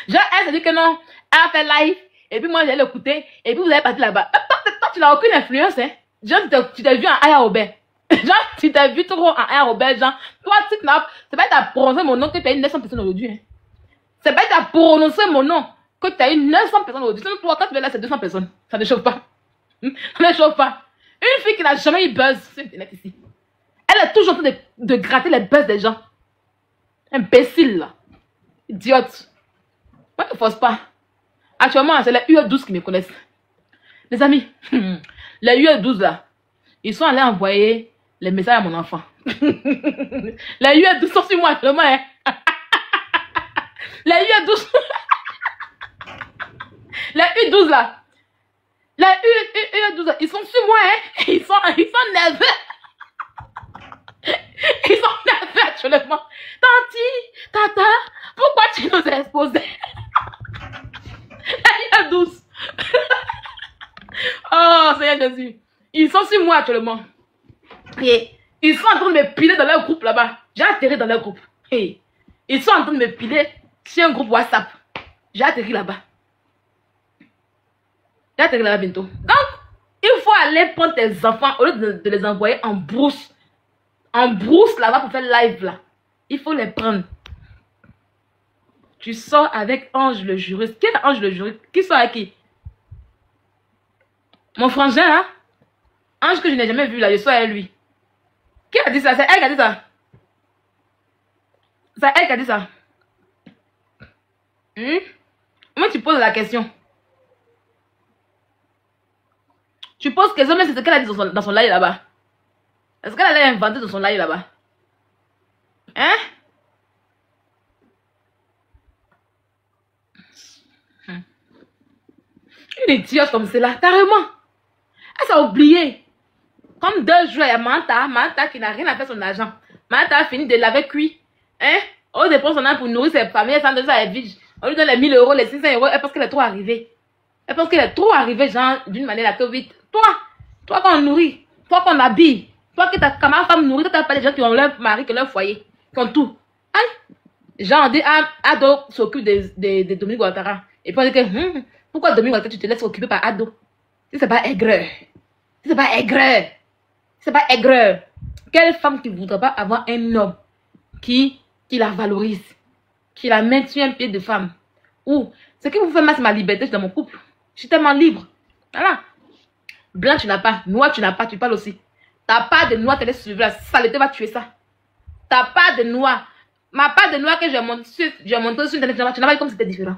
Genre, elle s'est dit que non. Elle a fait live. Et puis moi, j'allais l'écouter. Et puis vous allez partir là-bas. Toi, tu n'as aucune influence, hein. Genre, tu t'es vu en Aya Robert. Genre, tu t'es vu trop en Aya Robert. Genre, toi, tu n'as. C'est pas ta prononcé mon nom que tu as eu 900 personnes aujourd'hui, hein. C'est pas ta prononcé mon nom que tu as eu 900 personnes aujourd'hui. Sinon, toi, quand tu vas là, c'est 200 personnes. Ça ne chauffe pas. Ça ne chauffe pas. Une fille qui n'a jamais eu buzz sur Internet ici. Elle est toujours en train de gratter les buzz des gens. Imbécile, là. Idiote. Moi, ne force pas. Actuellement, c'est les UE12 qui me connaissent. Les amis, les UE12 là, ils sont allés envoyer les messages à mon enfant. Les UE12 sont sur moi actuellement, hein. Les UE12. Les U12 là. Les UE12 là, ils sont sur moi, hein. Ils sont nerveux. Ils sont nerveux actuellement. Tanti, tata, pourquoi tu nous as exposés? Les UE12. Oh, Seigneur Jésus. Ils sont sur moi actuellement. Et ils sont en train de me piler dans leur groupe là-bas. J'ai atterri dans leur groupe. Et ils sont en train de me piler sur un groupe WhatsApp. J'ai atterri là-bas. J'ai atterri là-bas bientôt. Donc, il faut aller prendre tes enfants au lieu de les envoyer en brousse. En brousse là-bas pour faire live là. Il faut les prendre. Tu sors avec Ange le juriste. Quel Ange le juriste? Qui sort avec qui? Mon frangin, hein? Ange que je n'ai jamais vu là, je sors avec lui. Qui a dit ça? C'est elle qui a dit ça. C'est elle qui a dit ça. Moi, tu poses la question. Tu poses question, mais c'est ce qu'elle a dit dans son live là-bas. Est-ce qu'elle allait inventer dans son live là-bas? Hein? Une idiote comme celle-là, carrément. Elle s'est oubliée. Comme 2 jours, il y a Manta qui n'a rien à faire son argent. Manta a fini de laver cuit. Hein? On dépense son argent pour nourrir ses familles, elle s'en elle vide. On lui donne les 1000 euros, les 500 euros, elle pense qu'elle est trop arrivée. Elle pense qu'elle est trop arrivée, genre, d'une manière la trop vite. Toi qu'on nourrit, toi qu'on habille, toi qui ta camarade femme nourrit, toi t'as pas des gens qui ont leur mari, qui ont leur foyer, qui ont tout. Aïe! Genre, on dit, Ado s'occupe de Dominique Ouattara. Et puis on dit que, pourquoi Dominique Ouattara, tu te laisses occuper par Ado? Si c'est pas aigreur. Si c'est pas aigreur. C'est pas aigreur. Quelle femme qui ne voudrait pas avoir un homme qui la valorise, qui la maintient un pied de femme? Ou, ce qui vous fait mal, c'est ma liberté dans mon couple. Je suis tellement libre. Voilà. Blanc, tu n'as pas. Noir, tu n'as pas. Tu parles aussi. Ta part de noir, tu laisses suivre. La saleté va tuer ça. Ta part de noir. Ma part de noir que j'ai monté sur Internet, tu n'as pas vu comme c'était différent.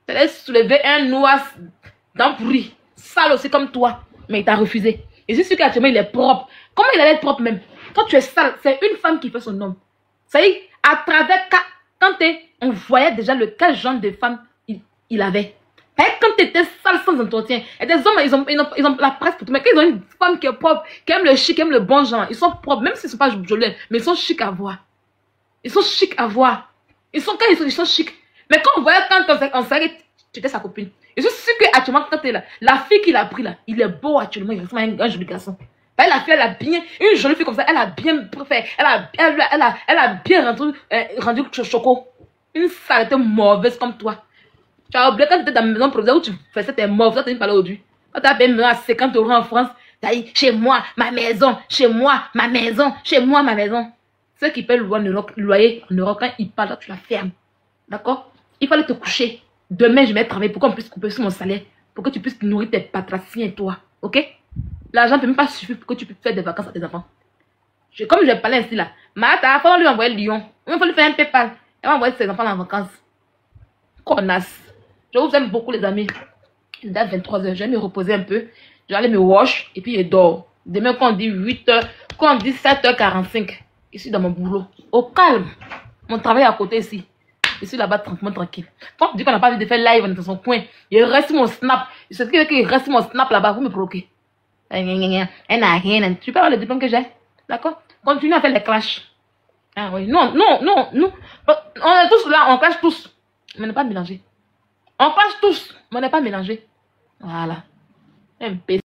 Tu laisses soulever un noir dans pourri. Sale aussi comme toi. Mais il t'a refusé. Et c'est sûr qu'actuellement, il est propre. Comment il allait être propre même? Quand tu es sale, c'est une femme qui fait son homme. Ça y est, à travers, quand on voyait déjà quel genre de femme il avait. Et quand tu étais sale sans entretien, et des hommes, ils ont la presse pour tout. Mais quand ils ont une femme qui est propre, qui aime le chic, qui aime le bon genre, ils sont propres, même s'ils ne sont pas jolis, mais ils sont chics à voir. Ils sont chics à voir. Ils sont chics. Mais quand on voyait, quand on savait que tu étais sa copine, je suis sûre qu'actuellement, quand tu es là, la fille qu'il a pris là, il est beau actuellement, il ressemble à un joli garçon. La fille, elle a bien, une jolie fille comme ça, elle a bien fait, elle a bien rendu choco. Une saleté mauvaise comme toi. Tu as oublié quand tu étais dans la maison provisoire où tu faisais tes mauvaise, tu n'as pas parlé aujourd'hui. Quand tu as payé à 50 € en France, tu as dit chez moi, ma maison, chez moi, ma maison, chez moi, ma maison. Ceux qui paient le loyer en Europe, quand ils parlent, là, tu la fermes. D'accord? Il fallait te coucher. Demain, je vais travailler pour qu'on puisse couper sur mon salaire. Pour que tu puisses nourrir tes patraciens et toi. Ok? L'argent ne peut même pas suffire pour que tu puisses faire des vacances à tes enfants. Comme je vais parler ainsi là. Martha, il faut lui envoyer Lyon. Il faut lui faire un PayPal. Elle va envoyer ses enfants en vacances. Connasse. Je vous aime beaucoup, les amis. Il date 23 h. Je vais me reposer un peu. Je vais aller me wash et puis je dors. Demain, quand on dit 8 h, quand on dit 7 h 45, ici dans mon boulot. Au calme. Mon travail à côté ici. Je suis là-bas tranquille. Quand tu dis qu'on n'a pas envie de faire live, on est dans son coin. Il reste mon snap. C'est ce qui veut qu'il reste mon snap là-bas. Vous me provoquez. Elle n'a rien. Tu peux avoir le diplôme que j'ai. D'accord? Continue à faire les clashs. Ah oui. Non. On est tous là, on clash tous. Mais on n'est pas mélangés. On clash tous, mais on n'est pas mélangés. Voilà.